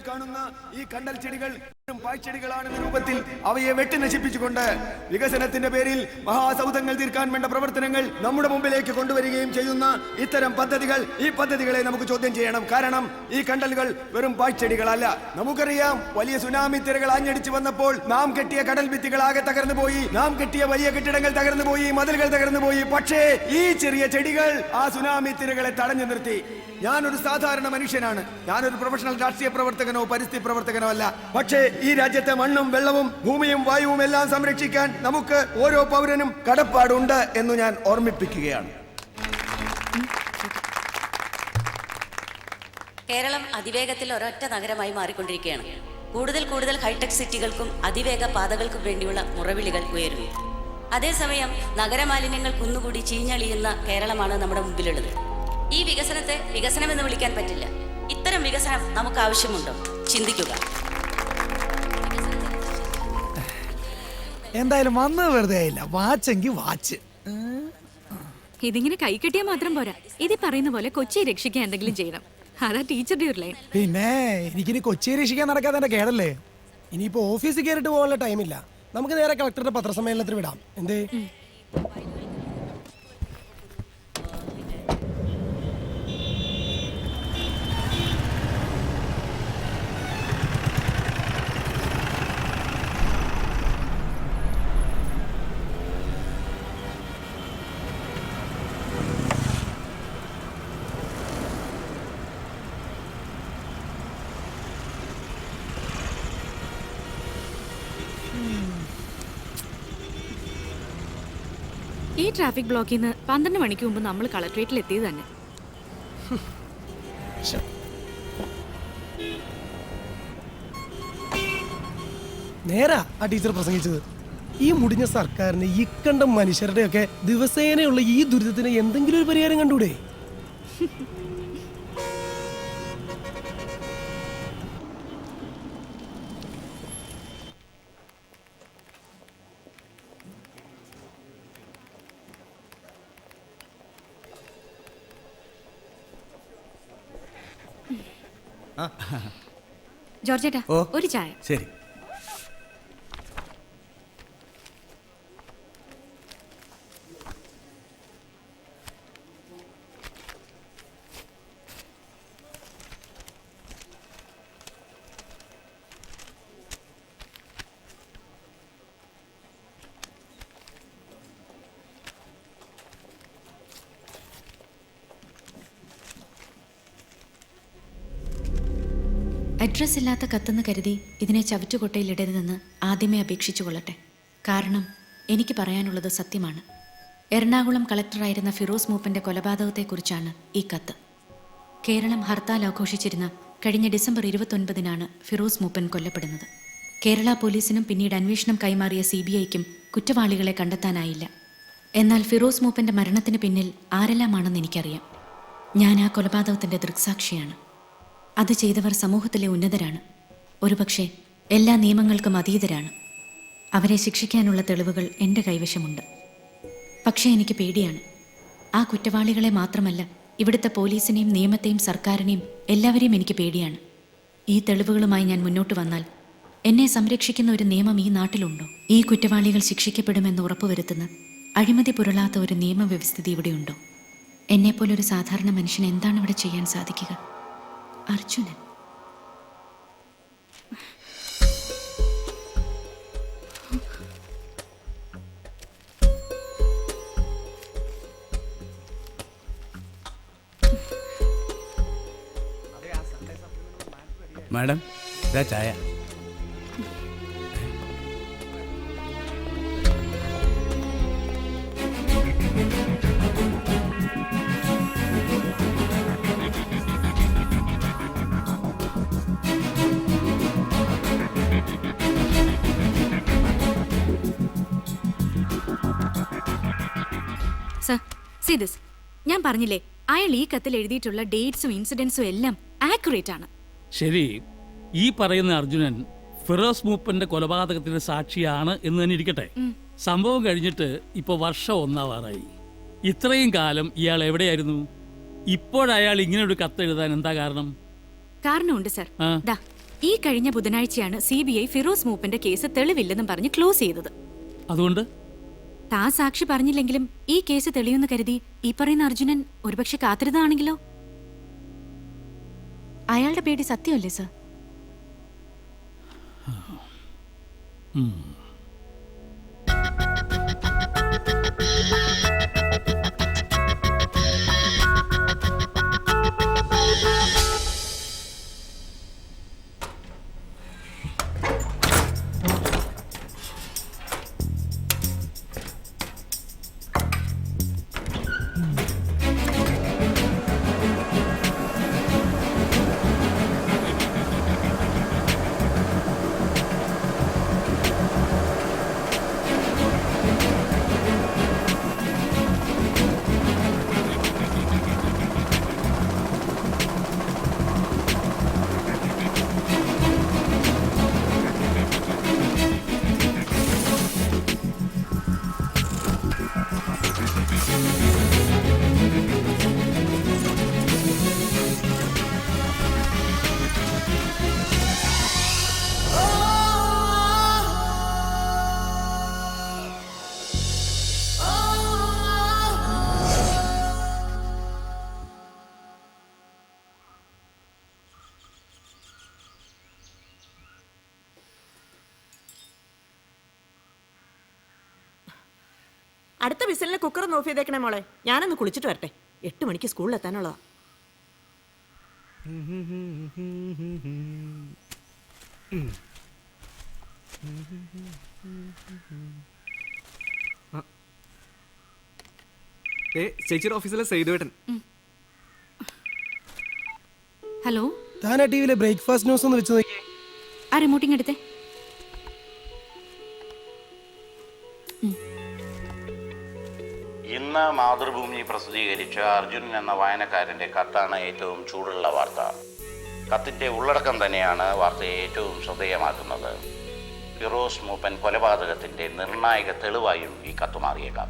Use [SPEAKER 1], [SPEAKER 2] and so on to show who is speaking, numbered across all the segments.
[SPEAKER 1] കാണുന്ന ഈ കണ്ടൽ ചെടികൾ പാഴ്ചെടികളാണെന്ന രൂപത്തിൽ അവയെ വെട്ടി നശിപ്പിച്ചുകൊണ്ട് വികസനത്തിന്റെ പേരിൽ മഹാസൗധങ്ങൾ തീർക്കാൻ വേണ്ട പ്രവർത്തനങ്ങൾ നമ്മുടെ മുമ്പിലേക്ക് കൊണ്ടുവരികയും ചെയ്യുന്ന ഇത്തരം പദ്ധതികൾ, ഈ പദ്ധതികളെ നമുക്ക് ചോദ്യം ചെയ്യണം. കാരണം ഈ കണ്ടലുകൾ വെറും പാഴ്ചെടികളല്ല. നമുക്കറിയാം, വലിയ സുനാമി തിരകൾ ആഞ്ഞടിച്ചു വന്നപ്പോൾ നാം കെട്ടിയ കടൽ ഭിത്തികൾ ആകെ തകർന്നു പോയി, നാം കെട്ടിയ വലിയ കെട്ടിടങ്ങൾ തകർന്നു പോയി, മതിലുകൾ തകർന്നു പോയി. പക്ഷേ ഈ ചെറിയ ചെടികൾ ആ സുനാമി തിരകളെ തടഞ്ഞു നിർത്തി. ഞാനൊരു സാധാരണ മനുഷ്യനാണ്, ഞാനൊരു പ്രൊഫഷണൽ രാഷ്ട്രീയ പ്രവർത്തകനോ പരിസ്ഥിതി പ്രവർത്തകനോ അല്ല. പക്ഷേ ഈ രാജ്യത്തെ മണ്ണും വെള്ളവും ഭൂമിയും വായുവും എല്ലാം സംരക്ഷിക്കാൻ നമുക്ക് ഓരോ പൗരനും കടപ്പാടുണ്ട് എന്ന് ഞാൻ ഓർമ്മിപ്പിക്കുകയാണ്.
[SPEAKER 2] കേരളം അതിവേഗത്തിൽ ഒരൊറ്റ നഗരമായി മാറിക്കൊണ്ടിരിക്കുകയാണ്. കൂടുതൽ ഹൈടെക് സിറ്റികൾക്കും അതിവേഗ പാതകൾക്കും വേണ്ടിയുള്ള മുറവിളികൾ ഉയരുന്നു. അതേസമയം നഗരമാലിന്യങ്ങൾ കുന്നുകൂടി ചീഞ്ഞളിയുന്ന കേരളമാണ് നമ്മുടെ മുമ്പിലുള്ളത്. ഈ വികസനത്തെ വികസനമെന്ന് വിളിക്കാൻ പറ്റില്ല. ഇത്തരം വികസനം നമുക്ക് ആവശ്യമുണ്ടോ? ചിന്തിക്കുക.
[SPEAKER 3] എന്തായാലും വന്നത് വെറുതെ ആയില്ല. വാച്ചെങ്കിൽ വാച്ച്.
[SPEAKER 4] ഇതിങ്ങനെ കൈ കെട്ടിയാൽ മാത്രം പോരാ, ഇത് പറയുന്ന പോലെ കൊച്ചിയെ രക്ഷിക്കാൻ എന്തെങ്കിലും ചെയ്യണം. അതാ ടീച്ചറുടെ ഒരു ലൈൻ.
[SPEAKER 3] പിന്നെ എനിക്കിനി കൊച്ചിയെ രക്ഷിക്കാൻ നടക്കാതെ എന്റെ കേടല്ലേ. ഇനിയിപ്പോ ഓഫീസിൽ കയറിട്ട് പോകാനുള്ള ടൈമില്ല. നമുക്ക് നേരെ കളക്ടറുടെ പത്രസമ്മേളനത്തിൽ വിടാം. എന്തേ?
[SPEAKER 4] ഈ ട്രാഫിക് ബ്ലോക്കിൽ നിന്ന് 12 മണിക്ക് മുമ്പ് നമ്മൾ കളക്ട്രേറ്റിൽ എത്തിയത് തന്നെ.
[SPEAKER 3] നേരാ ആ ടീച്ചർ പ്രസംഗിച്ചത്. ഈ മുടിഞ്ഞ സർക്കാരിന് ഈ കണ്ട മനുഷ്യരുടെയൊക്കെ ദിവസേനയുള്ള ഈ ദുരിതത്തിന് എന്തെങ്കിലും ഒരു പരിഹാരം കണ്ടൂടെ?
[SPEAKER 4] ജോർജേട്ടാ, ഒരു ചായ.
[SPEAKER 5] ശരി.
[SPEAKER 6] അഡ്രസ് ഇല്ലാത്ത കത്തെന്ന് കരുതി ഇതിനെ ചവറ്റുകൊട്ടയിലിടരുതെന്ന് ആദ്യമേ അപേക്ഷിച്ചു കൊള്ളട്ടെ. കാരണം എനിക്ക് പറയാനുള്ളത് സത്യമാണ്. എറണാകുളം കളക്ടറായിരുന്ന ഫിറോസ് മൂപ്പന്റെ കൊലപാതകത്തെക്കുറിച്ചാണ് ഈ കത്ത്. കേരളം ഹർത്താൽ ആഘോഷിച്ചിരുന്ന കഴിഞ്ഞ ഡിസംബർ 29-നാണ് ഫിറോസ് മൂപ്പൻ കൊല്ലപ്പെടുന്നത്. കേരള പോലീസിനും പിന്നീട് അന്വേഷണം കൈമാറിയ CBIക്കും കുറ്റവാളികളെ കണ്ടെത്താനായില്ല. എന്നാൽ ഫിറോസ് മൂപ്പന്റെ മരണത്തിന് പിന്നിൽ ആരെല്ലാമാണെന്ന് എനിക്കറിയാം. ഞാൻ ആ കൊലപാതകത്തിന്റെ ദൃക്സാക്ഷിയാണ്. അത് ചെയ്തവർ സമൂഹത്തിലെ ഉന്നതരാണ്. ഒരുപക്ഷെ എല്ലാ നിയമങ്ങൾക്കും അതീതരാണ്. അവരെ ശിക്ഷിക്കാനുള്ള തെളിവുകൾ എൻ്റെ കൈവശമുണ്ട്. പക്ഷേ എനിക്ക് പേടിയാണ്. ആ കുറ്റവാളികളെ മാത്രമല്ല, ഇവിടുത്തെ പോലീസിനെയും നിയമത്തെയും സർക്കാരിനെയും എല്ലാവരെയും എനിക്ക് പേടിയാണ്. ഈ തെളിവുകളുമായി ഞാൻ മുന്നോട്ട് വന്നാൽ എന്നെ സംരക്ഷിക്കുന്ന ഒരു നിയമം ഈ നാട്ടിലുണ്ടോ? ഈ കുറ്റവാളികൾ ശിക്ഷിക്കപ്പെടുമെന്ന് ഉറപ്പുവരുത്തുന്ന അഴിമതി പുരളാത്ത ഒരു നിയമവ്യവസ്ഥിതി ഇവിടെയുണ്ടോ? എന്നെപ്പോലൊരു സാധാരണ മനുഷ്യന് എന്താണ് ഇവിടെ ചെയ്യാൻ സാധിക്കുക? അർജുനൻ.
[SPEAKER 5] മാഡം, ഇതാ ചായ.
[SPEAKER 4] Sir, see this. ഞാൻ പറഞ്ഞില്ലേ, അയാൾ ഈ കത്തിൽ എഴുതിയിട്ടുള്ള ഡേറ്റ്സും ഇൻസിഡൻസും എല്ലാം ആക്യുറേറ്റ് ആണ്.
[SPEAKER 7] ശരി, ഈ പറയുന്ന അർജുനൻ ഫിറോസ് മൂപ്പന്റെ കൊലപാതകത്തിന് സാക്ഷിയാണ് എന്ന് തന്നെ ഇരിക്കട്ടെ. സംഭവം കഴിഞ്ഞിട്ട് ഇപ്പൊ വർഷം 1 ഇത്രയും കാലം ഇയാൾ എവിടെയായിരുന്നു? ഇപ്പോഴയാൾ ഇങ്ങനെ ഒരു കത്ത് എഴുതാൻ എന്താ കാരണം?
[SPEAKER 4] കാരണമുണ്ട് സർ. ദാ ഈ കഴിഞ്ഞ ബുധനാഴ്ചയാണ് CBI ഫിറോസ് മൂപ്പന്റെ കേസ് തെളിവില്ലെന്നും പറഞ്ഞ് ക്ലോസ് ചെയ്തത്.
[SPEAKER 7] അതുകൊണ്ട്
[SPEAKER 4] താ സാക്ഷി പറഞ്ഞില്ലെങ്കിലും ഈ കേസ് തെളിയുമെന്ന് കരുതി ഈ പറയുന്ന അർജുനൻ ഒരുപക്ഷെ കാത്തിരുന്നതാണെങ്കിലോ?
[SPEAKER 6] അയാളുടെ പേടി സത്യമല്ലേ സർ?
[SPEAKER 5] അടുത്ത വിസിലിന് കുക്കർ ഒന്ന് ഓഫ് ചെയ്തേക്കണേ മോളെ. ഞാനൊന്ന് കുളിച്ചിട്ട് വരട്ടെ. 8 മണിക്ക് സ്കൂളിൽ എത്താനുള്ളതാ.
[SPEAKER 8] ചേച്ചിയുടെ ഓഫീസിലെ സൈഡുവേട്ടൻ.
[SPEAKER 4] ഹലോ,
[SPEAKER 3] താൻ ആ ടിവിയിലെ ബ്രേക്ക്ഫാസ്റ്റ് ന്യൂസ് ഒന്ന് വെച്ച് നോക്കി.
[SPEAKER 4] ആ റിമോട്ടിങ് എടുത്തേ.
[SPEAKER 9] ഇന്ന് മാതൃഭൂമി പ്രസിദ്ധീകരിച്ച അർജുനൻ എന്ന വായനക്കാരൻ്റെ കത്താണ് ഏറ്റവും ചൂടുള്ള വാർത്ത. കത്തിൻ്റെ ഉള്ളടക്കം തന്നെയാണ് വാർത്തയെ ഏറ്റവും ശ്രദ്ധേയമാക്കുന്നത്. ഫിറോസ് മൂപ്പൻ കൊലപാതകത്തിൻ്റെ നിർണായക തെളിവായും ഈ കത്ത് മാറിയേക്കാം.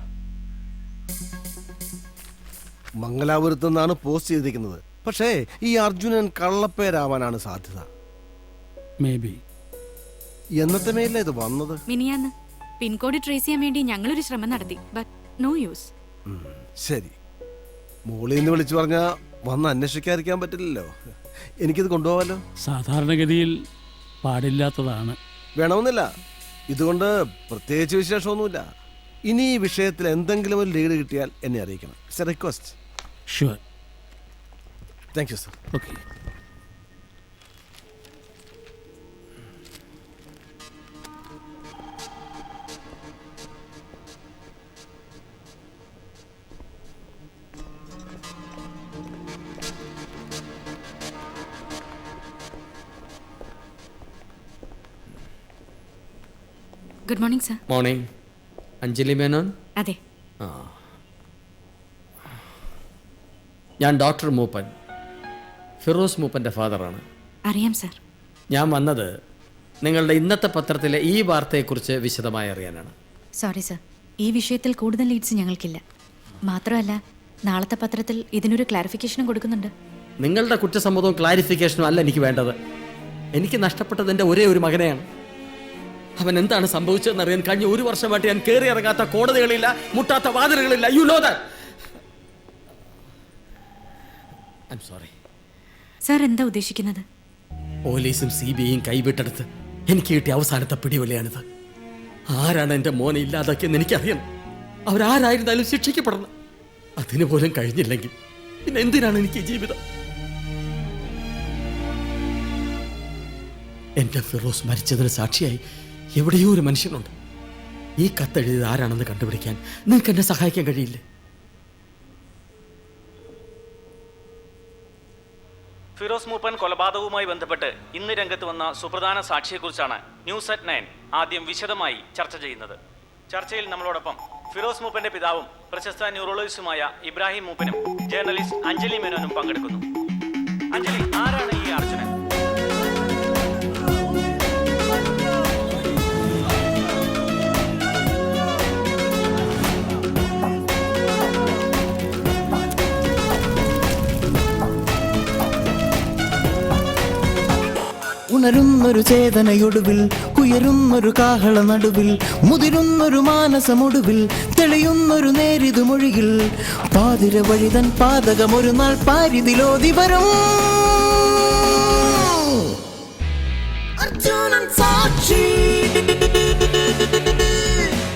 [SPEAKER 10] മംഗലാപുരത്ത് നിന്നാണ് പോസ്റ്റ് ചെയ്തിരിക്കുന്നത്. പക്ഷേ ഈ അർജുനൻ കള്ളപ്പേരാവാനാണ് സാധ്യത.
[SPEAKER 7] Maybe.
[SPEAKER 10] എന്നത്തെ മേലേ ഇത് വന്നത്?
[SPEAKER 4] മിനിയാന്ന് പിൻകോഡ് ട്രേസ് ചെയ്യാൻ വേണ്ടി ഞങ്ങളൊരു ശ്രമം നടത്തി. But no use.
[SPEAKER 10] ശരി, മോളിൽ നിന്ന് വിളിച്ചു പറഞ്ഞാൽ വന്ന് അന്വേഷിക്കാതിരിക്കാൻ പറ്റില്ലല്ലോ. എനിക്കിത് കൊണ്ടുപോകാമല്ലോ.
[SPEAKER 7] സാധാരണഗതിയിൽ പാടില്ലാത്തതാണ്.
[SPEAKER 10] വേണമെന്നില്ല, ഇതുകൊണ്ട് പ്രത്യേകിച്ച് വിശേഷമൊന്നുമില്ല. ഇനി ഈ വിഷയത്തിൽ എന്തെങ്കിലും ഒരു ലീഡ് കിട്ടിയാൽ എന്നെ അറിയിക്കണം. It's A request.
[SPEAKER 7] Sure.
[SPEAKER 10] Thank you sir.
[SPEAKER 7] Okay.
[SPEAKER 6] Good morning sir.
[SPEAKER 8] Morning. Anjali Menon?
[SPEAKER 6] അതെ.
[SPEAKER 8] ഞാൻ ഡോക്ടർ മൂപ്പൻ, ഫിറോസ് മൂപ്പൻ്റെ ഫാദറാണ്.
[SPEAKER 6] അറിയാം സർ.
[SPEAKER 8] ഞാൻ വന്നത് നിങ്ങളുടെ ഇന്നത്തെ പത്രത്തിലെ ഈ വാർത്തയെക്കുറിച്ച് വിശദമായി അറിയാനാണ്.
[SPEAKER 6] സോറി സർ, ഈ വിഷയത്തിൽ കൂടുതൽ ലീഡ്സ് ഞങ്ങൾക്കില്ല. മാത്രമല്ല, നാളത്തെ പത്രത്തിൽ ഇതിനൊരു ക്ലാരിഫിക്കേഷനും കൊടുക്കുന്നുണ്ട്.
[SPEAKER 8] നിങ്ങളുടെ കുറ്റസമ്മതവും ക്ലാരിഫിക്കേഷനും അല്ല എനിക്ക് വേണ്ടത്. എനിക്ക് നഷ്ടപ്പെട്ടത് എൻ്റെ ഒരേ ഒരു മകനെയാണ്. അവൻ എന്താണ് സംഭവിച്ചതെന്ന് അറിയാൻ കഴിഞ്ഞ 1 വർഷമായിട്ട് ഞാൻ കയറി ഇറങ്ങാത്ത കോടതികളില്ല, മുട്ടാത്ത വാതിലുകളില്ല. You know that. I am sorry.
[SPEAKER 6] Sir എന്താ ഉദ്ദേശിക്കുന്നത്?
[SPEAKER 8] പോലീസും CBIയും കൈവിട്ടെടുത്ത് എനിക്ക് കിട്ടിയ അവസാനത്തെ പിടിവലിയാണിത്. ആരാണ് എൻ്റെ മോനെ ഇല്ലാതാക്കിയെന്ന് എനിക്കറിയണം. അവരാരായിരുന്നാലും ശിക്ഷിക്കപ്പെടണം. അതിന് പോലും കഴിഞ്ഞില്ലെങ്കിൽ പിന്നെ എന്തിനാണ് എനിക്ക് ഈ ജീവിതം? എൻ്റെ ഫിറോസ് മരിച്ചതിന് സാക്ഷിയായി എവിടെയോ ഒരു മനുഷ്യനുണ്ട്. ഈ കത്തെഴുതിയത് ആരാണെന്ന് കണ്ടുപിടിക്കാൻ നിങ്ങൾക്ക് എന്നെ സഹായിക്കാൻ കഴിയില്ലേ?
[SPEAKER 11] ഫിറോസ് മൂപ്പൻ കൊലപാതകവുമായി ബന്ധപ്പെട്ട് ഇന്ന് രംഗത്ത് വന്ന സുപ്രധാന സാക്ഷിയെക്കുറിച്ചാണ് ന്യൂസ് അറ്റ് 9 ആദ്യം വിശദമായി ചർച്ച ചെയ്യുന്നത്. ചർച്ചയിൽ നമ്മളോടൊപ്പം ഫിറോസ് മൂപ്പന്റെ പിതാവും പ്രശസ്ത ന്യൂറോളജിസ്റ്റുമായ ഇബ്രാഹിം മൂപ്പനും ജേർണലിസ്റ്റ് അഞ്ജലി മേനോനും പങ്കെടുക്കുന്നു. അഞ്ജലി, ആരാണ് ഈ അർജുനൻ?
[SPEAKER 12] ഉണരുന്നൊരു ചേതനയൊടുവിൽ, ഉയരുന്നൊരു കാഹള നടുവിൽ, മുതിരുന്നൊരു മാനസമൊടുവിൽ, തെളിയുന്നൊരു നേരിതു മൊഴിയിൽ, പാതിര വഴിതൻ പാതകമൊരു നാൾ പാരിതിലോതി വരും. അർജുനൻ സാക്ഷി,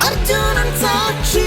[SPEAKER 12] അർജുനൻ സാക്ഷി.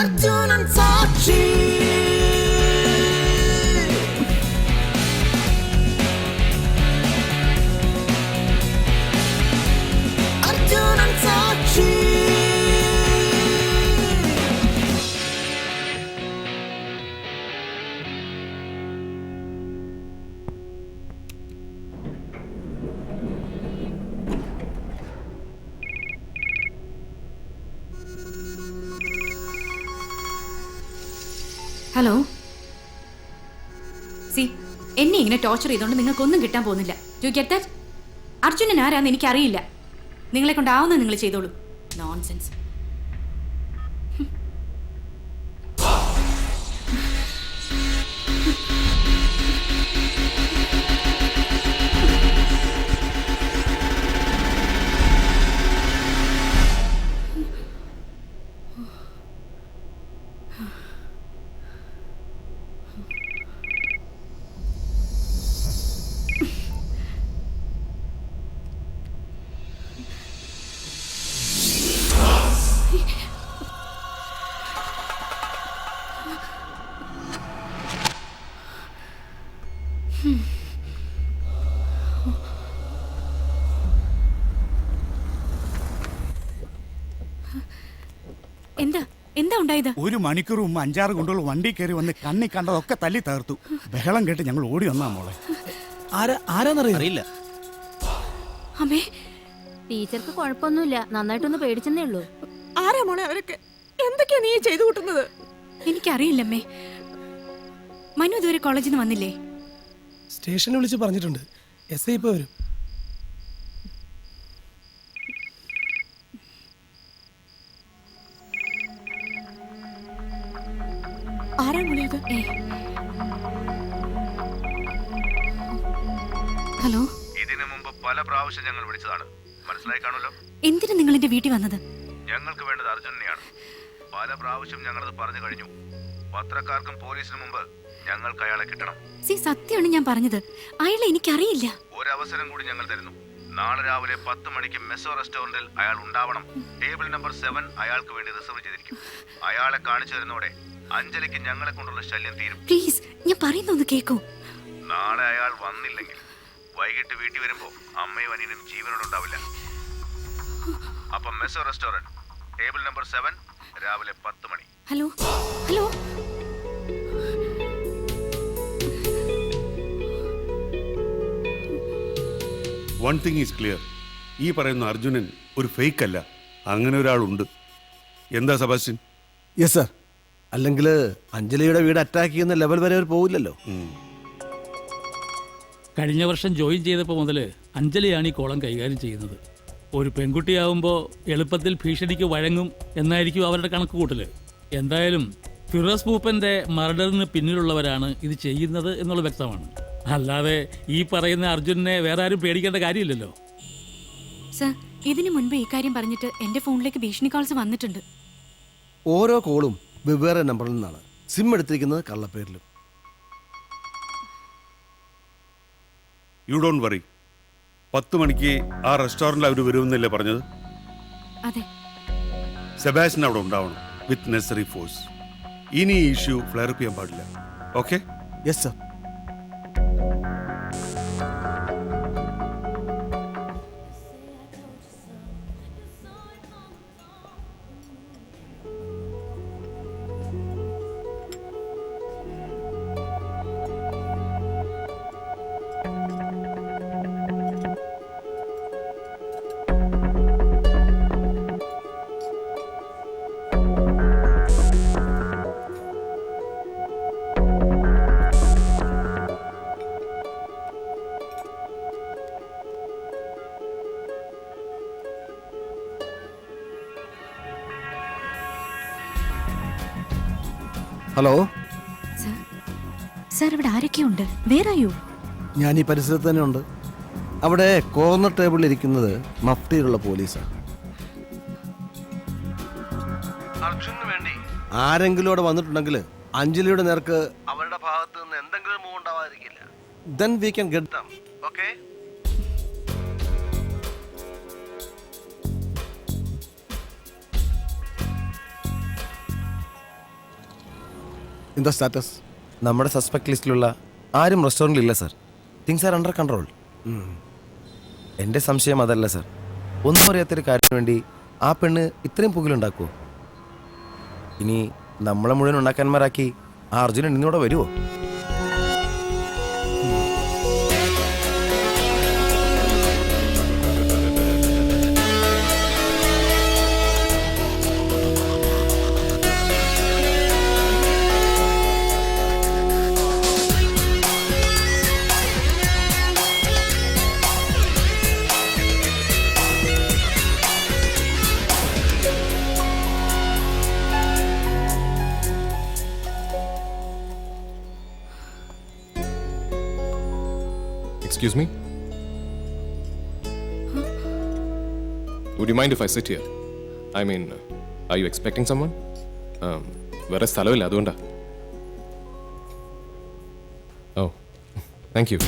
[SPEAKER 12] അർജുനൻ സാക്ഷി. അർജുനൻ സാക്ഷി.
[SPEAKER 6] ഹലോ സി, എന്നെ ഇങ്ങനെ ടോർച്ചർ ചെയ്തുകൊണ്ട് നിങ്ങൾക്കൊന്നും കിട്ടാൻ പോകുന്നില്ല. To get that? അർജുനൻ ആരാന്ന് എനിക്കറിയില്ല. നിങ്ങളെ കൊണ്ടാവുന്നത് നിങ്ങൾ ചെയ്തോളൂ. നോൺസെൻസ്. എന്താ എന്താ ഉണ്ടായത്?
[SPEAKER 13] 1 മണിക്കൂർ മുമ്പ് 5-6 ഗുണ്ടകൾ വണ്ടി കയറി വന്ന് കണ്ണി കണ്ടതൊക്കെ തല്ലി തകർത്തു. ബഹളം കേട്ട് ഞങ്ങൾ ഓടി വന്നാ മോളെ.
[SPEAKER 3] ആരാന്നറിയില്ല.
[SPEAKER 6] അമ്മേ,
[SPEAKER 14] ടീച്ചർക്ക് കുഴപ്പമൊന്നുമില്ല, നന്നായിട്ടൊന്ന് പേടിച്ചെന്നേ ഉള്ളൂ.
[SPEAKER 5] ആരാ മോളെ അവരൊക്കെ? എന്തൊക്കെയാ നീ ചെയ്തു കൂട്ടുന്നത്?
[SPEAKER 6] എനിക്കറിയില്ലമ്മേ. മനു ഇതുവരെ കോളേജിൽ നിന്ന് വന്നില്ലേ?
[SPEAKER 3] സ്റ്റേഷനിൽ വിളിച്ച് പറഞ്ഞിട്ടുണ്ട്. SI ഇപ്പൊ വരും.
[SPEAKER 5] ആരാ മോളെ അത്?
[SPEAKER 6] ഹലോ,
[SPEAKER 15] ഇതിനു മുമ്പ് പല പ്രാവശ്യം ഞങ്ങൾ വിളിച്ചതാണ്, മനസ്സിലായി കാണുമല്ലോ.
[SPEAKER 6] എന്തിനാ നിങ്ങൾ എന്റെ വീട്ടിൽ വന്നത്?
[SPEAKER 15] ഞങ്ങൾക്ക് വേണ്ടത് അർജുനെയാണ്. പല പ്രാവശ്യം ഞങ്ങളത് പറഞ്ഞു കഴിഞ്ഞു. പത്രക്കാർക്കും പോലീസിന് മുമ്പ് ഞങ്ങൾക്ക് അയാളെ കിട്ടണം.
[SPEAKER 6] സത്യമാണ് ഞാൻ പറഞ്ഞത്. അയാളെ എനിക്കറിയില്ല.
[SPEAKER 15] ഒരവസരം കൂടി ഞങ്ങൾ തരുന്നു. നാളെ രാവിലെ 10 മണിക്ക് മെസ്സോ റെസ്റ്റോറന്റിൽ അയാൾ ഉണ്ടാവണം. ടേബിൾ നമ്പർ 7 അയാൾക്ക് വേണ്ടി റിസർവ് ചെയ്തിരിക്കും. അയാളെ കാണിച്ചു തരുന്നോടെ അഞ്ജലിക്ക് ഞങ്ങളെ കൊണ്ടുള്ള ശല്യം തീരും.
[SPEAKER 6] പ്ലീസ്, ഞാൻ പറയുന്നൊന്ന് കേൾക്കൂ.
[SPEAKER 15] നാളെ അയാൾ വന്നില്ലെങ്കിൽ വൈകിട്ട് വീട്ടിൽ വരുമ്പോ അമ്മയും അനിയനും ജീവനോടുണ്ടാവില്ല. അപ്പം മെസ്സോ റെസ്റ്റോറന്റ്, ടേബിൾ നമ്പർ 7, രാവിലെ 10 മണി.
[SPEAKER 6] Hello hello.
[SPEAKER 16] One thing is clear, ഈ പറയുന്ന അർജുനൻ ഒരു ഫേക്ക് അല്ല. അങ്ങനെ ഒരാളുണ്ട്. എന്താ സെബാസ്റ്റ്യൻ?
[SPEAKER 10] Yes sir. അല്ലെങ്കിൽ അഞ്ജലിയുടെ വീട് അറ്റാക്ക് ചെയ്യുന്ന ലെവൽ വരെ അവർ പോവില്ലല്ലോ.
[SPEAKER 7] കഴിഞ്ഞ വർഷം ജോയിൻ ചെയ്തപ്പോൾ മുതൽ അഞ്ജലിയാണ് ഈ കോളം കൈകാര്യം ചെയ്യുന്നത്. ഒരു പെൺകുട്ടിയാവുമ്പോൾ എളുപ്പത്തിൽ ഭീഷണിക്ക് വഴങ്ങും എന്നായിരിക്കും അവരുടെ കണക്ക് കൂട്ടല്. എന്തായാലും ഫിറോസ് മൂപ്പൻ്റെ മർഡറിന് പിന്നിലുള്ളവരാണ് ഇത് ചെയ്യുന്നത് എന്നുള്ളത് വ്യക്തമാണ്. അല്ലാതെ ഈ പറയുന്ന അർജുനെ വേറെ ആരും പേടിക്കേണ്ട കാര്യമില്ലല്ലോ.
[SPEAKER 6] സർ, ഇതിനു മുൻപ് ഈ കാര്യം പറഞ്ഞിട്ട് എന്റെ ഫോണിലേക്ക് ഭീഷണി കോൾസ് വന്നിട്ടുണ്ട്.
[SPEAKER 10] ഓരോ കോളും വെവ്വേറെ നമ്പറിൽ നിന്നാണ്. സിം എടുത്തിരിക്കുന്നത് കള്ളപ്പേരിലും.
[SPEAKER 16] You don't worry. 10 മണിക്ക് ആ റെസ്റ്റോറൻറ്റിൽ അവർ വരുമെന്നല്ലേ പറഞ്ഞത്?
[SPEAKER 6] അതെ.
[SPEAKER 16] സെബാസ്റ്റ്യൻ അവിടെ ഉണ്ടാവണം വിത്ത് നെസറി ഫോഴ്സ്. ഇനി ഈ ഇഷ്യൂ ഫ്ലെയർ അപ്പ് ചെയ്യാൻ പാടില്ല. Okay?
[SPEAKER 10] Yes sir. Hello,
[SPEAKER 6] sir ഇവിടെ ആരൊക്കെയുണ്ട്? Where are you?
[SPEAKER 10] ഞാൻ ഈ പരിസരത്ത് തന്നെ ഉണ്ട്. അവിടെ കോർണർ ടേബിളിൽ ഇരിക്കുന്നത് മഫ്തിയിലുള്ള പോലീസാണ്. അർജുനന് വേണ്ടി ആരെങ്കിലും അവിടെ വന്നിട്ടുണ്ടെങ്കിൽ അഞ്ജലിയുടെ നേർക്ക് അവരുടെ ഭാഗത്ത് നിന്ന് എന്തെങ്കിലും മൂവ് ഉണ്ടാവാതിരിക്കില്ല. Then we can get them. Okay? എന്താ സ്റ്റാറ്റസ്?
[SPEAKER 17] നമ്മുടെ സസ്പെക്ട് ലിസ്റ്റിലുള്ള ആരും റെസ്റ്റോറൻറ്റിൽ ഇല്ല sir. Things are under control. എൻ്റെ സംശയം അതല്ല സർ. ഒന്നും അറിയാത്തൊരു കാര്യത്തിന് വേണ്ടി ആ പെണ്ണ് ഇത്രയും പുകലുണ്ടാക്കുമോ? ഇനി നമ്മളെ മുഴുവൻ ഉണ്ടാക്കാന്മാരാക്കി ആ അർജുനൻ ഇന്നിവിടെ വരുമോ?
[SPEAKER 18] Excuse me? Would you mind if I sit here? I mean, are you expecting someone? വേറെ സ്ഥലമില്ല, അതുകൊണ്ടാ. Oh, thank you.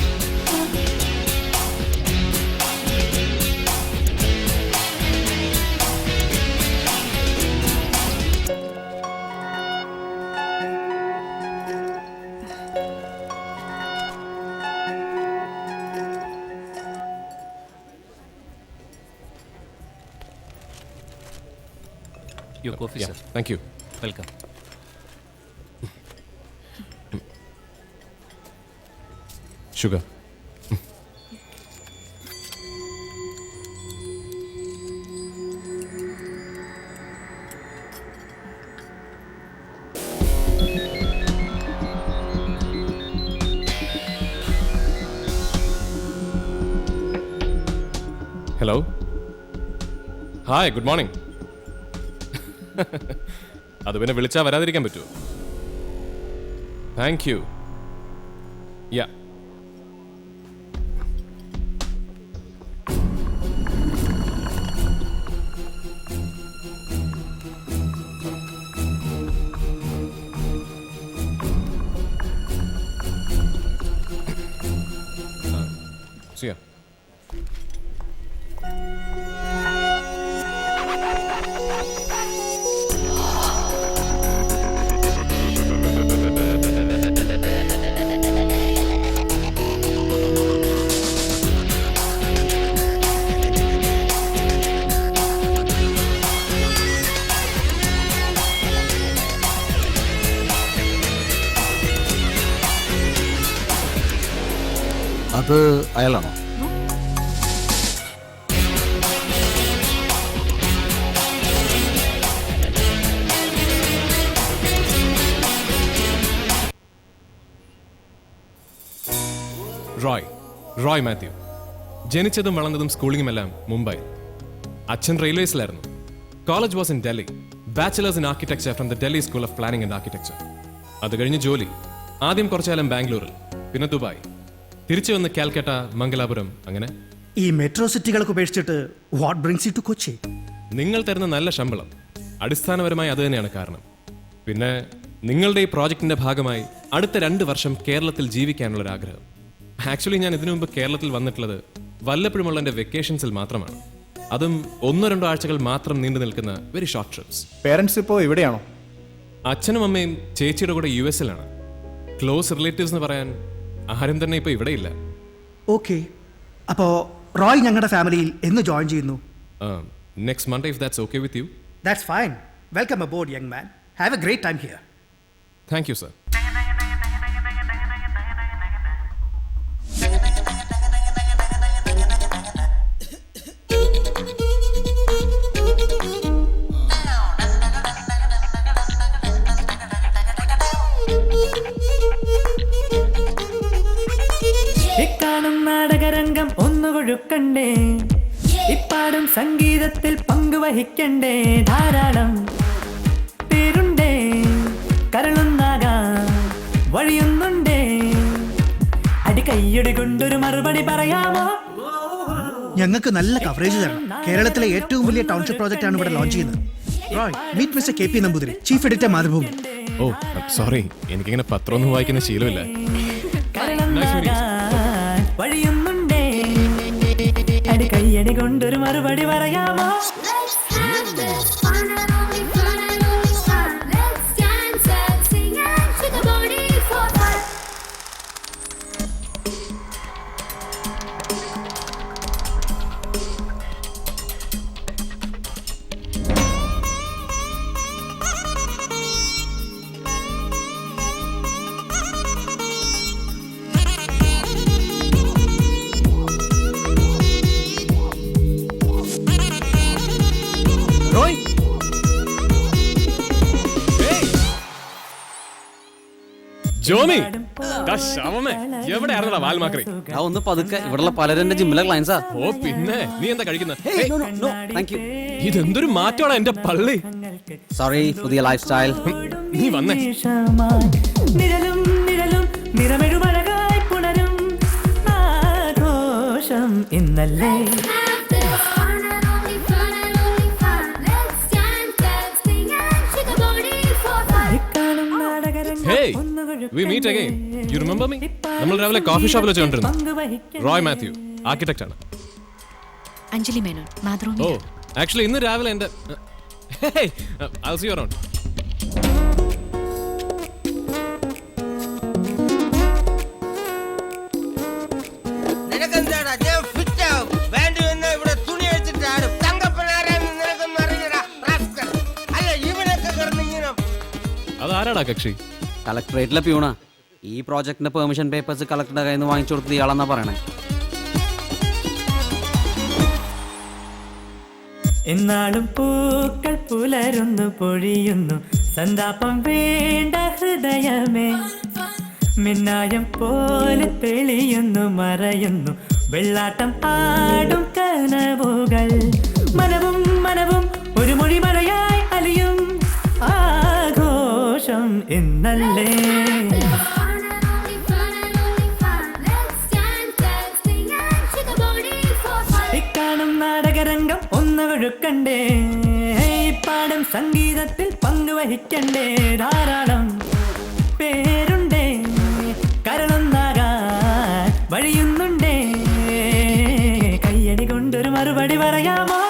[SPEAKER 11] Your coffee,
[SPEAKER 18] Yeah,
[SPEAKER 11] sir.
[SPEAKER 18] thank you.
[SPEAKER 11] Welcome.
[SPEAKER 18] Sugar. Hello. Hi, good morning. അത് പിന്നെ വിളിച്ചാൽ വരാതിരിക്കാൻ പറ്റുമോ? Thank you. Yeah. See ya.
[SPEAKER 10] അത് അയാളാണോ?
[SPEAKER 18] റോയ് മാത്യു. ജനിച്ചതും വളർന്നതും സ്കൂളിങ്ങുമെല്ലാം മുംബൈ. അച്ഛൻ റെയിൽവേസിലായിരുന്നു. College was in Delhi. Bachelors in architecture from the Delhi school of planning and architecture. അത് കഴിഞ്ഞ് ജോലി. ആദ്യം കുറച്ചാലം ബാംഗ്ലൂരിൽ, പിന്നെ ദുബായ്, തിരിച്ചു വന്ന് കാൽക്കട്ട, മംഗലാപുരം, അങ്ങനെ.
[SPEAKER 19] ഈ മെട്രോ സിറ്റികളൊക്കെ ഉപേക്ഷിച്ചിട്ട് what brings you to Kochi?
[SPEAKER 18] നിങ്ങൾ തരുന്ന നല്ല ശമ്പളം. അടിസ്ഥാനപരമായി അത് തന്നെയാണ് കാരണം. പിന്നെ നിങ്ങളുടെ ഈ പ്രോജക്റ്റിന്റെ ഭാഗമായി അടുത്ത 2 വർഷം കേരളത്തിൽ ജീവിക്കാനുള്ളൊരാഗ്രഹം. ആക്ച്വലി ഞാൻ ഇതിനു മുമ്പ് കേരളത്തിൽ വന്നിട്ടുള്ളത് വല്ലപ്പോഴുമുള്ള എൻ്റെ വെക്കേഷൻസിൽ മാത്രമാണ്. അതും 1-2 ആഴ്ചകൾ മാത്രം നീണ്ടു നിൽക്കുന്ന വെരി ഷോർട്ട് ട്രിപ്സ്.
[SPEAKER 20] പേരൻസ് ഇപ്പോൾ ഇവിടെയാണോ?
[SPEAKER 18] അച്ഛനും അമ്മയും ചേച്ചിയുടെ കൂടെ US-ലാണ്. ക്ലോസ് റിലേറ്റീവ്സ് എന്ന് പറയാൻ ആരും തന്നെ ഇപ്പോൾ ഇവിടെയില്ല.
[SPEAKER 19] ഓക്കെ, അപ്പോൾ റോയ് ഞങ്ങളുടെ ഫാമിലിയിൽ എന്ന് ജോയിൻ ചെയ്യുന്നു?
[SPEAKER 18] Next Monday, if that's okay with you.
[SPEAKER 19] That's fine. Welcome aboard young man. Have a great time here.
[SPEAKER 18] Thank you sir.
[SPEAKER 21] ഇക്കാണും നാടകരംഗം ഒന്നുകൊഴുക്കണ്ടേ, ഇപ്പാടും സംഗീതത്തിൽ പങ്കുവഹിക്കണ്ടേ, ധാരാളം പേരുണ്ടേ കരളുന്നാക വഴിയുന്നുണ്ടേ. അടി കൈയ്യടി കൊണ്ടൊരു മറുപടി പറയാമോ?
[SPEAKER 19] ഞങ്ങൾക്ക് നല്ല കവറേജ് തരണം. കേരളത്തിലെ ഏറ്റവും വലിയ ടൗൺഷിപ്പ് പ്രോജക്റ്റ് ആണ് ഇവിടെ ലോഞ്ച് ചെയ്യുന്നത്. Roy, meet mister KP Namboothiri, chief editor Mathrubhumi.
[SPEAKER 18] Oh sorry, എനിക്കിങ്ങനെ പത്രമൊന്നും വായിക്കുന്ന ശീലമില്ല.
[SPEAKER 21] വഴിയുന്നുണ്ടേ. അടി കൈയ്യടി കൊണ്ടൊരു മറുപടി പറയാമോ?
[SPEAKER 18] ജോമി, എവിടെയായിരുന്നടാ വാൽമാക്രി?
[SPEAKER 20] ഒന്ന് പതുക്കെ, ഇവിടെയുള്ള പലരും ജിമ്മിലെ ക്ലയൻസാ.
[SPEAKER 18] ഓ പിന്നെ, നീ എന്താ കഴിക്കുന്നത്? ഇതെന്തൊരു മാറ്റമാണ് എന്റെ പള്ളി.
[SPEAKER 20] സോറി, പുതിയ ലൈഫ് സ്റ്റൈൽ.
[SPEAKER 18] നീ വന്നേ.
[SPEAKER 21] നിഴലും നിഴലും നിറമെഴുമഴകായി പുണരും ആഘോഷം ഇന്നല്ലേ.
[SPEAKER 18] Hey, we meet again. You remember me? നമ്മൾ രാവിലെ കോഫി ഷോപ്പിൽ വെച്ച് കണ്ടിരുന്നു. റോയ് മാത്യു, ആർക്കിടെക്റ്റ് ആണ്.
[SPEAKER 6] അഞ്ജലി മേനോൻ, മാതൃഭൂമി.
[SPEAKER 18] ഓ, ആക്ച്വലി ഇന്ന് രാവിലെ എന്റെ I'll see you around. അതാരാടാ കക്ഷി?
[SPEAKER 20] കളക്ടറേറ്റിലെ പ്യൂണാ. ഈ പ്രോജക്ടിന്റെ പെർമിഷൻ പേപ്പേഴ്സ് കളക്ടറുടെ കയ്യിൽ നിന്ന് വാങ്ങിച്ചു കൊടുത്തത് ഇയാളെന്നാ പറയണേ.
[SPEAKER 21] എന്നാളും പൂക്കൾ പുലരുന്നു പൊഴിയുന്നു സന്താപം വേണ്ട ഹൃദയമേ. മിന്നായം പോലെ തെളിയുന്നു മറയുന്നു വെള്ളാട്ടം ആടും കനവുകൾ. മനവും മനവും ഒരു മൊഴി മഴയായി അലിയും ആഘോഷം ഇന്നല്ലേ. ഇക്കാണും നാടകരംഗം ഒന്ന് ഒഴുക്കണ്ടേ. പാടും സംഗീതത്തിൽ പങ്കുവഹിക്കണ്ടേ. ധാരാളം പേരുണ്ടേ, കരളൊന്നാകാൻ വഴിയുന്നുണ്ടേ. കയ്യടി കൊണ്ടൊരു മറുപടി പറയാമോ?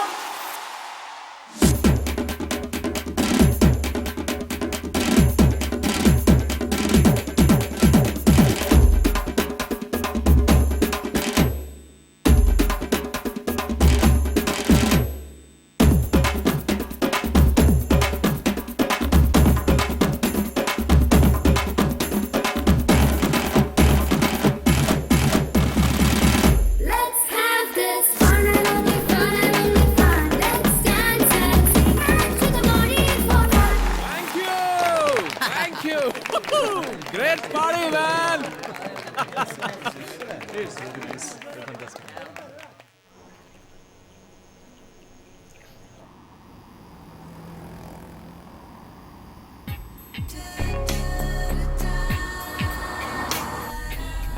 [SPEAKER 18] Great party, man.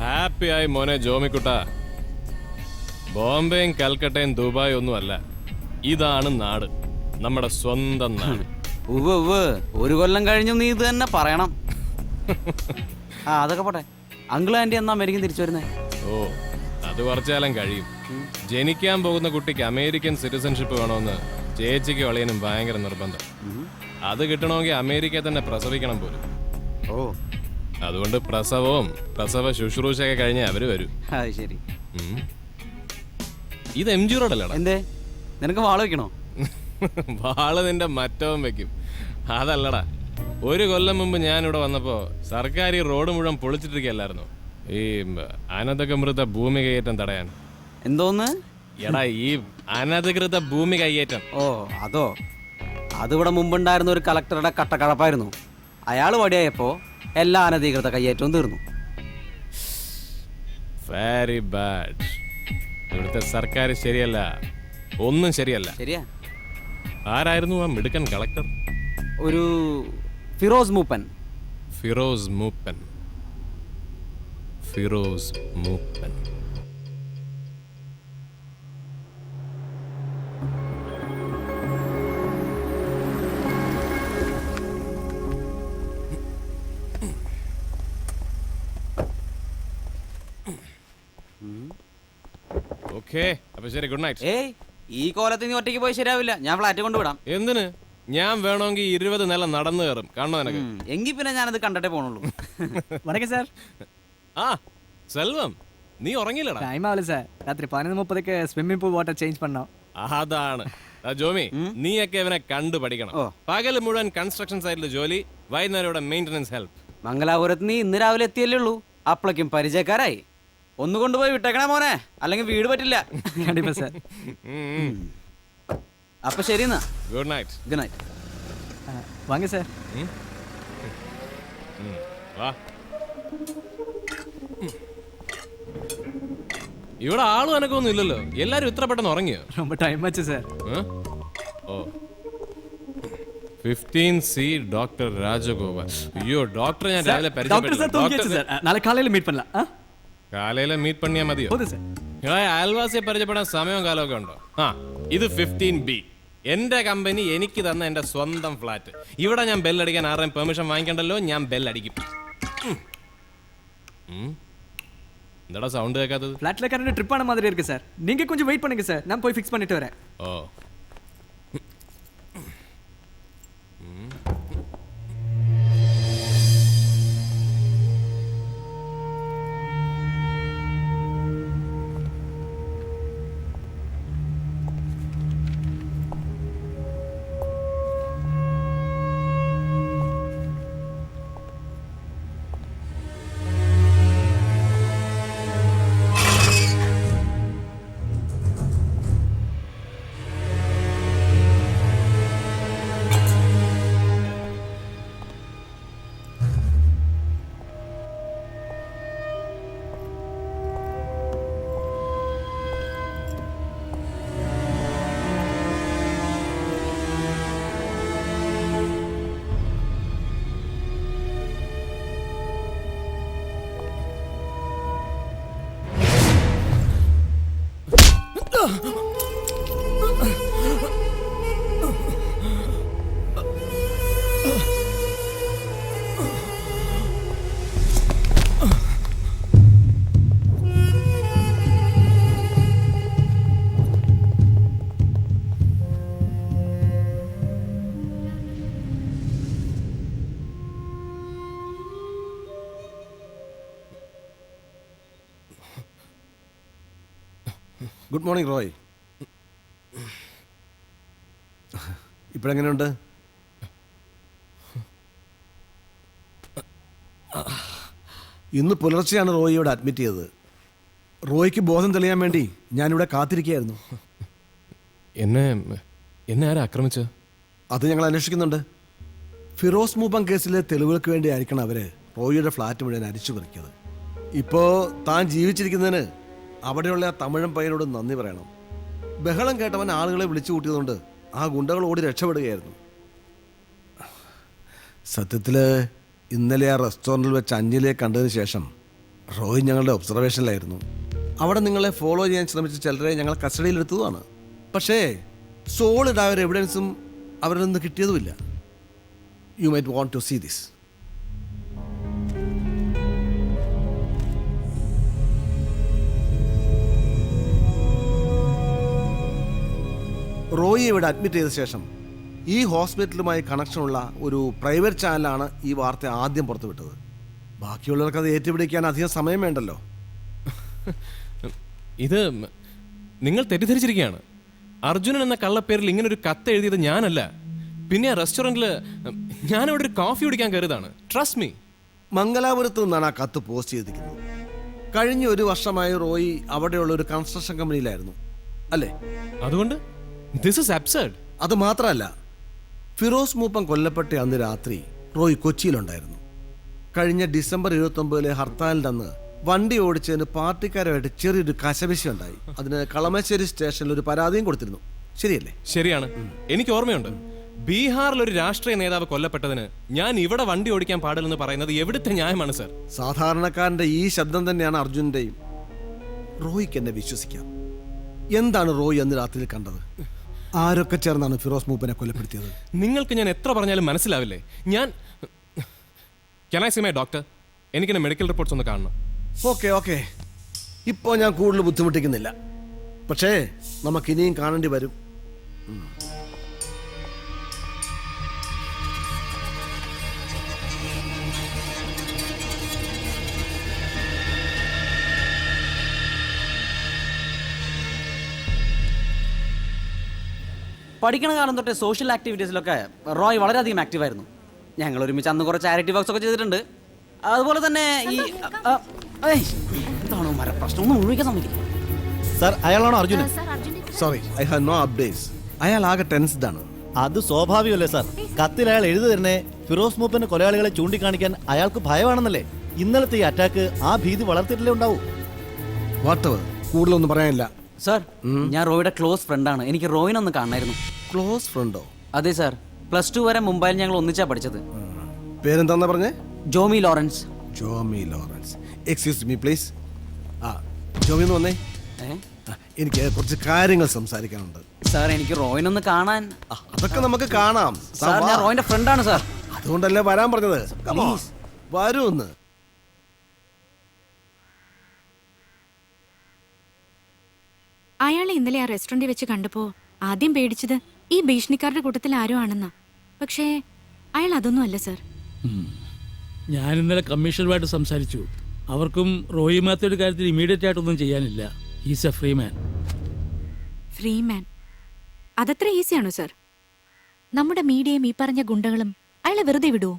[SPEAKER 18] ഹാപ്പി ആയി മോനെ ജോമിക്കുട്ട. ബോംബെയും കൽക്കട്ടയും ദുബായ് ഒന്നും അല്ല, ഇതാണ് നാട്, നമ്മുടെ സ്വന്തം നാട്.
[SPEAKER 20] ഒരു കൊല്ലം കഴിഞ്ഞു നീ ഇത് തന്നെ പറയണം. അതൊക്കെ പോട്ടെ. അങ്കിൾ ആന്റി എന്നാ അമേരിക്കൻ തിരിച്ചു വരുന്നേ?
[SPEAKER 18] ഓ, അത് കുറച്ചാലും കഴിയും. ജനിക്കാൻ പോകുന്ന കുട്ടിക്ക് അമേരിക്കൻ സിറ്റിസൺഷിപ്പ് വേണമെന്ന് ചേച്ചിക്ക് വളയനും ഭയങ്കര നിർബന്ധം. അത് കിട്ടണമെങ്കിൽ അമേരിക്കയിൽ തന്നെ പ്രസവിക്കണം പോലും.
[SPEAKER 20] ഓ,
[SPEAKER 18] അതുകൊണ്ട് പ്രസവവും പ്രസവ ശുശ്രൂഷയൊക്കെ കഴിഞ്ഞേ അവര് വരൂ.
[SPEAKER 20] ശരി.
[SPEAKER 18] ഇത് MG റോഡല്ലടാ.
[SPEAKER 20] എന്തേ, നിനക്ക് വാള് വെക്കണോ?
[SPEAKER 18] വാള് നിന്റെ മറ്റവും വെക്കും. അതല്ലടാ, ഒരു കൊല്ലം മുമ്പ് ഞാനിവിടെ വന്നപ്പോ സർക്കാർ ഈ റോഡ് മുഴുവൻ പൊളിച്ചിട്ടിരിക്കല്ലായിരുന്നു, ഈ അനധികൃത ഭൂമി കയ്യേറ്റം തടയാൻ.
[SPEAKER 20] എന്തോന്ന്?
[SPEAKER 18] എടാ, ഈ അനധികൃത ഭൂമി കയ്യേറ്റം.
[SPEAKER 20] ഓ, അതോ. അതിവിടെ മുമ്പുണ്ടായിരുന്ന ഒരു കളക്ടറുടെ കട്ടക്കഴപ്പായിരുന്നു. അയാൾ വടിയായപ്പോ എല്ലാ അനധികൃത കയ്യേറ്റവും തീർന്നു.
[SPEAKER 18] Very bad. ഇവിടുത്തെ സർക്കാർ ശരിയല്ല, ഒന്നും ശരിയല്ല.
[SPEAKER 20] ശരിയാ.
[SPEAKER 18] ആരായിരുന്നു ആ മിടുക്കൻ കളക്ടർ?
[SPEAKER 20] ഒരു ഫിറോസ് മൂപ്പൻ.
[SPEAKER 18] ഫിറോസ് മൂപ്പൻ. ഫിറോസ് മൂപ്പൻ. ഓക്കേ, അപ്പൊ ശരി, ഗുഡ് നൈറ്റ്.
[SPEAKER 20] ഏയ് ഈ കോലത്തിൽ നീ ഒറ്റയ്ക്ക് പോയി ശരിയാവില്ല, ഞാൻ ഫ്ലാറ്റ് കൊണ്ടുവിടാം.
[SPEAKER 18] എന്തിന്? ഞാൻ വേണമെങ്കിൽ 20 നില നടന്നു കയറും. കാണോ നിനക്ക്?
[SPEAKER 20] എങ്കിൽ പിന്നെ ഞാനത് കണ്ടിട്ടേ പോണുള്ളൂ.
[SPEAKER 21] വണക്കം സാർ.
[SPEAKER 18] ആ സെൽവം, നീ ഉറങ്ങിയില്ലടാ?
[SPEAKER 21] ടൈം ആവില്ല സാർ, രാത്രി 11:30 സ്വിമ്മിംഗ് പൂൾ വാട്ടർ ചേഞ്ച് പണ്ണോ.
[SPEAKER 18] അതാണ് ജോമി, നീയൊക്കെ ഇവനെ കണ്ടു പഠിക്കണം. പകല് മുഴുവൻ കൺസ്ട്രക്ഷൻ സൈറ്റിൽ ജോലി, വൈകുന്നേരം ഇവിടെ മെയിൻ്റനൻസ് ഹെൽപ്പ്.
[SPEAKER 20] മംഗലാപുരത്ത് നീ ഇന്ന് രാവിലെ എത്തിയല്ലേ ഉള്ളൂ, അപ്പളേക്കും പരിചയക്കാരായി. ഒന്ന് കൊണ്ടുപോയി വിട്ടേക്കണേ മോനെ, അല്ലെങ്കിൽ വീട് പറ്റില്ല.
[SPEAKER 21] സാർ.
[SPEAKER 20] അപ്പൊ ശരി എന്നാ,
[SPEAKER 18] ഗുഡ് നൈറ്റ്.
[SPEAKER 20] Good night.
[SPEAKER 21] വാങ്ങ സാർ.
[SPEAKER 18] വാ. ഇവിടെ ആളും എനക്കൊന്നും ഇല്ലല്ലോ, എല്ലാരും ഇത്ര പെട്ടെന്ന് ഉറങ്ങിയോ?
[SPEAKER 21] ரொம்ப ടൈം ആச்சு സാർ.
[SPEAKER 18] ഓ 15C ഡോക്ടർ രാജഗോപാൽ. അയ്യോ ഡോക്ടർ, ഞാൻ രാവിലെ
[SPEAKER 21] നാളെ കാലയിൽ മീറ്റ് பண்ணலாம்.
[SPEAKER 18] കാലയിലെ മീറ്റ് പണിയാ മതിയോ? അയൽവാസിയെ പരിചയപ്പെടാൻ സമയവും കാലമൊക്കെ ഉണ്ടോ? ആ ഇത് 15B, എന്റെ കമ്പനി എനിക്ക് തന്ന എന്റെ സ്വന്തം ഫ്ലാറ്റ്. ഇവിടെ ഞാൻ ബെല്ലടിക്കാൻ ആരുടെയും പെർമിഷൻ വാങ്ങിക്കണ്ടല്ലോ, ഞാൻ ബെല്ലടിക്കും. എന്താടാ സൗണ്ട് കേൾക്കാത്തത്?
[SPEAKER 21] ഫ്ലാറ്റിലെ കറണ്ട് ട്രിപ്പ് ആണ மாதிரி இருக்கு சார். நீங்க கொஞ்சம் வெயிட் பண்ணுங்க சார், நான் போய் ஃபிக்ஸ் பண்ணிட்டு வரேன்.
[SPEAKER 18] ഓ
[SPEAKER 10] ഗുഡ് മോർണിംഗ് റോയ്. ഇപ്പോഴെങ്ങനെയുണ്ട്? ഇന്ന് പുലർച്ചെയാണ് റോയി ഇവിടെ അഡ്മിറ്റ് ചെയ്തത്. റോയ്ക്ക് ബോധം തെളിയാൻ വേണ്ടി ഞാനിവിടെ കാത്തിരിക്കുകയായിരുന്നു.
[SPEAKER 18] എന്നെ ആരാ ആക്രമിച്ചത്?
[SPEAKER 10] അത് ഞങ്ങൾ അന്വേഷിക്കുന്നുണ്ട്. ഫിറോസ് മൂപ്പൻ കേസിലെ തെളിവുകൾക്ക് വേണ്ടി ആയിരിക്കണം അവര് റോയിയുടെ ഫ്ലാറ്റ് മുഴുവൻ അരിച്ചു പറിക്കുന്നത്. ഇപ്പോൾ താൻ ജീവിച്ചിരിക്കുന്നതിന് അവിടെയുള്ള ആ തമിഴൻ പയ്യനോട് നന്ദി പറയണം. ബഹളം കേട്ടവൻ ആളുകളെ വിളിച്ചു കൂട്ടിയതുകൊണ്ട് ആ ഗുണ്ടകൾ ഓടി രക്ഷപ്പെടുകയായിരുന്നു. സത്യത്തിൽ ഇന്നലെ ആ റെസ്റ്റോറൻറ്റിൽ വെച്ച് അഞ്ജലിയെ കണ്ടതിന് ശേഷം റോയ് ഞങ്ങളുടെ ഒബ്സർവേഷനിലായിരുന്നു. അവിടെ നിങ്ങളെ ഫോളോ ചെയ്യാൻ ശ്രമിച്ച ചിലരെ ഞങ്ങൾ കസ്റ്റഡിയിലെടുത്തതുമാണ്. പക്ഷേ സോളിഡ് ആയ ഒരു എവിഡൻസും അവരിൽ നിന്ന് കിട്ടിയതുമില്ല. You might want to see this. Roy ഇവിടെ അഡ്മിറ്റ് ചെയ്ത ശേഷം ഈ ഹോസ്പിറ്റലുമായി കണക്ഷനുള്ള ഒരു പ്രൈവറ്റ് ചാനലാണ് ഈ വാർത്ത ആദ്യം പുറത്തുവിട്ടത്. ബാക്കിയുള്ളവർക്ക് അത് ഏറ്റുപിടിക്കാൻ അധികം സമയം വേണ്ടല്ലോ.
[SPEAKER 18] ഇത് നിങ്ങൾ തെറ്റിദ്ധരിച്ചിരിക്കുകയാണ്. അർജുനൻ എന്ന കള്ളപ്പേരിൽ ഇങ്ങനെ ഒരു കത്ത് എഴുതിയത് ഞാനല്ല. പിന്നെ ആ റെസ്റ്റോറൻറ്റിൽ ഞാനിവിടെ ഒരു കോഫി കുടിക്കാൻ കയറിയതാണ്. Trust me.
[SPEAKER 10] മംഗലാപുരത്ത് നിന്നാണ് ആ കത്ത് പോസ്റ്റ് ചെയ്തിരിക്കുന്നത്. കഴിഞ്ഞ 1 വർഷമായി റോയി അവിടെയുള്ള ഒരു കൺസ്ട്രക്ഷൻ കമ്പനിയിലായിരുന്നു അല്ലേ?
[SPEAKER 18] അതുകൊണ്ട് ദിസ് ഈസ് അബ്സർഡ്.
[SPEAKER 10] അത് മാത്രമല്ല, ഫിറോസ് മൂപ്പൻ കൊല്ലപ്പെട്ട അന്ന് രാത്രി റോയ് കൊച്ചിയിലുണ്ടായിരുന്നു. കഴിഞ്ഞ ഡിസംബർ 29 ഹർത്താലിൻ്റെ അന്ന് വണ്ടി ഓടിച്ചതിന് പാർട്ടിക്കാരുമായിട്ട് ചെറിയൊരു കശപിശ ഉണ്ടായി. അതിന് കളമശ്ശേരി സ്റ്റേഷനിൽ ഒരു പരാതിയും കൊടുത്തിരുന്നു. ശരിയല്ലേ?
[SPEAKER 18] ശരിയാണ്, എനിക്ക് ഓർമ്മയുണ്ട്. ബീഹാറിൽ ഒരു രാഷ്ട്രീയ നേതാവ് കൊല്ലപ്പെട്ടതിന് ഞാൻ ഇവിടെ വണ്ടി ഓടിക്കാൻ പാടില്ലെന്ന് പറയുന്നത് എവിടുത്തെ ന്യായമാണ് സർ?
[SPEAKER 10] സാധാരണക്കാരന്റെ ഈ ശബ്ദം തന്നെയാണ് അർജുൻ്റെയും. റോയ്ക്ക് എന്നെ വിശ്വസിക്കാം. എന്താണ് റോയ് അന്ന് രാത്രിയിൽ കണ്ടത്? ആരൊക്കെ ചേർന്നാണ് ഫിറോസ് മൂപ്പനെ കൊലപ്പെടുത്തിയത്?
[SPEAKER 18] നിങ്ങൾക്ക് ഞാൻ എത്ര പറഞ്ഞാലും മനസ്സിലാവില്ലേ? ഞാൻ Can I see my doctor? എനിക്കെന്നെ മെഡിക്കൽ റിപ്പോർട്ട്സ് ഒന്ന് കാണണം.
[SPEAKER 10] ഓക്കെ ഇപ്പോൾ ഞാൻ കൂടുതൽ ബുദ്ധിമുട്ടിക്കുന്നില്ല. പക്ഷേ നമുക്കിനിയും കാണേണ്ടി വരും.
[SPEAKER 20] പഠിക്കണ കാലം തൊട്ടേ സോഷ്യൽ ആക്ടിവിറ്റീസിലൊക്കെ റോയ് വളരെയധികം ആക്റ്റീവായിരുന്നു. ഞങ്ങൾ ഒരുമിച്ച് അന്ന് കുറച്ച് ചാരിറ്റി വർക്ക്സ് ഒക്കെ ചെയ്തിട്ടുണ്ട്. അതുപോലെ തന്നെ ഈ എന്താണോ മരപ്രശ്നം ഒന്നും ഒഴിക്കാൻ സമ്മതിക്കില്ല.
[SPEAKER 1] സാർ, അയാളാണോ Arjunan?
[SPEAKER 10] Sorry, I have no updates. അയാൾ ആകെ ടെൻസ്ഡ് ആണ്.
[SPEAKER 1] അത് സ്വാഭാവികമല്ലേ സാർ? കത്തിൽ അയാൾ എഴുതി തന്നെ ഫിറോസ് മൂപ്പന്റെ കൊലയാളികളെ ചൂണ്ടിക്കാണിക്കാൻ അയാൾക്ക് ഭയമാണെന്നല്ലേ? ഇന്നലത്തെ ഈ അറ്റാക്ക് ആ ഭീതി വളർത്തിയിട്ടല്ലേ ഉണ്ടാവൂ.
[SPEAKER 10] വാട്ടവർ, കൂടുതലൊന്നും പറയാനില്ല.
[SPEAKER 20] സാർ, ഞാൻ റോയുടെ ക്ലോസ് ഫ്രണ്ടാണ്. എനിക്ക് റോയിനൊന്ന് കാണണമായിരുന്നു.
[SPEAKER 10] ക്ലോസ് ഫ്രണ്ടോ?
[SPEAKER 20] അതെ സാർ, +2 വരെ മുംബൈയിൽ ഞങ്ങൾ ഒന്നിച്ചാ പഠിച്ചത്.
[SPEAKER 10] പേരെന്താ പറഞ്ഞേ?
[SPEAKER 20] Jomi Lawrence.
[SPEAKER 10] Jomi Lawrence, excuse me please. Jomi ഒന്ന് വന്നേ. എനിക്ക് കുറച്ച് കാര്യങ്ങൾ സംസാരിക്കാനുണ്ട്.
[SPEAKER 20] സാർ, എനിക്ക് റോയിനൊന്ന് കാണാൻ.
[SPEAKER 10] അതൊക്കെ നമുക്ക് കാണാം
[SPEAKER 20] സാർ. ഞാൻ റോയിന്റെ ഫ്രണ്ടാണ് സാർ.
[SPEAKER 10] അതുകൊണ്ടല്ലേ വരാൻ പറഞ്ഞത്. വരൂ ഒന്ന്.
[SPEAKER 4] അയാളെ ഇന്നലെ ആ റെസ്റ്റോറന്റിൽ വെച്ച് കണ്ടപ്പോൾ ആദ്യം പേടിച്ചത് ഈ ഭീഷണിക്കാരുടെ കൂട്ടത്തിൽ ആരോ ആണെന്നാ. പക്ഷേ അയാൾ അതൊന്നും അല്ല സാർ.
[SPEAKER 7] ഞാൻ ഇന്നലെ കമ്മീഷണറുമായിട്ട് സംസാരിച്ചു. അവർക്കും റോയി മാത്യുടെ കാര്യത്തിൽ ഇമീഡിയറ്റ് ആയിട്ടൊന്നും ചെയ്യാനില്ല. He's a free man.
[SPEAKER 4] Free man? അതത്ര ഈസിയാണോ സാർ? നമ്മുടെ മീഡിയയും ഈ പറഞ്ഞ ഗുണ്ടകളും അയാളെ വെറുതെ വിടുവോ?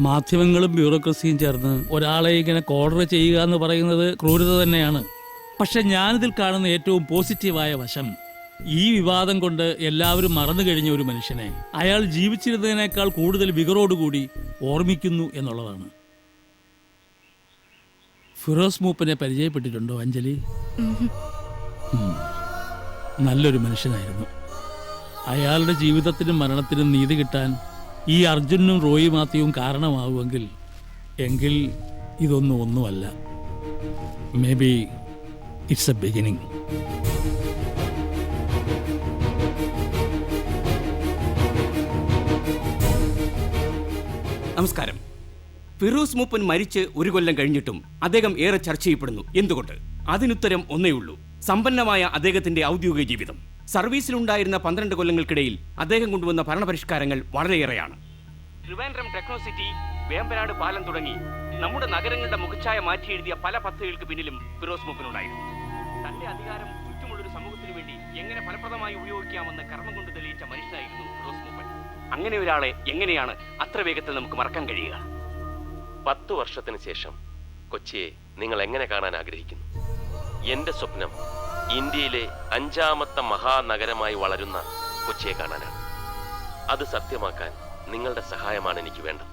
[SPEAKER 7] മാധ്യമങ്ങളും ബ്യൂറോക്രസിയും ചേർന്ന് ഒരാളെ ഇങ്ങനെ കോർഡർ ചെയ്യുക എന്ന് പറയുന്നത് ക്രൂരത തന്നെയാണ്. പക്ഷെ ഞാനിതിൽ കാണുന്ന ഏറ്റവും പോസിറ്റീവായ വശം, ഈ വിവാദം കൊണ്ട് എല്ലാവരും മറന്നു കഴിഞ്ഞ ഒരു മനുഷ്യനെ അയാൾ ജീവിച്ചിരുന്നതിനേക്കാൾ കൂടുതൽ വികറോടുകൂടി ഓർമ്മിക്കുന്നു എന്നുള്ളതാണ്. ഫിറോസ് മൂപ്പനെ പരിചയപ്പെട്ടിട്ടുണ്ടോ അഞ്ജലി? നല്ലൊരു മനുഷ്യനായിരുന്നു. അയാളുടെ ജീവിതത്തിനും മരണത്തിനും നീതി കിട്ടാൻ ഈ അർജുനും റോയി മാത്യുവും കാരണമാവുമെങ്കിൽ ഇതൊന്നുമല്ല. May be it's A beginning.
[SPEAKER 22] നമസ്കാരം. ഫിറോസ് മൂപ്പൻ മരിച്ച് 1 കൊല്ലം കഴിഞ്ഞിട്ടും അദ്ദേഹം ഏറെ ചർച്ച ചെയ്യപ്പെടുന്നു. എന്തുകൊണ്ട്? അതിനുത്തരം ഒന്നേ ഉള്ളൂ: സമ്പന്നമായ അദ്ദേഹത്തിന്റെ ഔദ്യോഗിക ജീവിതം. സർവീസിലുണ്ടായിരുന്ന 12 കൊല്ലങ്ങൾക്കിടയിൽ അദ്ദേഹം കൊണ്ടുവന്ന ഭരണപരിഷ്കാരങ്ങൾ വളരെയേറെയാണ്. ട്രിവാൻഡ്രം ടെക്നോ സിറ്റി, വേമ്പനാട് പാലം തുടങ്ങി നമ്മുടെ നഗരങ്ങളുടെ മുഖച്ഛായ മാറ്റി എഴുതിയ പല പദ്ധതികൾക്ക് പിന്നിലും ഫിറോസ് മൂപ്പനുണ്ടായിരുന്നു. തന്റെ അധികാരം ചുറ്റുമുള്ളൊരു സമൂഹത്തിനു വേണ്ടി എങ്ങനെ ഫലപ്രദമായി ഉപയോഗിക്കാമെന്ന് കർമ്മം കൊണ്ട് തെളിയിച്ച മനുഷ്യനായിരുന്നു ഫിറോസ് മൂപ്പൻ. അങ്ങനെ ഒരാളെ എങ്ങനെയാണ് അത്ര വേഗത്തിൽ നമുക്ക് മറക്കാൻ കഴിയുക?
[SPEAKER 23] 10 വർഷത്തിന് ശേഷം കൊച്ചിയെ നിങ്ങൾ എങ്ങനെ കാണാൻ ആഗ്രഹിക്കുന്നു? എൻ്റെ സ്വപ്നം ഇന്ത്യയിലെ 5ാമത്തെ മഹാനഗരമായി വളരുന്ന കൊച്ചിയെ കാണാനാണ്. അത് സത്യമാക്കാൻ നിങ്ങളുടെ സഹായമാണ് എനിക്ക് വേണ്ടത്.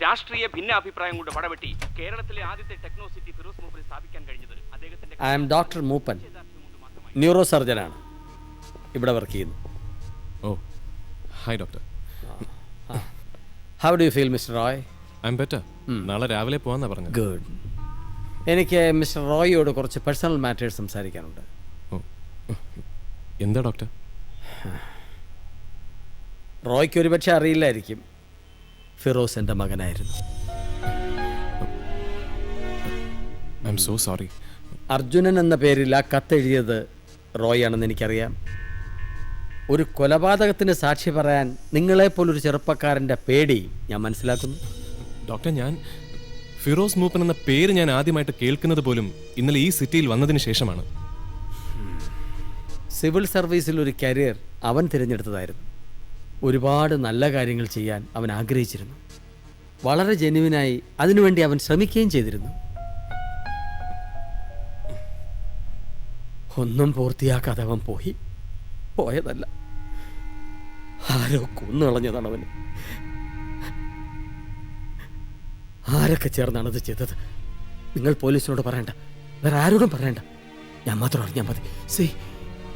[SPEAKER 22] രാഷ്ട്രീയ ഭിന്നാഭിപ്രായം കൊണ്ട് പടവെട്ടി കേരളത്തിലെ ആദ്യത്തെ ടെക്നോ സിറ്റി ഫിറോസ് മൂപ്പൻ സ്ഥാപിക്കാൻ കഴിഞ്ഞത് അദ്ദേഹത്തിന്റെ.
[SPEAKER 20] I am doctor Mooppan, neuro സർജനാണ്. ഇവിടെ വർക്ക് ചെയ്യുന്നു.
[SPEAKER 18] Oh, hi doctor.
[SPEAKER 20] How do you feel mister Roy?
[SPEAKER 18] I'm better. നാളെ രാവിലെ പോകാന്നാ പറഞ്ഞത്.
[SPEAKER 20] ഗുഡ്. എനിക്ക് മിസ്റ്റർ റോയിയോട് കുറച്ച് പേഴ്സണൽ മാറ്റേഴ്സ് സംസാരിക്കാനുണ്ട്.
[SPEAKER 18] എന്താ ഡോക്ടർ?
[SPEAKER 20] റോയ്ക്ക് ഒരുപക്ഷെ അറിയില്ലായിരിക്കും, ഫിറോസ് എൻ്റെ മകനായിരുന്നു.
[SPEAKER 18] I'm so sorry.
[SPEAKER 20] Arjunan എന്ന പേരിൽ ആ കത്തെഴുതിയത് റോയ് ആണെന്ന് എനിക്കറിയാം. ഒരു കൊലപാതകത്തിന് സാക്ഷി പറയാൻ നിങ്ങളെപ്പോലൊരു ചെറുപ്പക്കാരൻ്റെ പേടി ഞാൻ മനസ്സിലാക്കുന്നു.
[SPEAKER 18] ഡോക്ടർ, ഞാൻ ഫിറോസ് മൂപ്പൻ എന്ന പേര് ഞാൻ ആദ്യമായിട്ട് കേൾക്കുന്നത് പോലും ഇന്നലെ ഈ സിറ്റിയിൽ വന്നതിന് ശേഷമാണ്.
[SPEAKER 20] സിവിൽ സർവീസിൽ ഒരു കരിയർ അവൻ തിരഞ്ഞെടുത്തതായിരുന്നു. ഒരുപാട് നല്ല കാര്യങ്ങൾ ചെയ്യാൻ അവൻ ആഗ്രഹിച്ചിരുന്നു. വളരെ ജെന്യുവിനായി അതിനുവേണ്ടി അവൻ ശ്രമിക്കുകയും ചെയ്തിരുന്നു. ഒന്നും പൂർത്തിയാക്കാതെ അവൻ പോയതല്ല, ആരോ കൊന്നുകളഞ്ഞതാണ് അവന്. ആരൊക്കെ ചേർന്നാണ് അത് ചെയ്തത്? നിങ്ങൾ പോലീസിനോട് പറയണ്ട, വേറെ ആരോടും പറയണ്ട, ഞാൻ മാത്രം അറിഞ്ഞാൽ മതി.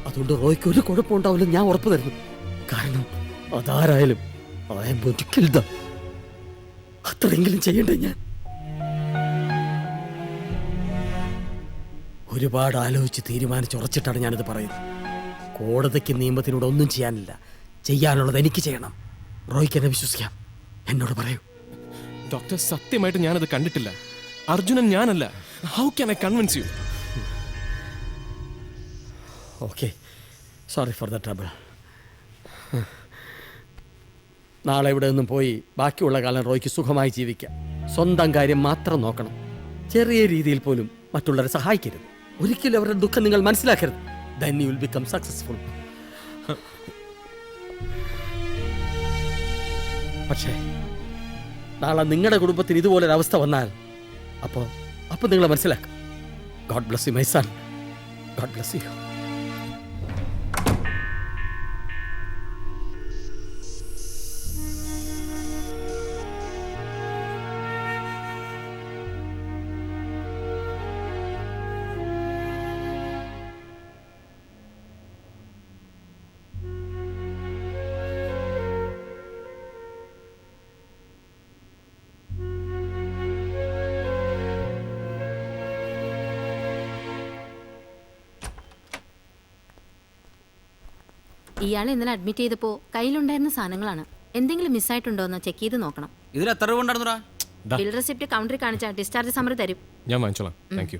[SPEAKER 20] അതുകൊണ്ട് റോയ്ക്ക് ഒരു കുഴപ്പമുണ്ടാവില്ല, ഞാൻ ഉറപ്പ് തരുന്നു. കാരണം അതാരായാലും അത്രയെങ്കിലും ചെയ്യണ്ടേ ഞാൻ? ഒരുപാട് ആലോചിച്ച് തീരുമാനിച്ചുറച്ചിട്ടാണ് ഞാനിത് പറയുന്നത്. കോടതിക്ക് നിയമത്തിനോട് ഒന്നും ചെയ്യാനില്ല. ചെയ്യാനുള്ളത് എനിക്ക് ചെയ്യണം. റോയ്ക്ക് എന്നെ വിശ്വസിക്കാം. എന്നോട് പറയൂ.
[SPEAKER 18] ഡോക്ടർ, സത്യമായിട്ട് ഞാനത് കണ്ടിട്ടില്ല. അർജുനൻ ഞാനല്ല. How can I convince U?
[SPEAKER 20] Okay, sorry for the trouble. നാളെ ഇവിടെ നിന്നും പോയി ബാക്കിയുള്ള കാലം റോയ്ക്ക് സുഖമായി ജീവിക്കാം. സ്വന്തം കാര്യം മാത്രം നോക്കണം. ചെറിയ രീതിയിൽ പോലും മറ്റുള്ളവരെ സഹായിക്കരുത്. ഒരിക്കലും അവരുടെ ദുഃഖം നിങ്ങൾ മനസ്സിലാക്കരുത്. Then you will become successful. പക്ഷേ നാളെ നിങ്ങളുടെ കുടുംബത്തിന് ഇതുപോലൊരു അവസ്ഥ വന്നാൽ അപ്പോൾ നിങ്ങൾ മനസ്സിലാക്കും. God bless you, my son. God bless you.
[SPEAKER 14] ഇയാളെ ഇന്നലെ അഡ്മിറ്റ് ചെയ്തപ്പോൾ കയ്യിലുണ്ടായിരുന്ന സാധനങ്ങളാണ്. എന്തെങ്കിലും മിസ്സായിട്ടുണ്ടോ എന്ന് ചെക്ക് ചെയ്ത് നോക്കണം.
[SPEAKER 22] ഇതിൽ എത്ര രൂപ ഉണ്ടായിരുന്നുടാ?
[SPEAKER 14] ബിൽ റെസിപ്റ്റ് കൗണ്ടറിൽ കാണിച്ചാൽ ഡിസ്ചാർജ് സമ്മറി തരും.
[SPEAKER 18] ഞാൻ വാങ്ങിച്ചോളാം. Thank you.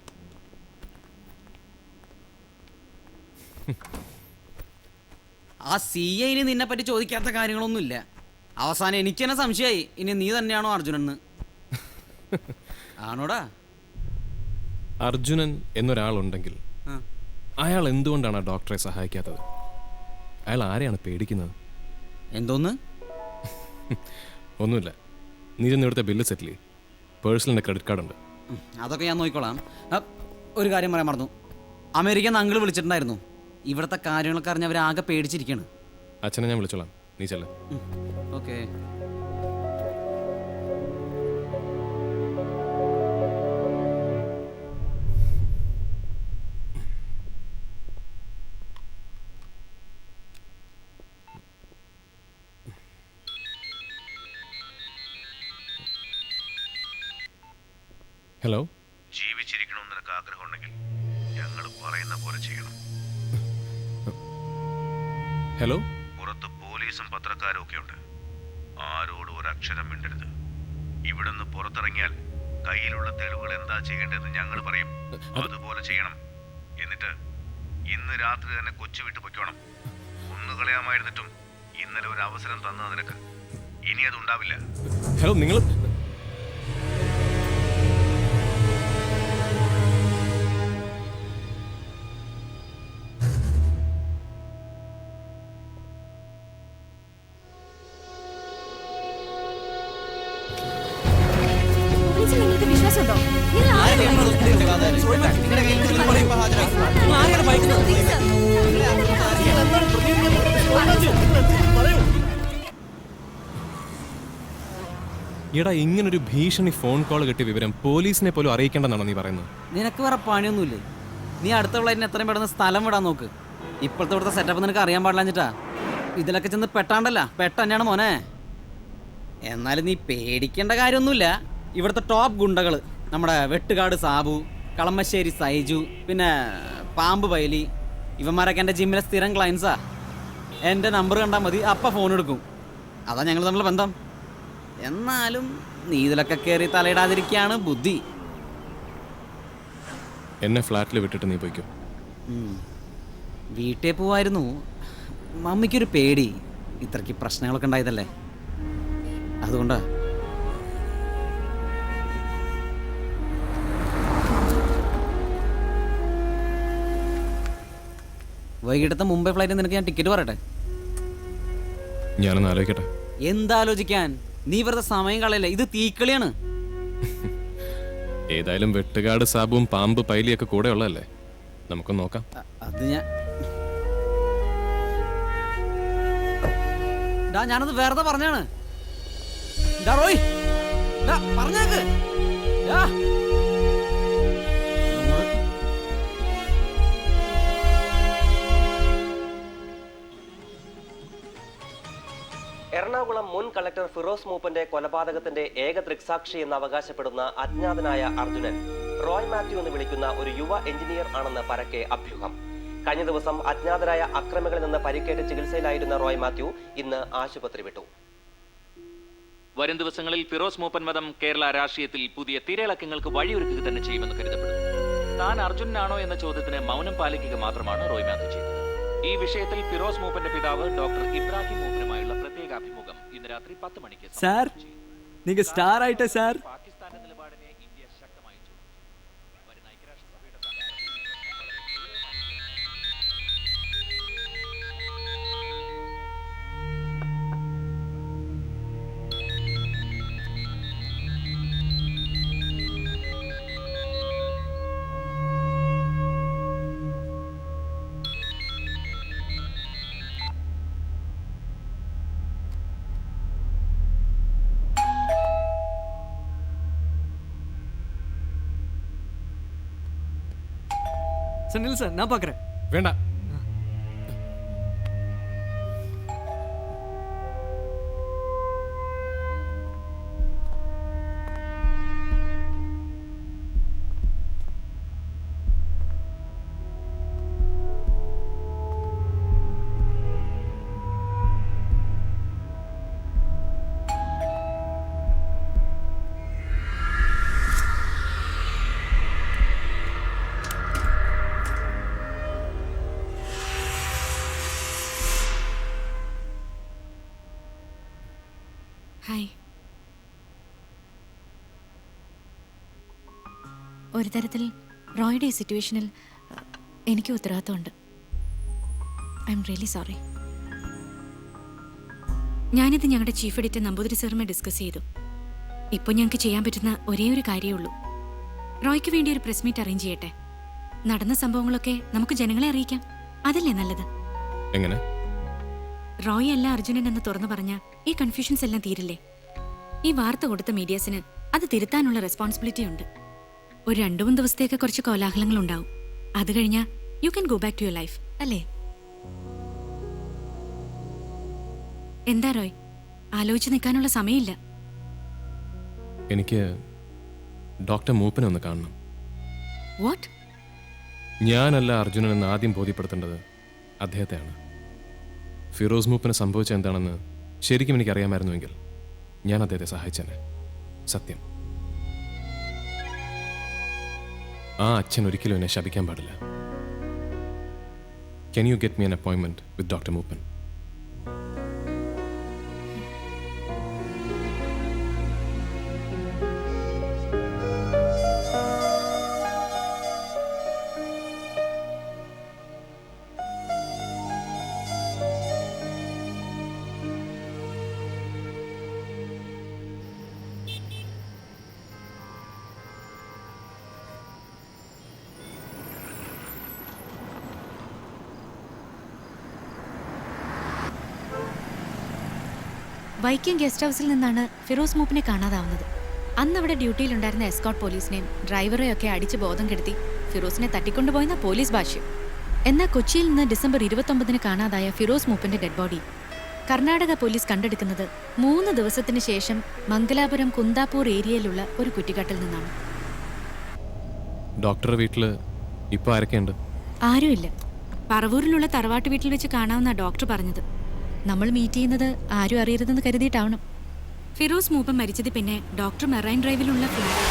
[SPEAKER 2] ആ CA ഇനി നിന്നെ പറ്റി ചോദിക്കാത്ത കാര്യങ്ങളൊന്നുമില്ല. അവസാനം എനിക്ക് തന്നെ സംശയമായി ഇനി നീ തന്നെയാണോ അർജുനൻ? ആണോടാ?
[SPEAKER 18] അർജുനൻ എന്നൊരാളുണ്ടെങ്കിൽ അയാൾ എന്തുകൊണ്ടാണ് ആ ഡോക്ടറെ സഹായിക്കാത്തത്? അയാൾ ആരെയാണ് പേടിക്കുന്നത്?
[SPEAKER 2] എന്തോന്ന്?
[SPEAKER 18] ഒന്നുമില്ല. നീ ചെന്ന് ഇവിടുത്തെ ബില്ല് സെറ്റിൽ ചെയ്യും. പേഴ്സണലിൻ്റെ ക്രെഡിറ്റ് കാർഡ് ഉണ്ട്.
[SPEAKER 2] അതൊക്കെ ഞാൻ നോക്കിക്കോളാം. ഒരു കാര്യം പറയാൻ മറന്നു. അമേരിക്കയിൽ നിന്ന് അങ്കിൾ വിളിച്ചിട്ടുണ്ടായിരുന്നു. ഇവിടുത്തെ കാര്യങ്ങളൊക്കെ അറിഞ്ഞ് അവരാകെ പേടിച്ചിരിക്കുകയാണ്.
[SPEAKER 18] അച്ഛനെ ഞാൻ വിളിച്ചോളാം, നീ ചെല്ല.
[SPEAKER 2] ഓക്കെ.
[SPEAKER 18] ഹലോ.
[SPEAKER 15] ജീവിച്ചിരിക്കണമെന്ന് നിനക്ക് ആഗ്രഹമുണ്ടെങ്കിൽ ഞങ്ങൾ പറയുന്ന പോലെ ചെയ്യണം.
[SPEAKER 18] ഹലോ.
[SPEAKER 15] പുറത്ത് പോലീസും പത്രക്കാരും ഒക്കെ ഉണ്ട്. ആരോടും ഒരക്ഷരം മിണ്ടരുത്. ഇവിടുന്ന് പുറത്തിറങ്ങിയാൽ കയ്യിലുള്ള തെളിവുകൾ എന്താ ചെയ്യേണ്ടതെന്ന് ഞങ്ങൾ പറയും. അതുപോലെ ചെയ്യണം. എന്നിട്ട് ഇന്ന് രാത്രി തന്നെ കൊച്ചു വിട്ടു പൊയ്ക്കോണം. ഒന്നുകളയാമായിരുന്നിട്ടും ഇന്നലെ ഒരു അവസരം തന്നത് നിനക്ക്. ഇനി അത് ഉണ്ടാവില്ല.
[SPEAKER 18] ഹലോ, നിങ്ങൾ
[SPEAKER 14] വിശ്വാസമുണ്ടോ?
[SPEAKER 18] എടാ, ഇങ്ങനൊരു ഭീഷണി ഫോൺ കോൾ കിട്ടിയ വിവരം പോലീസിനെ പോലും അറിയിക്കേണ്ടെന്നാണോ നീ പറയുന്നത്?
[SPEAKER 2] നിനക്ക് വേറെ പണിയൊന്നുമില്ലേ? നീ അടുത്ത ഫ്ലൈറ്റിന് എത്രയും പെട്ടെന്ന് സ്ഥലം വിടാൻ നോക്ക്. ഇപ്പോഴത്തെ ഇവിടുത്തെ സെറ്റപ്പ് നിനക്ക് അറിയാൻ പാടില്ലാഞ്ഞിട്ടാ. ഇതിലൊക്കെ ചെന്ന് പെട്ടാണ്ടല്ല, തന്നെയാണ് മോനെ. എന്നാലും നീ പേടിക്കേണ്ട കാര്യമൊന്നുമില്ല. ഇവിടുത്തെ ടോപ്പ് ഗുണ്ടകൾ നമ്മുടെ വെട്ടുകാട് സാബു, കളമശ്ശേരി സൈജു, പിന്നെ പാമ്പ് പൈലി, ഇവന്മാരൊക്കെ എൻ്റെ ജിമ്മിലെ സ്ഥിരം ക്ലയൻസാ. എൻ്റെ നമ്പർ കണ്ടാൽ മതി, അപ്പം ഫോൺ എടുക്കും. അതാ ഞങ്ങൾ തമ്മിലുള്ള ബന്ധം. എന്നാലും നീ ഇതിലൊക്കെ കയറി തലയിടാതിരിക്കുകയാണ് ബുദ്ധി.
[SPEAKER 18] എന്നെ ഫ്ലാറ്റിൽ വിട്ടിട്ട് നീ പോയിക്കോ.
[SPEAKER 2] വീട്ടിൽ പോവായിരുന്നു. മമ്മിക്കൊരു പേടി. ഇത്രയ്ക്ക് പ്രശ്നങ്ങളൊക്കെ ഉണ്ടായതല്ലേ, അതുകൊണ്ടാ. വൈകിട്ടത്തെ മുംബൈ ഫ്ലൈറ്റിൽ നിനക്ക് ഞാൻ ടിക്കറ്റ് പറയട്ടെ?
[SPEAKER 18] ഞാനൊന്ന് ആലോചിക്കട്ടെ.
[SPEAKER 2] എന്താലോചിക്കാൻ? നീ വെറുതെ സമയം കളയല്ലേ, ഇത് തീക്കളിയാണ്.
[SPEAKER 18] ഏതായാലും വെട്ടുകാട് സാബുവും പാമ്പ് പൈലിയൊക്കെ കൂടെ ഉള്ളതല്ലേ, നമുക്കൊന്ന് നോക്കാം.
[SPEAKER 2] അത് ഞാനത് വെറുതെ പറഞ്ഞാണ്. പറഞ്ഞേക്ക്.
[SPEAKER 23] മുൻ കളക്ടർ ഫിറോസ് മൂപ്പന്റെ കൊലപാതകത്തിന്റെ ഏക ദൃക്സാക്ഷി എന്ന് അവകാശപ്പെടുന്ന അജ്ഞാതനായ അർജുനൻ റോയ് മാത്യു എന്ന് വിളിക്കുന്ന ഒരു യുവ എഞ്ചിനീയർ ആണെന്ന് പരക്കെ അഭ്യൂഹം. കഴിഞ്ഞ ദിവസം അജ്ഞാതരായ അക്രമികളിൽ നിന്ന് പരിക്കേറ്റ് ചികിത്സയിലായിരുന്ന റോയ് മാത്യു ഇന്ന് ആശുപത്രി വിട്ടു.
[SPEAKER 8] വരും ദിവസങ്ങളിൽ ഫിറോസ് മൂപ്പൻ വധം കേരള രാഷ്ട്രീയത്തിൽ പുതിയ തിരയിളക്കങ്ങൾക്ക് വഴിയൊരുക്കുക തന്നെ ചെയ്യുമെന്ന് കരുതപ്പെടുന്നു. താൻ അർജുനാണോ എന്ന ചോദ്യത്തിന് മൗനം പാലിക്കുക മാത്രമാണ് റോയ് മാത്യു ചെയ്തത്. ഈ വിഷയത്തിൽ ഫിറോസ് മൂപ്പന്റെ പിതാവ് ഡോക്ടർ ഇബ്രാഹിം മൂപ്പനുമായുള്ള പ്രത്യേക അഭിമുഖം ഇന്ന് രാത്രി 10 മണിക്ക്
[SPEAKER 21] സാർ നിങ്ങൾ സ്റ്റാർ ആയിട്ടേ സാർ.
[SPEAKER 8] പാകിസ്ഥാന്റെ നിലപാടിനെ ഇന്ത്യ ശക്തമായി വരുന്ന ഐക്യരാഷ്ട്രസഭയുടെ
[SPEAKER 21] സനിൽ സാർ ഞാൻ പാക്കറേ.
[SPEAKER 18] വേണ്ട.
[SPEAKER 6] ഹായ്. ഒരു തരത്തിൽ റോയുടെ ഈ സിറ്റുവേഷനിൽ എനിക്ക് ഉത്തരവാദിത്തമുണ്ട്. I'm really sorry. ഞാനിത് ഞങ്ങളുടെ ചീഫ് എഡിറ്റർ നമ്പൂതിരി സാറുമായി ഡിസ്കസ് ചെയ്തു. ഇപ്പോൾ ഞങ്ങൾക്ക് ചെയ്യാൻ പറ്റുന്ന ഒരേ ഒരു കാര്യമേ ഉള്ളൂ. റോയ്ക്ക് വേണ്ടി ഒരു പ്രസ് മീറ്റ് അറേഞ്ച് ചെയ്യട്ടെ. നടന്ന സംഭവങ്ങളൊക്കെ നമുക്ക് ജനങ്ങളെ അറിയിക്കാം. അതല്ലേ നല്ലത്?
[SPEAKER 18] എങ്ങനെ?
[SPEAKER 6] റോയ് അല്ല അർജുനൻ എന്ന് തുറന്നു പറഞ്ഞ ഈ കൺഫ്യൂഷൻസ് എല്ലാം തീരില്ലേ? ഈ വാർത്ത കൊടുത്ത മീഡിയാസിന് അത് തിരുത്താനുള്ള റെസ്പോൺസിബിലിറ്റി ഉണ്ട്. ഒരു 2-3 ദിവസത്തേക്ക് കുറച്ച് കോലാഹലങ്ങൾ ഉണ്ടാവും. അത് കഴിഞ്ഞാൽ you can go back to your life, അല്ലേ? എന്താ റോയ്, ആലോചിച്ച് നിൽക്കാനുള്ള സമയമില്ല.
[SPEAKER 18] എനിക്ക് ഡോക്ടർ മൂപ്പനെ ഒന്ന് കാണണം.
[SPEAKER 6] വാട്ട്?
[SPEAKER 18] ഞാനല്ല അർജുനൻ എന്ന് ആദ്യം ബോധ്യപ്പെടുത്തേണ്ടത് അദ്ദേഹത്തെയാണ്. ഫിറോസ് മൂപ്പന് സംഭവിച്ച എന്താണെന്ന് ശരിക്കും എനിക്കറിയാമായിരുന്നുവെങ്കിൽ ഞാൻ അദ്ദേഹത്തെ സഹായിച്ചേനെ. സത്യം. ആ അച്ഛൻ ഒരിക്കലും എന്നെ ശപിക്കാൻ പാടില്ല. Can you get me an അപ്പോയിൻമെന്റ് with doctor Mooppan?
[SPEAKER 6] Vaikom guest ഹൗസിൽ നിന്നാണ് ഫിറോസ് മൂപ്പിനെ കാണാതാവുന്നത്. അന്ന് അവിടെ ഡ്യൂട്ടിയിലുണ്ടായിരുന്ന എസ്കോട്ട് പോലീസിനെയും ഡ്രൈവറെയൊക്കെ അടിച്ച് ബോധം കെടുത്തി ഫിറോസിനെ തട്ടിക്കൊണ്ടുപോയെന്ന പോലീസ് ഭാഷ്യം. എന്നാൽ കൊച്ചിയിൽ നിന്ന് ഡിസംബർ 29 കാണാതായ ഫിറോസ് മൂപ്പിന്റെ ഡെഡ് ബോഡി കർണാടക പോലീസ് കണ്ടെടുക്കുന്നത് 3 ദിവസത്തിന് ശേഷം മംഗലാപുരം കുന്താപൂർ ഏരിയയിലുള്ള ഒരു കുറ്റിക്കാട്ടിൽ നിന്നാണ്.
[SPEAKER 18] ഡോക്ടറുടെ വീട്ടില് ഇപ്പൊ ആരൊക്കെയുണ്ട്?
[SPEAKER 6] ആരുമില്ല. പറവൂരിലുള്ള തറവാട്ട് വീട്ടിൽ വെച്ച് കാണാമെന്നാ ഡോക്ടർ പറഞ്ഞത്. നമ്മൾ മീറ്റ് ചെയ്യുന്നത് ആരും അറിയരുതെന്ന് കരുതിയിട്ടാവണം. ഫിറോസ് മൂപ്പൻ മരിച്ചത് പിന്നെ ഡോക്ടർ മെറൈൻ ഡ്രൈവിലുള്ള ഫ്ലാറ്റ്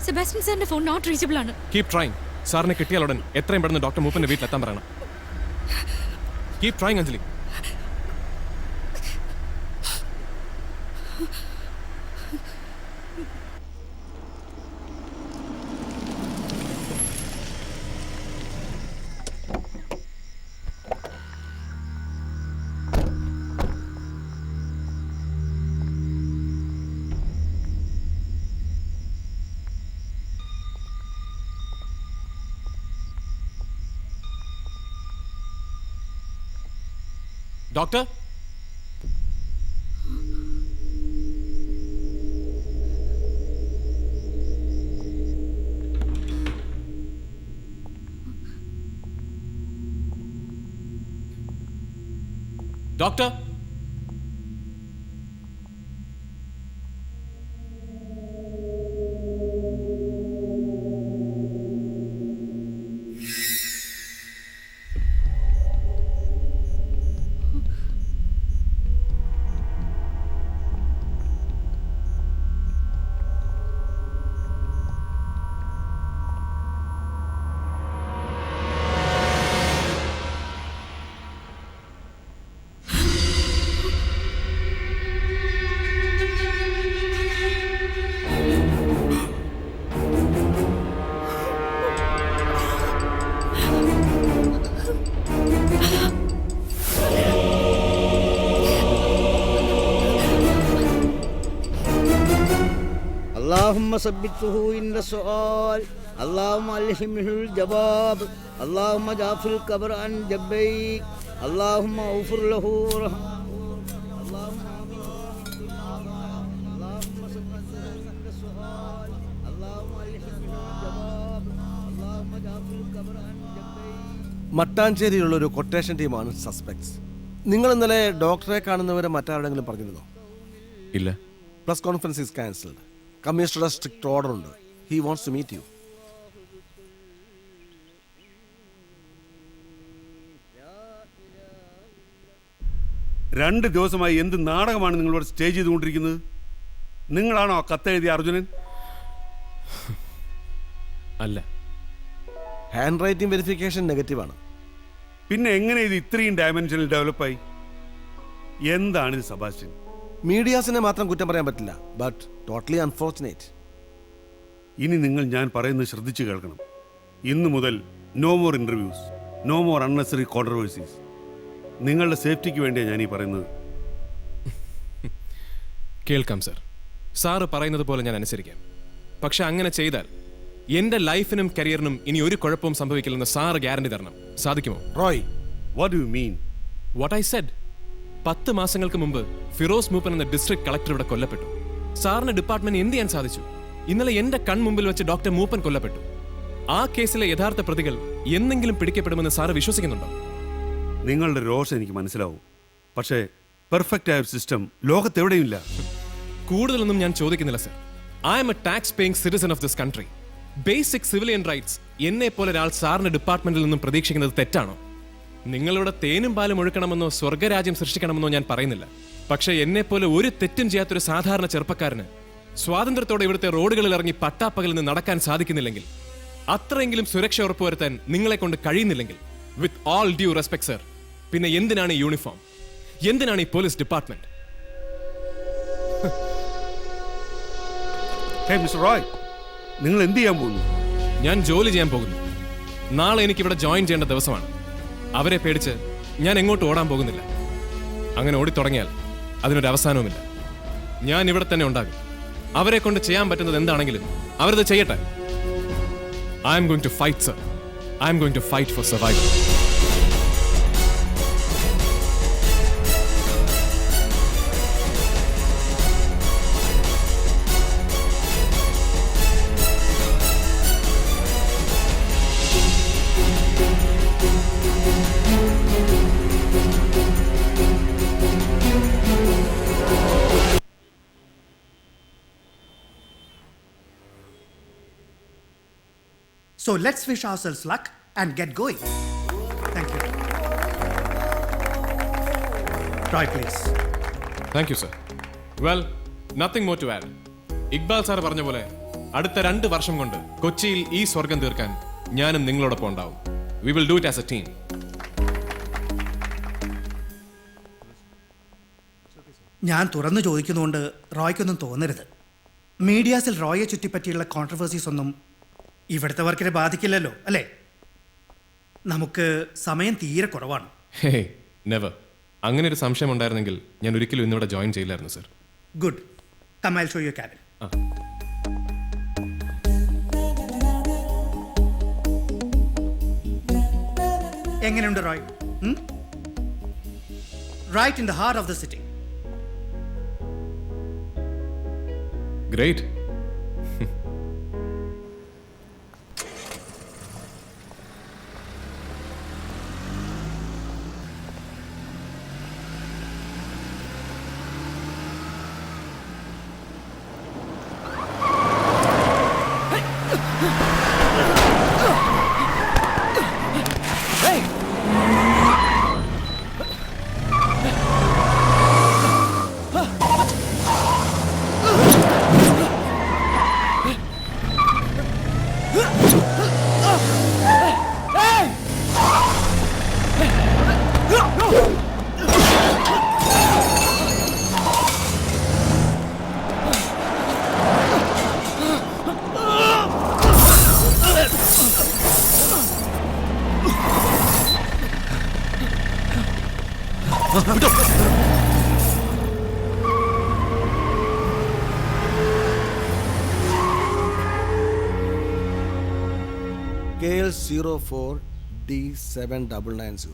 [SPEAKER 4] സെബാസ്റ്റ്യൻ സാറിന്റെ ഫോൺ നോട്ട് റീച്ചബിൾ ആണ്.
[SPEAKER 18] Keep trying. സാറിനെ കിട്ടിയാൽ ഉടൻ എത്രയും പെട്ടെന്ന് ഡോക്ടർ മൂപ്പന്റെ വീട്ടിലെത്താൻ പറയണം. Keep trying Anjali. Doctor, doctor,
[SPEAKER 9] اللهم ثبته عند السؤال اللهم ألهمه الجواب اللهم جعف القبر عن جبيك اللهم اغفر له
[SPEAKER 10] മട്ടാഞ്ചേരിയിലുള്ള ഒരു കൊട്ടേഷൻ ടീമാണ് സസ്പെക്ട്സ്. നിങ്ങൾ ഇന്നലെ ഡോക്ടറെ കാണുന്നവരെ മറ്റാരെങ്കിലും പറഞ്ഞിരുന്നോ?
[SPEAKER 18] ഇല്ല.
[SPEAKER 10] Press conference is cancelled. കമ്മീഷണറുടെ സ്ട്രിക്റ്റ് ഓർഡർ ഉണ്ട്. He wants to meet you.
[SPEAKER 16] രണ്ട് ദിവസമായി എന്ത് നാടകമാണ് നിങ്ങളിവിടെ സ്റ്റേ ചെയ്തുകൊണ്ടിരിക്കുന്നത്? നിങ്ങളാണോ കത്തെഴുതിയ അർജുനൻ?
[SPEAKER 18] അല്ല.
[SPEAKER 10] ഹാൻഡ് റൈറ്റിംഗ് വെരിഫിക്കേഷൻ നെഗറ്റീവാണ്.
[SPEAKER 16] പിന്നെ എങ്ങനെ ഇത് ഇത്രയും ഡയമെൻഷനിൽ ഡെവലപ്പായി? എന്താണിത് സെബാസ്റ്റ്യൻ?
[SPEAKER 10] മീഡിയാസിനെ മാത്രം കുറ്റം പറയാൻ പറ്റില്ല. But totally unfortunate.
[SPEAKER 16] ഇനി നിങ്ങൾ ഞാൻ പറയുന്നത് ശ്രദ്ധിച്ചു കേൾക്കണം. ഇന്നു മുതൽ no more interviews, no more unnecessary controversies. നിങ്ങളുടെ സേഫ്റ്റിക്ക് വേണ്ടിയാണ് ഞാൻ ഈ പറയുന്നത്.
[SPEAKER 18] കേൾക്കാം സർ. സാറ് പറയുന്നത് പോലെ ഞാൻ അനുസരിക്കാം. പക്ഷെ അങ്ങനെ ചെയ്താൽ എന്റെ ലൈഫിനും കരിയറിനും ഇനി ഒരു കുഴപ്പവും സംഭവിക്കില്ലെന്ന് സാറ് ഗ്യാരണ്ടി തരണം. സാധിക്കുമോ?
[SPEAKER 10] Roy,
[SPEAKER 16] what do you mean?
[SPEAKER 18] What I said. 10 മാസങ്ങൾക്ക് മുമ്പ് ഫിറോസ് മൂപ്പൻ എന്ന ഡിസ്ട്രിക്ട് കളക്ടർ ഇവിടെ കൊല്ലപ്പെട്ടു. സാറിന് ഡിപ്പാർട്ട്മെന്റ് എന്ത് ചെയ്യാൻ സാധിച്ചു? ഇന്നലെ എന്റെ കൺമുമ്പിൽ വെച്ച് ഡോക്ടർ മൂപ്പൻ കൊല്ലപ്പെട്ടു. ആ കേസിലെ യഥാർത്ഥ പ്രതികൾ എന്തെങ്കിലും പിടിക്കപ്പെടുമെന്ന് സാറ് വിശ്വസിക്കുന്നുണ്ടോ?
[SPEAKER 16] നിങ്ങളുടെ രോഷം എനിക്ക് മനസ്സിലാവും. പക്ഷേ പെർഫെക്റ്റ് ആയ ഒരു സിസ്റ്റം ലോകത്തെവിടെയില്ല.
[SPEAKER 18] കൂടുതലൊന്നും ഞാൻ ചോദിക്കുന്നില്ല sir. I M A tax paying citizen of this country. Basic civilian rights എന്നെ പോലെ ഒരാൾ സാറിന്റെ ഡിപ്പാർട്ട്മെന്റിൽ നിന്നും പ്രതീക്ഷിക്കുന്നത് തെറ്റാണോ? നിങ്ങളിവിടെ തേനും പാലും ഒഴുക്കണമെന്നോ സ്വർഗരാജ്യം സൃഷ്ടിക്കണമെന്നോ ഞാൻ പറയുന്നില്ല. പക്ഷേ എന്നെ പോലെ ഒരു തെറ്റും ചെയ്യാത്തൊരു സാധാരണ ചെറുപ്പക്കാരന് സ്വാതന്ത്ര്യത്തോടെ ഇവിടുത്തെ റോഡുകളിൽ ഇറങ്ങി പട്ടാപ്പകലിൽ നിന്ന് നടക്കാൻ സാധിക്കുന്നില്ലെങ്കിൽ, അത്രയെങ്കിലും സുരക്ഷ ഉറപ്പുവരുത്താൻ നിങ്ങളെ കൊണ്ട് കഴിയുന്നില്ലെങ്കിൽ, with all due respect sir, പിന്നെ എന്തിനാണ് ഈ യൂണിഫോം? എന്തിനാണ് ഈ പോലീസ് ഡിപ്പാർട്ട്മെന്റ്?
[SPEAKER 16] മിസ്റ്റർ റോയ്, നിങ്ങൾ എന്ത് ചെയ്യാൻ പോകുന്നു?
[SPEAKER 18] ഞാൻ ജോലി ചെയ്യാൻ പോകുന്നു. നാളെ എനിക്ക് ഇവിടെ ജോയിൻ ചെയ്യേണ്ട ദിവസമാണ്. അവരെ പേടിച്ച് ഞാൻ എങ്ങോട്ട് ഓടാൻ പോകുന്നില്ല. അങ്ങനെ ഓടിത്തുടങ്ങിയാൽ അതിനൊരു അവസാനവുമില്ല. ഞാൻ ഇവിടെ തന്നെ ഉണ്ടാകും. അവരെ കൊണ്ട് ചെയ്യാൻ പറ്റുന്നത് എന്താണെങ്കിലും അവരത് ചെയ്യട്ടെ. I am going to fight sir. I am going to fight for survival.
[SPEAKER 19] So let's wish ourselves luck and get going. Thank you. Roy, please.
[SPEAKER 18] Thank you, sir. Well, nothing more to add. Iqbal sir പറഞ്ഞ പോലെ അടുത്ത 2 വർഷം കൊണ്ട് കൊച്ചിയിൽ ഈ സ്വർഗം തീർക്കാൻ ഞാനും നിങ്ങളോടൊപ്പം ഉണ്ടാവും. We will do it as A team.
[SPEAKER 19] ഞാൻ തുറന്നു ചോദിക്കുന്നതുകൊണ്ട് റോയ്ക്കൊന്നും തോന്നരുത്. മീഡിയാസിൽ റോയെ ചുറ്റിപ്പറ്റിയുള്ള കോൺട്രവേഴ്സീസ് ഒന്നും ഇവിടുത്തെ വർക്കിനെ ബാധിക്കില്ലല്ലോ അല്ലേ? നമുക്ക് സമയം തീരെ കുറവാണ്.
[SPEAKER 18] Hey never. അങ്ങനെ ഒരു സംശയം ഉണ്ടായിരുന്നെങ്കിൽ ഞാൻ ഒരിക്കലും ഇന്നിവിടെ ജോയിൻ ചെയ്യില്ലായിരുന്നു sir.
[SPEAKER 19] Good. Come I show you cabin. എങ്ങനെയുണ്ട് Roy? Right in the heart of the city.
[SPEAKER 18] Great.
[SPEAKER 10] KL04D7990.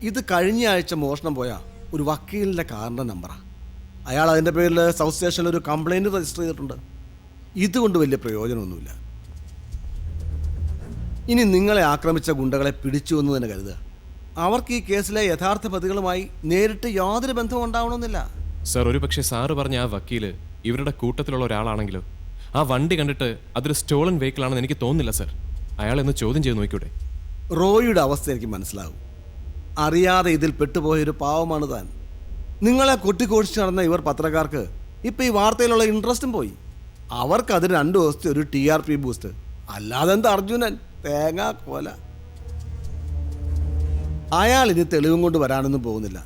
[SPEAKER 10] ഇത് കഴിഞ്ഞ ആഴ്ച മോഷണം പോയ ഒരു വക്കീലിൻ്റെ കാറിൻ്റെ നമ്പറാണ്. അയാൾ അതിൻ്റെ പേരിൽ സൗത്ത് സ്റ്റേഷനിൽ ഒരു കംപ്ലൈൻറ്റ് രജിസ്റ്റർ ചെയ്തിട്ടുണ്ട്. ഇതുകൊണ്ട് വലിയ പ്രയോജനമൊന്നുമില്ല. ഇനി നിങ്ങളെ ആക്രമിച്ച ഗുണ്ടകളെ പിടിച്ചു എന്ന് തന്നെ കരുതുക. അവർക്ക് ഈ കേസിലെ യഥാർത്ഥ പ്രതികളുമായി നേരിട്ട് യാതൊരു ബന്ധവും ഉണ്ടാവണമെന്നില്ല.
[SPEAKER 18] സർ, ഒരു പക്ഷേ സാറ് പറഞ്ഞ ആ വക്കീല് ഇവരുടെ കൂട്ടത്തിലുള്ള ഒരാളാണെങ്കിലോ? ആ വണ്ടി കണ്ടിട്ട് അതൊരു സ്റ്റോളൻ വെഹിക്കിൾ ആണെന്ന് എനിക്ക് തോന്നുന്നില്ല സർ. അയാളെന്ന് ചോദ്യം ചെയ്ത് നോക്കിക്കൂടെ?
[SPEAKER 10] റോയിയുടെ അവസ്ഥ എനിക്ക് മനസ്സിലാവും. അറിയാതെ ഇതിൽ പെട്ടുപോയൊരു പാവമാണ് താൻ. നിങ്ങളെ കൊട്ടിക്കോടിച്ച് നടന്ന ഇവർ പത്രക്കാർക്ക് ഇപ്പം ഈ വാർത്തയിലുള്ള ഇൻട്രസ്റ്റും പോയി. അവർക്ക് അതിന് 2 ദിവസത്തെ ഒരു TRP ബൂസ്റ്റ്. അല്ലാതെ എന്താ അർജുനൻ തേങ്ങാ കോല. അയാൾ ഇനി തെളിവും കൊണ്ട് വരാനൊന്നും പോകുന്നില്ല.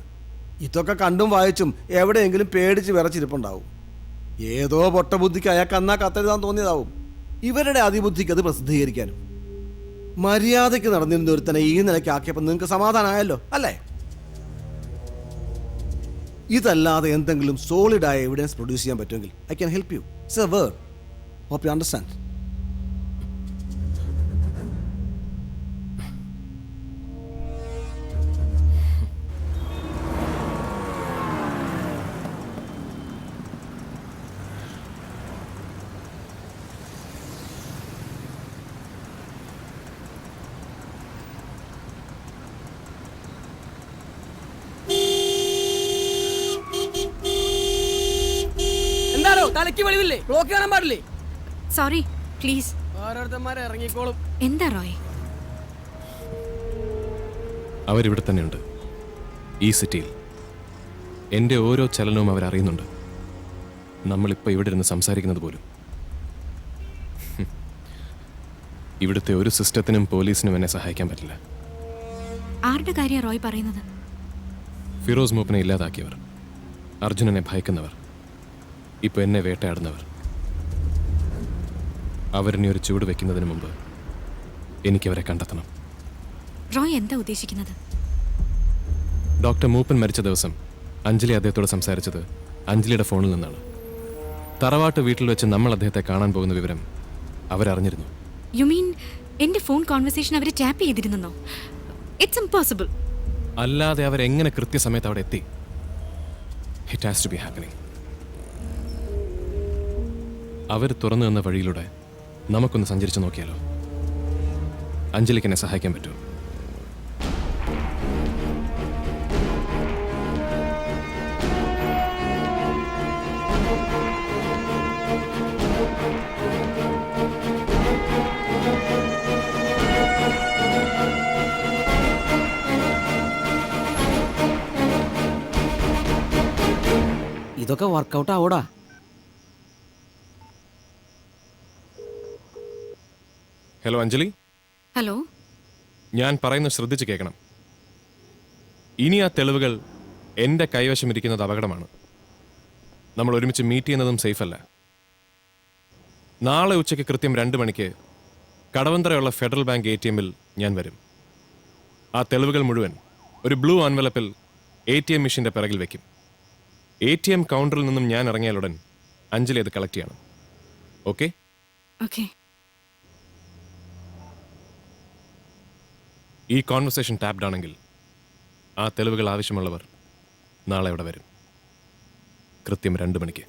[SPEAKER 10] ഇതൊക്കെ കണ്ടും വായിച്ചും എവിടെയെങ്കിലും പേടിച്ച് വിറച്ചിരിപ്പുണ്ടാവും. ഏതോ പൊട്ടബുദ്ധിക്ക് അയാൾക്ക് അന്നാ കത്തെഴുതാൻ തോന്നിയതാവും. ഇവരുടെ അതിബുദ്ധിക്ക് അത് പ്രസിദ്ധീകരിക്കാനും. മര്യാദയ്ക്ക് നടന്നിരുന്ന ഒരുത്തനെ ഈ നിലയ്ക്ക് ആക്കിയപ്പോൾ നിങ്ങൾക്ക് സമാധാനമായല്ലോ അല്ലേ? ഇതല്ലാതെ എന്തെങ്കിലും സോളിഡായ എവിഡൻസ് പ്രൊഡ്യൂസ് ചെയ്യാൻ പറ്റുമെങ്കിൽ I can help you. It's a word. Hope you understand.
[SPEAKER 21] തലയ്ക്ക് വെളിവില്ലേ? ബ്ലോക്ക് കാണാൻ പാടില്ലേ?
[SPEAKER 4] Sorry please.
[SPEAKER 21] ഓരോരുത്തന്മാരെ ഇറങ്ങിക്കോളും.
[SPEAKER 4] എന്താ റോയ്?
[SPEAKER 18] അവരിവിടെ തന്നെയുണ്ട്, ഈ സിറ്റിയിൽ. എൻ്റെ ഓരോ ചലനവും അവരറിയുന്നുണ്ട്. നമ്മളിപ്പോൾ ഇവിടെ ഇരുന്ന് സംസാരിക്കുന്നത് പോലും. ഇവിടുത്തെ ഒരു സിസ്റ്റത്തിനും പോലീസിനും എന്നെ സഹായിക്കാൻ പറ്റില്ല.
[SPEAKER 4] ആരുടെ കാര്യം റോയ് പറയുന്നത്?
[SPEAKER 18] ഫിറോസ് മൂപ്പനെ ഇല്ലാതാക്കിയവർ, അർജുനനെ ഭയക്കുന്നവർ, ഇപ്പോൾ എന്നെ വേട്ടയാടുന്നവർ. അവരിനി ഒരു ചൂട് വെക്കുന്നതിന് മുമ്പ് എനിക്കവരെ കണ്ടെത്തണം.
[SPEAKER 4] റോയ് എന്താ ഉദ്ദേശിക്കുന്നത്?
[SPEAKER 18] ഡോക്ടർ മൂപ്പൻ മരിച്ച ദിവസം അഞ്ജലി അദ്ദേഹത്തോട് സംസാരിച്ചത് അഞ്ജലിയുടെ ഫോണിൽ നിന്നാണ്. തറവാട്ട് വീട്ടിൽ വെച്ച് നമ്മൾ അദ്ദേഹത്തെ കാണാൻ പോകുന്ന വിവരം അവരറിഞ്ഞിരുന്നു.
[SPEAKER 4] യു മീൻ എന്റെ ഫോൺ കോൺവെർസേഷൻ അവർ ടാപ്പ് ചെയ്തിരുന്നോ? It's impossible.
[SPEAKER 18] അല്ലാതെ അവരെങ്ങനെ കൃത്യസമയത്ത് അവിടെ എത്തി? It has to be happening. അവർ തുറന്നു തന്ന വഴിയിലൂടെ നമുക്കൊന്ന് സഞ്ചരിച്ചു നോക്കിയാലോ? അഞ്ജലിക്ക് എന്നെ സഹായിക്കാൻ പറ്റുമോ?
[SPEAKER 2] ഇതൊക്കെ വർക്കൗട്ട് ആവൂടാ.
[SPEAKER 18] Hello Anjali,
[SPEAKER 4] hello.
[SPEAKER 18] ഞാൻ പറയുന്നത് ശ്രദ്ധിച്ച് കേൾക്കണം. ഇനി ആ തെളിവുകൾ എൻ്റെ കൈവശം ഇരിക്കുന്നത് അപകടമാണ്. നമ്മൾ ഒരുമിച്ച് മീറ്റ് ചെയ്യുന്നതും സേഫല്ല. നാളെ ഉച്ചയ്ക്ക് കൃത്യം 2 മണിക്ക് കടവന്തറയുള്ള ഫെഡറൽ ബാങ്ക് ATM-ൽ ഞാൻ വരും. ആ തെളിവുകൾ മുഴുവൻ ഒരു ബ്ലൂ എൻവലപ്പിൽ ATM മെഷീൻ്റെ പിറകിൽ വെക്കും. ATM കൗണ്ടറിൽ നിന്നും ഞാൻ ഇറങ്ങിയാലുടൻ അഞ്ജലി അത് കളക്ട് ചെയ്യണം. ഓക്കെ?
[SPEAKER 4] ഓക്കെ.
[SPEAKER 18] ഈ കോൺവെർസേഷൻ ടാപ്ഡ് ആണെങ്കിൽ ആ തെളിവുകൾ ആവശ്യമുള്ളവർ നാളെ ഇവിടെ വരും, കൃത്യം 2 മണിക്ക്.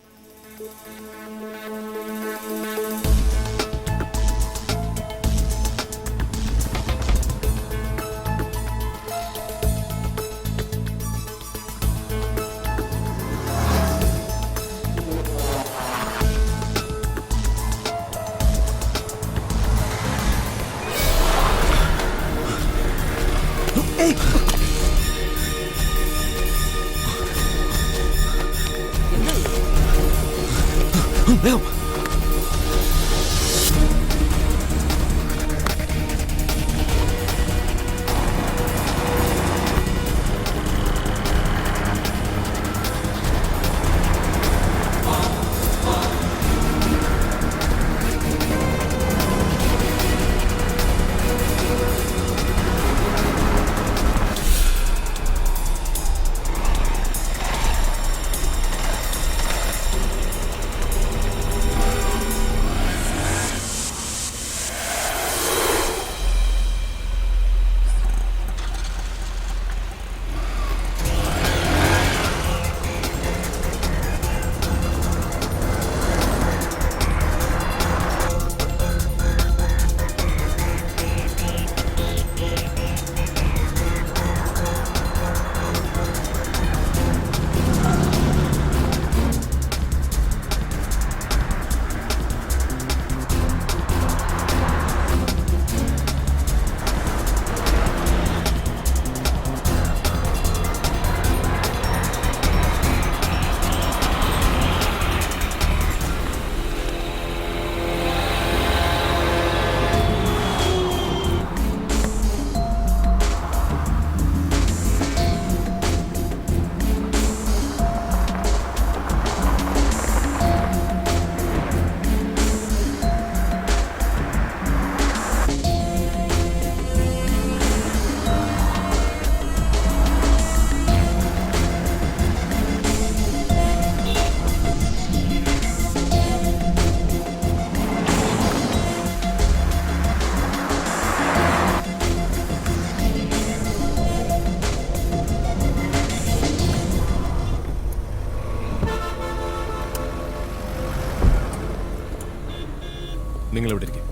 [SPEAKER 18] നിങ്ങളിവിടെ ഇരിക്കും.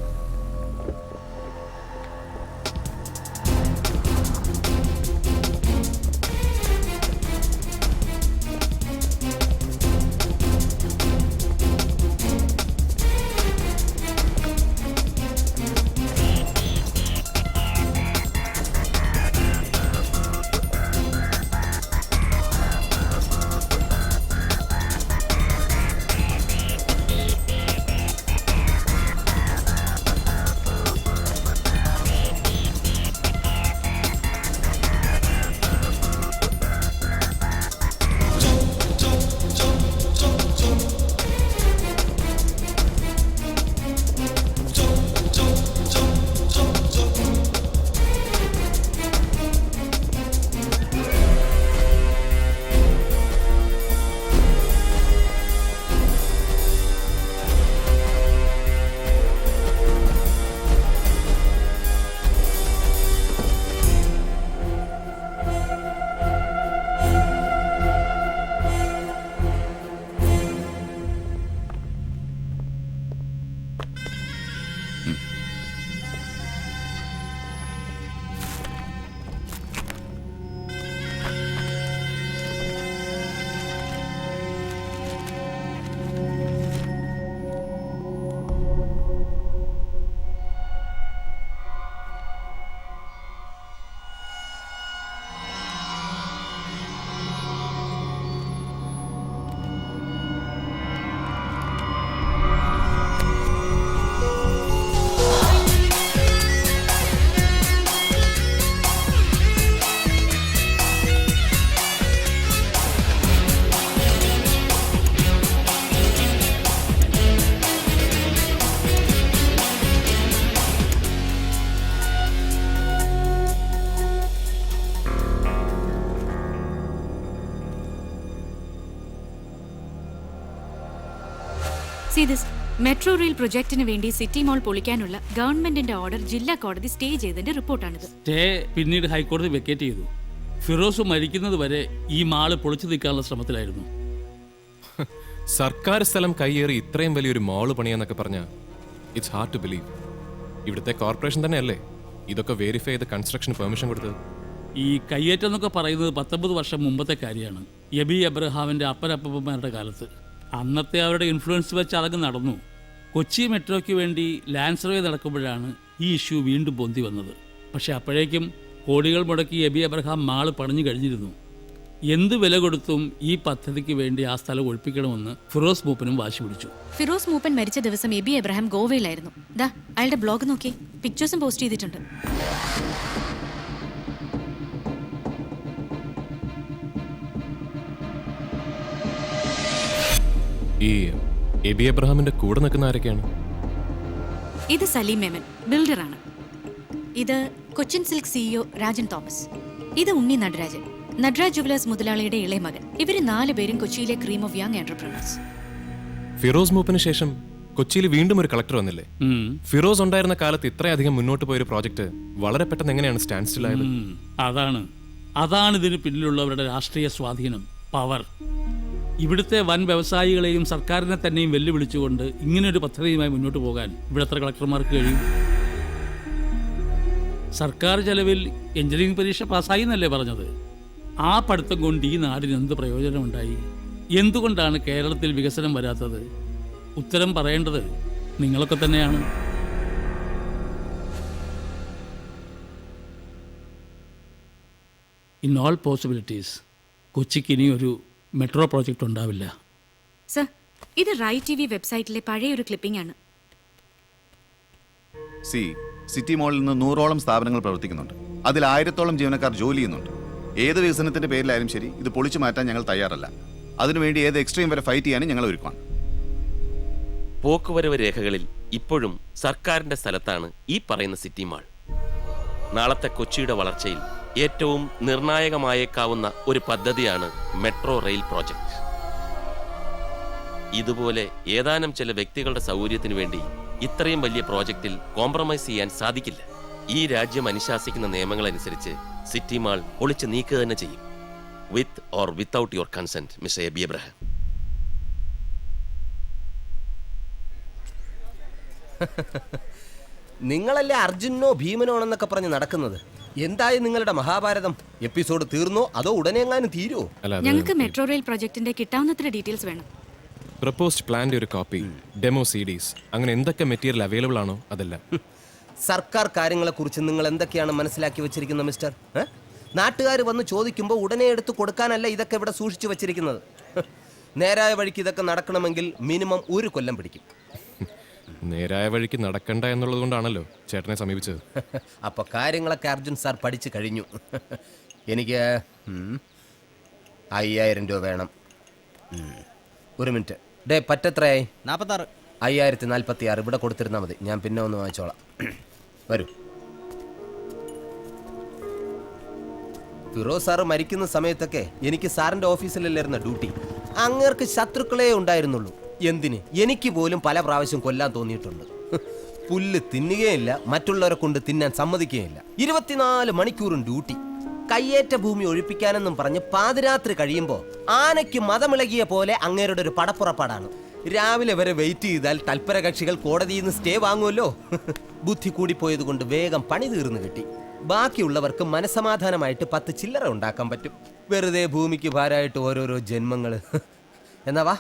[SPEAKER 4] See this. മെട്രോ റെയിൽ പ്രൊജക്ടിന് വേണ്ടി സിറ്റി മോൾ പൊളിക്കാനുള്ള ഗവൺമെന്റിന്റെ ഓർഡർ ജില്ലാ കോടതി സ്റ്റേ ചെയ്തതിന്റെ റിപ്പോർട്ടാണിത്.
[SPEAKER 7] സ്റ്റേ പിന്നീട് ഹൈക്കോടതി വെക്കേറ്റ് ചെയ്തു. ഫിറോസ് മരിക്കുന്നത് വരെ ഈ മാള് പൊളിച്ചു നീക്കാനുള്ള ശ്രമത്തിലായിരുന്നു.
[SPEAKER 18] സർക്കാർ സ്ഥലം കയ്യേറി ഇത്രയും വലിയൊരു മാള് പണിയാന്നൊക്കെ പറഞ്ഞ ഇറ്റ്സ് ഹാർഡ് ടു ബിലീവ്. ഇവിടുത്തെ കോർപ്പറേഷൻ തന്നെയല്ലേ ഇതൊക്കെ വെരിഫൈ ചെയ്ത് കൺസ്ട്രക്ഷൻ പെർമിഷൻ കൊടുത്തത്?
[SPEAKER 7] ഈ കയ്യേറ്റം എന്നൊക്കെ പറയുന്നത് 19 വർഷം മുമ്പത്തെ കാര്യമാണ്. എബി എബ്രഹാമിന്റെ അപ്പനപ്പന്മാരുടെ കാലത്ത്. അന്നത്തെ അവരുടെ ഇൻഫ്ലുവൻസ് വെച്ച് അതങ്ങ് നടന്നു. കൊച്ചി മെട്രോയ്ക്ക് വേണ്ടി ലാൻഡ് സർവേ നടക്കുമ്പോഴാണ് ഈ ഇഷ്യൂ വീണ്ടും പൊന്തി വന്നത്. പക്ഷെ അപ്പോഴേക്കും കോടികൾ മുടക്കി എബി എബ്രഹാം മാള് പണിഞ്ഞു കഴിഞ്ഞിരുന്നു. എന്ത് വില കൊടുത്തും ഈ പദ്ധതിക്ക് വേണ്ടി ആ സ്ഥലം ഒഴിപ്പിക്കണമെന്ന് ഫിറോസ് മൂപ്പനും വാശി പിടിച്ചു.
[SPEAKER 6] ഫിറോസ് മൂപ്പൻ മരിച്ച ദിവസം എബി എബ്രഹാം ഗോവയിലായിരുന്നു. ദാ അയാളുടെ ബ്ലോഗ് നോക്കി, പിക്ചേഴ്സും പോസ്റ്റ് ചെയ്തിട്ടുണ്ട്.
[SPEAKER 18] ഈ എബി എബ്രഹാമിന്റെ കൂടെ നിൽക്കുന്ന ആരൊക്കെയാണ്?
[SPEAKER 4] ഇത് സലീം മേമൻ, ബിൽഡറാണ്. ഇത് Cochin silk CEO Rajan Thomas. ഇത് ഉണ്ണി നടരാജൻ, നടരാജ് ജുവലേഴ്സ് മുതലാളിയുടെ ഇളയ മകൻ. ഇവര് 4 പേരും കൊച്ചിയിലെ cream of young entrepreneurs.
[SPEAKER 18] Firoz മൂപ്പിന് ശേഷം കൊച്ചിയിൽ വീണ്ടും ഒരു കളക്ടർ വന്നില്ലേ? ഫിറോസ് ഉണ്ടായിരുന്ന കാലത്ത് ഇത്രയധികം മുന്നോട്ട് പോയൊരു പ്രോജക്റ്റ് വളരെ പെട്ടെന്ന് എങ്ങനെയാണ് സ്റ്റാൻഡ് സ്റ്റിൽ ആയത്?
[SPEAKER 7] അതാണ് ഇതിന് പിന്നിലുള്ളവരുടെ രാഷ്ട്രീയ സ്വാധീനം, പവർ. ഇവിടുത്തെ വൻ വ്യവസായികളെയും സർക്കാരിനെ തന്നെയും വെല്ലുവിളിച്ചുകൊണ്ട് ഇങ്ങനൊരു പദ്ധതിയുമായി മുന്നോട്ട് പോകാൻ ഇവിടുത്തെ കളക്ടർമാർക്ക് കഴിയും. സർക്കാർ ചെലവിൽ എഞ്ചിനീയറിംഗ് പരീക്ഷ പാസ്സായി എന്നല്ലേ പറഞ്ഞത്? ആ പഠിത്തം കൊണ്ട് ഈ നാടിന് എന്ത് പ്രയോജനമുണ്ടായി? എന്തുകൊണ്ടാണ് കേരളത്തിൽ വികസനം വരാത്തത്? ഉത്തരം പറയേണ്ടത് നിങ്ങളൊക്കെ തന്നെയാണ്. ഇൻ ഓൾ പോസിബിലിറ്റീസ് കൊച്ചിക്ക് ഇനി ഒരു മെട്രോ പ്രോജക്റ്റ് ഉണ്ടാവില്ല.
[SPEAKER 4] സർ, ഇത് റൈ ടിവി വെബ്സൈറ്റിലെ പഴയൊരു ക്ലിപ്പിംഗ് ആണ്.
[SPEAKER 3] സിറ്റി മോളിൽ നിന്ന് 100ഓളം സ്ഥാപനങ്ങൾ പ്രവർത്തിക്കുന്നുണ്ട്. അതിൽ 1000ഓളം ജീവനക്കാർ ജോലി ചെയ്യുന്നുണ്ട്. ഏത് വികസനത്തിന്റെ പേരിലായാലും ശരി, ഇത് പൊളിച്ചു മാറ്റാൻ ഞങ്ങൾ തയ്യാറല്ല. അതിനുവേണ്ടി ഏത് എക്സ്ട്രീം വരെ ഫൈറ്റ് ചെയ്യാനും ഞങ്ങൾ ഒരുക്കണം.
[SPEAKER 23] പോക്കുവരവ് രേഖകളിൽ ഇപ്പോഴും സർക്കാരിന്റെ സ്ഥലത്താണ് ഈ പറയുന്ന സിറ്റി മാൾ. നാളത്തെ കൊച്ചിയുടെ വളർച്ചയിൽ ഏറ്റവും നിർണായകമായേക്കാവുന്ന ഒരു പദ്ധതിയാണ് മെട്രോ റെയിൽ പ്രോജക്റ്റ്. ഇതുപോലെ ഏതാനും ചില വ്യക്തികളുടെ സൗകര്യത്തിനു വേണ്ടി ഇത്രയും വലിയ പ്രോജക്റ്റിൽ കോംപ്രമൈസ് ചെയ്യാൻ സാധിക്കില്ല. ഈ രാജ്യം അനുശാസിക്കുന്ന നിയമങ്ങളനുസരിച്ച് സിറ്റി മാൾ പൊളിച്ചു നീക്കുക തന്നെ ചെയ്യും. With or without your consent, mister Aby Abraham.
[SPEAKER 17] നിങ്ങളല്ലേ അർജുനോ ഭീമനോ എന്നൊക്കെ പറഞ്ഞ് നടക്കുന്നത്? എന്തായി നിങ്ങളുടെ മഹാഭാരതം? എപ്പിസോഡ് തീർന്നോ അതോ ഉടനെ എങ്ങാനും തീരുമോ?
[SPEAKER 4] ഞങ്ങൾക്ക് മെട്രോ റെയിൽ പ്രൊജക്ടിന്റെ കിട്ടാവുന്നത്ര ഡീറ്റെയിൽസ് വേണം.
[SPEAKER 18] പ്രപ്പോസ്ഡ് പ്ലാന്റെ ഒരു കോപ്പി, ഡെമോ CDs, അങ്ങനെ എന്തൊക്കെ മെറ്റീരിയൽ അവൈലബിൾ ആണോ അതെല്ലാം.
[SPEAKER 17] സർക്കാർ കാര്യങ്ങളെക്കുറിച്ച് നിങ്ങൾ എന്തൊക്കെയാണ് മനസ്സിലാക്കി വെച്ചിരിക്കുന്നത് മിസ്റ്റർ? നാട്ടുകാർ വന്ന് ചോദിക്കുമ്പോൾ ഉടനെ എടുത്ത് കൊടുക്കാനല്ല ഇതൊക്കെ ഇവിടെ സൂക്ഷിച്ചു വെച്ചിരിക്കുന്നത്. നേരായ വഴിക്ക് ഇതൊക്കെ നടക്കണമെങ്കിൽ മിനിമം 1 കൊല്ലം പിടിക്കും.
[SPEAKER 18] നേരായ വഴിക്ക് നടക്കണ്ട എന്നുള്ളത് കൊണ്ടാണല്ലോ ചേട്ടനെ സമീപിച്ചത്.
[SPEAKER 17] അപ്പൊ കാര്യങ്ങളൊക്കെ അർജുൻ സാർ പഠിച്ചു കഴിഞ്ഞു. എനിക്ക് 5000 രൂപ വേണം. ഒരു മിനിറ്റ്. ഡേ പറ്റെത്രയായി?
[SPEAKER 2] 46.
[SPEAKER 17] 5046 ഇവിടെ കൊടുത്തിരുന്നാൽ മതി. ഞാൻ പിന്നെ ഒന്ന് വാങ്ങിച്ചോളാം. വരൂ. ഫിറോസ് സാറ് മരിക്കുന്ന സമയത്തൊക്കെ എനിക്ക് സാറിന്റെ ഓഫീസിലല്ലായിരുന്ന ഡ്യൂട്ടി. അങ്ങേർക്ക് ശത്രുക്കളെ ഉണ്ടായിരുന്നുള്ളൂ. എന്തിന്? എനിക്ക് പോലും പല പ്രാവശ്യം കൊല്ലാൻ തോന്നിയിട്ടുണ്ട്. പുല്ല് തിന്നുകയില്ല, മറ്റുള്ളവരെ കൊണ്ട് തിന്നാൻ സമ്മതിക്കുകയില്ല. 24 മണിക്കൂറും ഡ്യൂട്ടി. കയ്യേറ്റ ഭൂമി ഒഴിപ്പിക്കാനെന്നും പറഞ്ഞ് പാതിരാത്രി കഴിയുമ്പോൾ ആനയ്ക്ക് മതമിളകിയ പോലെ അങ്ങേരുടെ ഒരു പടപ്പുറപ്പാടാണ്. രാവിലെ വരെ വെയിറ്റ് ചെയ്താൽ തൽപര കക്ഷികൾ കോടതിയിൽ നിന്ന് സ്റ്റേ വാങ്ങുമല്ലോ. ബുദ്ധി കൂടിപ്പോയത് കൊണ്ട് വേഗം പണി തീർന്നു കിട്ടി. ബാക്കിയുള്ളവർക്ക് മനസമാധാനമായിട്ട് 10 ചില്ലറ ഉണ്ടാക്കാൻ പറ്റും. വെറുതെ ഭൂമിക്ക് ഭാരമായിട്ട് ഓരോരോ ജന്മങ്ങൾ. എന്നാ വാ.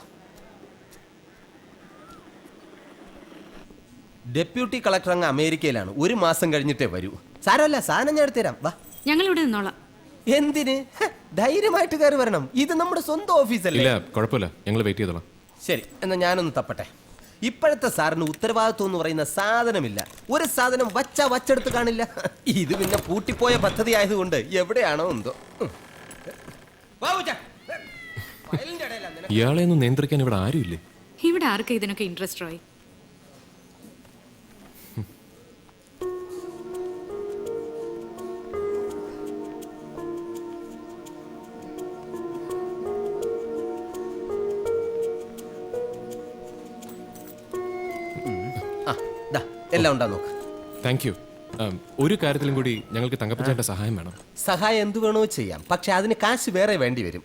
[SPEAKER 17] ഡെപ്യൂട്ടി കളക്ടർ അങ്ങ് അമേരിക്കയിലാണ്. 1 മാസം കഴിഞ്ഞിട്ടേ വരൂ. സാരമല്ല, സാധനം ഞാൻ എടുത്തുതരാം. വാ.
[SPEAKER 4] ഞങ്ങൾ ഇവിടെ നിന്നോളാം.
[SPEAKER 17] എന്തിന്? ധൈര്യമായിട്ട് കയറി വരണം. ഇത് നമ്മുടെ സ്വന്തം ഓഫീസല്ലേ.
[SPEAKER 18] ഇല്ല, കുഴപ്പമില്ല, ഞങ്ങൾ വെയിറ്റ് ചെയ്തോളാം.
[SPEAKER 17] ശരി, എന്നാ ഞാനൊന്ന് തപ്പട്ടെ. ഇപ്പോഴത്തെ സാറിന് ഉത്തരവാദിത്വം എന്ന് പറയുന്ന സാധനമില്ല. ഒരു സാധനം വച്ചെടുത്ത് കാണില്ല. ഇത് പിന്നെ പൂട്ടിപ്പോയ പദ്ധതി ആയതുകൊണ്ട് എവിടെയാണോ എന്തോ.
[SPEAKER 18] ഇയാളെ ഒന്നും നിയന്ത്രിക്കാൻ ഇവിടെ ആരുമില്ലേ?
[SPEAKER 4] ഇവിടെ ആർക്കും ഇതിനൊക്കെ ഇൻട്രസ്റ്റ് റോയ്?
[SPEAKER 5] എല്ലാം ഉണ്ടാ നോക്ക്.
[SPEAKER 18] Thank you. ഒരു കാര്യത്തിലും കൂടി ഞങ്ങൾക്ക് തങ്കപ്പച്ചേട്ടൻ്റെ സഹായം വേണം.
[SPEAKER 5] സഹായം എന്ത് വേണോ ചെയ്യാം, പക്ഷെ അതിന് കാശ് വേറെ വേണ്ടി വരും.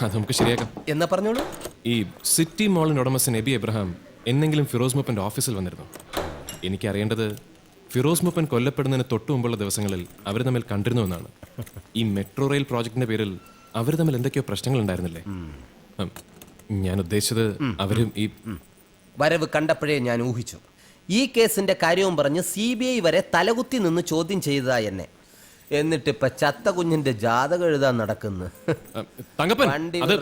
[SPEAKER 18] അത് നമുക്ക് ശരിയാക്കാം.
[SPEAKER 5] എന്നാ പറഞ്ഞോളൂ.
[SPEAKER 18] ഈ സിറ്റി മോളിന് ഉടമസ്ഥൻ എബി എബ്രഹാം എന്നെങ്കിലും ഫിറോസ് മൂപ്പൻ്റെ ഓഫീസിൽ വന്നിരുന്നു? എനിക്കറിയേണ്ടത് ഫിറോസ് മൂപ്പൻ കൊല്ലപ്പെടുന്നതിന് തൊട്ടു മുമ്പുള്ള ദിവസങ്ങളിൽ അവർ തമ്മിൽ കണ്ടിരുന്നു എന്നാണ്. ഈ മെട്രോ റെയിൽ പ്രോജക്റ്റിന്റെ പേരിൽ അവർ തമ്മിൽ എന്തൊക്കെയോ പ്രശ്നങ്ങൾ ഉണ്ടായിരുന്നില്ലേ? ഞാൻ ഉദ്ദേശിച്ചത് അവരും ഈ
[SPEAKER 5] വരവ് കണ്ടപ്പോഴേ ഞാൻ ഊഹിച്ചു. ഈ കേസിന്റെ കാര്യവും പറഞ്ഞ് CBI വരെ തലകുത്തി നിന്ന് ചോദ്യം ചെയ്തതാ എന്നെ. എന്നിട്ടിപ്പ ചത്ത കുഞ്ഞിന്റെ ജാതകം എഴുതാൻ നടക്കുന്നു.
[SPEAKER 18] തങ്കപ്പൻ അത്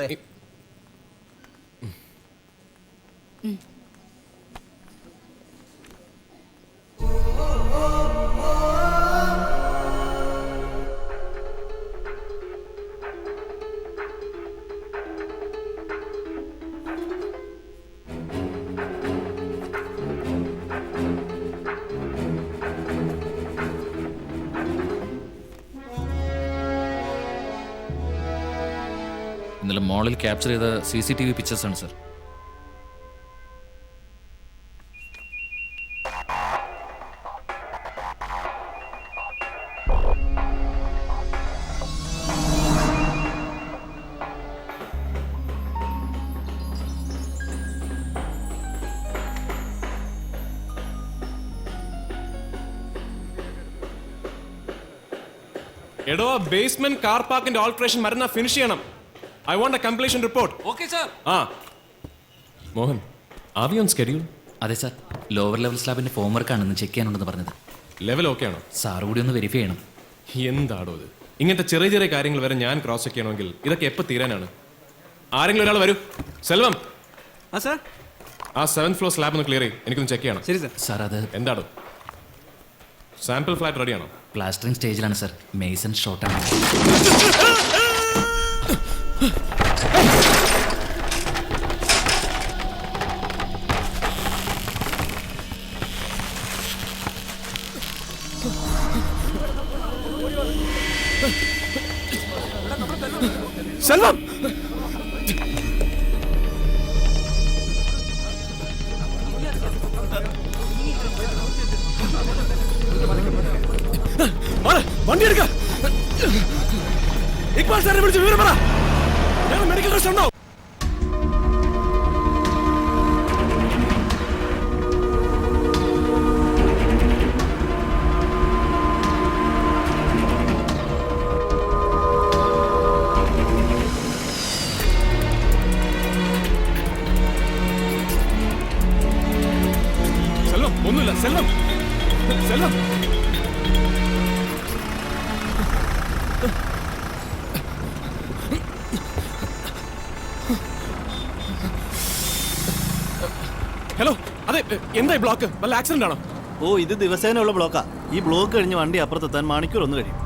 [SPEAKER 8] ഇന്നലെ മോളിൽ ക്യാപ്ചർ ചെയ്ത CCTV പിക്ചേഴ്സാണ് സർ.
[SPEAKER 18] എടോ ബേസ്മെന്റ് കാർ പാർക്കിന്റെ ഓൾട്രേഷൻ മരുന്ന ഫിനിഷ് ചെയ്യണം. I want a completion report.
[SPEAKER 8] Okay, sir.
[SPEAKER 18] Mohan, are we on schedule?
[SPEAKER 8] അതെ സാർ, ലോവർ ലെവൽ സ്ലാബിന്റെ ഫോം വർക്കാണ് ഇന്ന് ചെക്ക് ചെയ്യാനുണ്ടെന്ന് പറഞ്ഞത്.
[SPEAKER 18] ലെവൽ ഓക്കെ ആണോ?
[SPEAKER 8] സാർ കൂടി ഒന്ന് വെരിഫൈ ചെയ്യണം.
[SPEAKER 18] എന്താടോ ഇത്? ഇങ്ങനത്തെ ചെറിയ ചെറിയ കാര്യങ്ങൾ വരെ ഞാൻ ക്രോസ് ചെക്ക് ചെയ്യണമെങ്കിൽ ഇതൊക്കെ എപ്പോൾ തീരാനാണ്? ആരെങ്കിലും ഒരാൾ വരൂ. സെൽവം,
[SPEAKER 21] സാർ
[SPEAKER 18] ആ 7th ഫ്ലോർ സ്ലാബ് ഒന്ന് ക്ലിയർ ചെയ്യും, എനിക്കൊന്ന് ചെക്ക് ചെയ്യണം.
[SPEAKER 21] ശരി സാർ.
[SPEAKER 8] സാർ അത്
[SPEAKER 18] എന്താടോ? സാമ്പിൾ ഫ്ലാറ്റ് റെഡിയാണോ?
[SPEAKER 8] പ്ലാസ്റ്ററിംഗ് സ്റ്റേജിലാണ് സാർ. മേസൺ ഷോർട്ടാണ്.
[SPEAKER 18] സെൽവം, വണ്ടി എടുക്ക. ഇക്ബാൽ സാറിനെ വിളിച്ച് വിവരം പറ. ഞങ്ങൾ മെഡിക്കൽ റെസ്റ്റ് ഉണ്ടോ? സെൽവം, ഒന്നുമില്ല. സെൽവം, സെൽവം, ഹലോ. അതെ, എന്തായി ബ്ലോക്ക്? വല്ല ആക്സിഡന്റ് ആണോ?
[SPEAKER 1] ഇത് ദിവസേന ഉള്ള ബ്ലോക്കാ. ഈ ബ്ലോക്ക് കഴിഞ്ഞ് വണ്ടി അപ്പുറത്തെത്താൻ മണിക്കൂർ ഒന്ന് കഴിയും.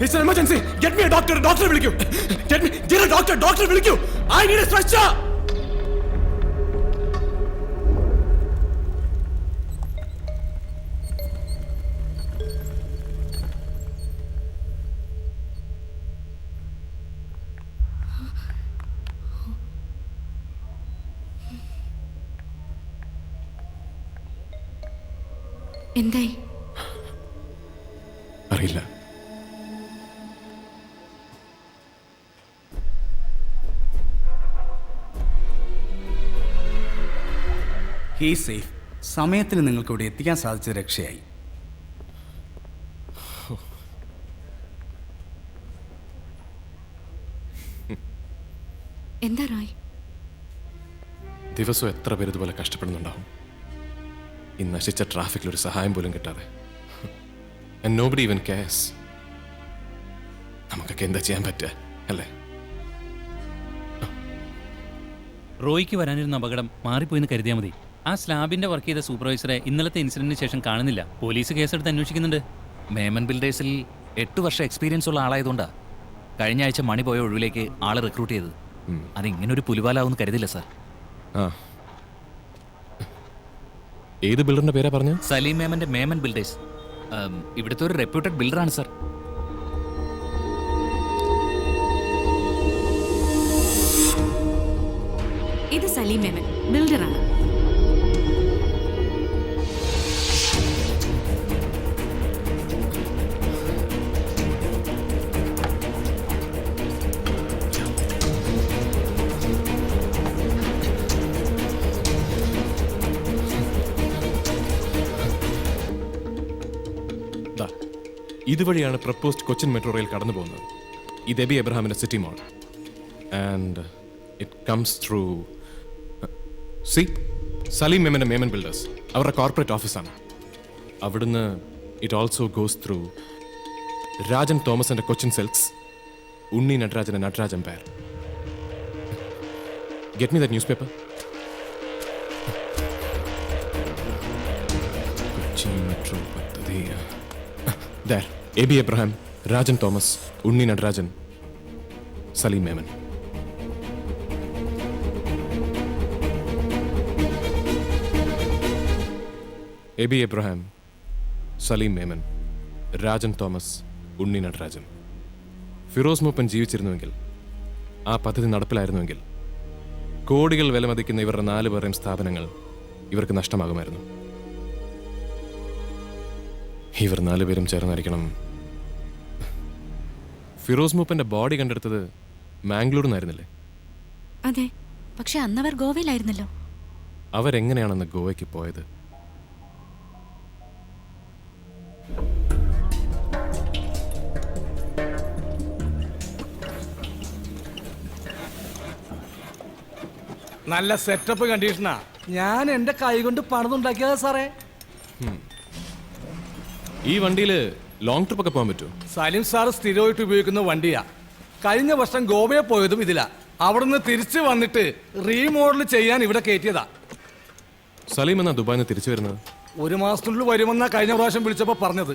[SPEAKER 18] It's an emergency. Get me a doctor. Doctor വിളിക്കൂ. Get me. Get a doctor. Doctor വിളിക്കൂ. I need a stretcher.
[SPEAKER 6] എന്തായി?
[SPEAKER 18] അറിയില്ല.
[SPEAKER 21] He safe. സമയത്തിന് നിങ്ങൾക്ക് ഇവിടെ എത്തിക്കാൻ സാധിച്ചത് രക്ഷയായി.
[SPEAKER 6] എന്താ റോയ്?
[SPEAKER 18] ദിവസവും എത്ര പേര് ഇതുപോലെ കഷ്ടപ്പെടുന്നുണ്ടാവും. ഈ നശിച്ച ട്രാഫിക്കിൽ ഒരു സഹായം പോലും കിട്ടാതെ. And nobody even cares. നമുക്കൊക്കെ എന്താ ചെയ്യാൻ പറ്റുക അല്ലേ?
[SPEAKER 8] റോയ്ക്ക് വരാനിരുന്ന അപകടം മാറിപ്പോയെന്ന് കരുതിയാൽ മതി. ആ സ്ലാബിന്റെ വർക്ക് ചെയ്ത സൂപ്പർവൈസറെ ഇന്നലത്തെ ഇൻസിഡന്റിന് ശേഷം കാണുന്നില്ല. പോലീസ് കേസെടുത്ത് അന്വേഷിക്കുന്നുണ്ട്. മേമൻ ബിൽഡേഴ്സിൽ 8 വർഷം എക്സ്പീരിയൻസ് ഉള്ള ആളായതുകൊണ്ടാ കഴിഞ്ഞ ആഴ്ച മണി പോയ ഒഴിവിലേക്ക് ആളെ റിക്രൂട്ട് ചെയ്തത്. അതിങ്ങനെ ഒരു പുലിവാലാവെന്ന് കരുതില്ല സാർ.
[SPEAKER 18] ആ, ഏത് ബിൽഡറിന്റെ പേരാ പറഞ്ഞു?
[SPEAKER 8] സലീം മേമന്റെ മേമൻ ബിൽഡേഴ്സ്. ഇവിടുത്തെ ഒരു റെപ്യൂട്ടഡ് ബിൽഡറാണ് സാർ.
[SPEAKER 4] ഇത് സലീം മേമൻ ബിൽഡറാണ്.
[SPEAKER 18] ഇതുവഴിയാണ് പ്രപ്പോസ്ഡ് കൊച്ചിൻ മെട്രോ റെയിൽ കടന്നു പോകുന്നത്. ഇത് എബി എബ്രഹാമിന്റെ city mall and it comes through Saleem മേമന്റെ മേമൻ ബിൽഡേഴ്സ്, അവരുടെ കോർപ്പറേറ്റ് ഓഫീസാണ്. അവിടുന്ന് it also goes through Rajan തോമസിന്റെ കൊച്ചിൻ സിൽക്സ്, ഉണ്ണി നടരാജന്റെ Nataraj empire. Get me that newspaper. Cochin metro പദ്ധതി. There, Eby Abraham, Rajan Thomas, Unni Natarajan, Saleem Memon. AB Abraham, Saleem Memon, Rajan Thomas, Unni Natarajan. Firoz Mooppan ജീവിച്ചിരുന്നുവെങ്കിൽ, ആ പദ്ധതി നടപ്പിലായിരുന്നുവെങ്കിൽ, കോടികൾ വിലമതിക്കുന്ന ഇവരുടെ 4 പേരുടെയും സ്ഥാപനങ്ങൾ ഇവർക്ക് നഷ്ടമാകുമായിരുന്നു. ഇവർ 4 പേരും ചേർന്നായിരിക്കണം. ഫിറോസ് മൂപ്പന്റെ ബോഡി കണ്ടെടുത്തത് മാംഗ്ലൂരിൽ നിന്നായിരുന്നില്ലേ?
[SPEAKER 4] അതെ, പക്ഷെ അന്നവർ ഗോവയിലായിരുന്നല്ലോ.
[SPEAKER 18] അവരെങ്ങനെയാണെന്ന് ഗോവയ്ക്ക് പോയത്?
[SPEAKER 10] നല്ല സെറ്റപ്പ് കണ്ടീഷനാ. ഞാൻ എന്റെ കൈ കൊണ്ട് പണിതുണ്ടാക്കിയതാ സാറേ.
[SPEAKER 18] ഈ വണ്ടിയിൽ ലോങ് ട്രിപ്പ് ഒക്കെ പോകാൻ പറ്റുമോ?
[SPEAKER 10] സലീം സാർ സ്ഥിരമായിട്ട് ഉപയോഗിക്കുന്ന വണ്ടിയാ. കഴിഞ്ഞ വർഷം ഗോവയെ പോയതും ഇതിലാ. അവിടുന്ന് തിരിച്ചു വന്നിട്ട് റീമോഡൽ ചെയ്യാൻ ഇവിടെ കയറ്റിയതാ.
[SPEAKER 18] സലീം എന്നാ ദുബായിൽ നിന്ന് തിരിച്ചു വരുന്നത്?
[SPEAKER 10] 1 മാസത്തിനുള്ളിൽ വരുമെന്നാ കഴിഞ്ഞ പ്രാവശ്യം വിളിച്ചപ്പോ പറഞ്ഞത്.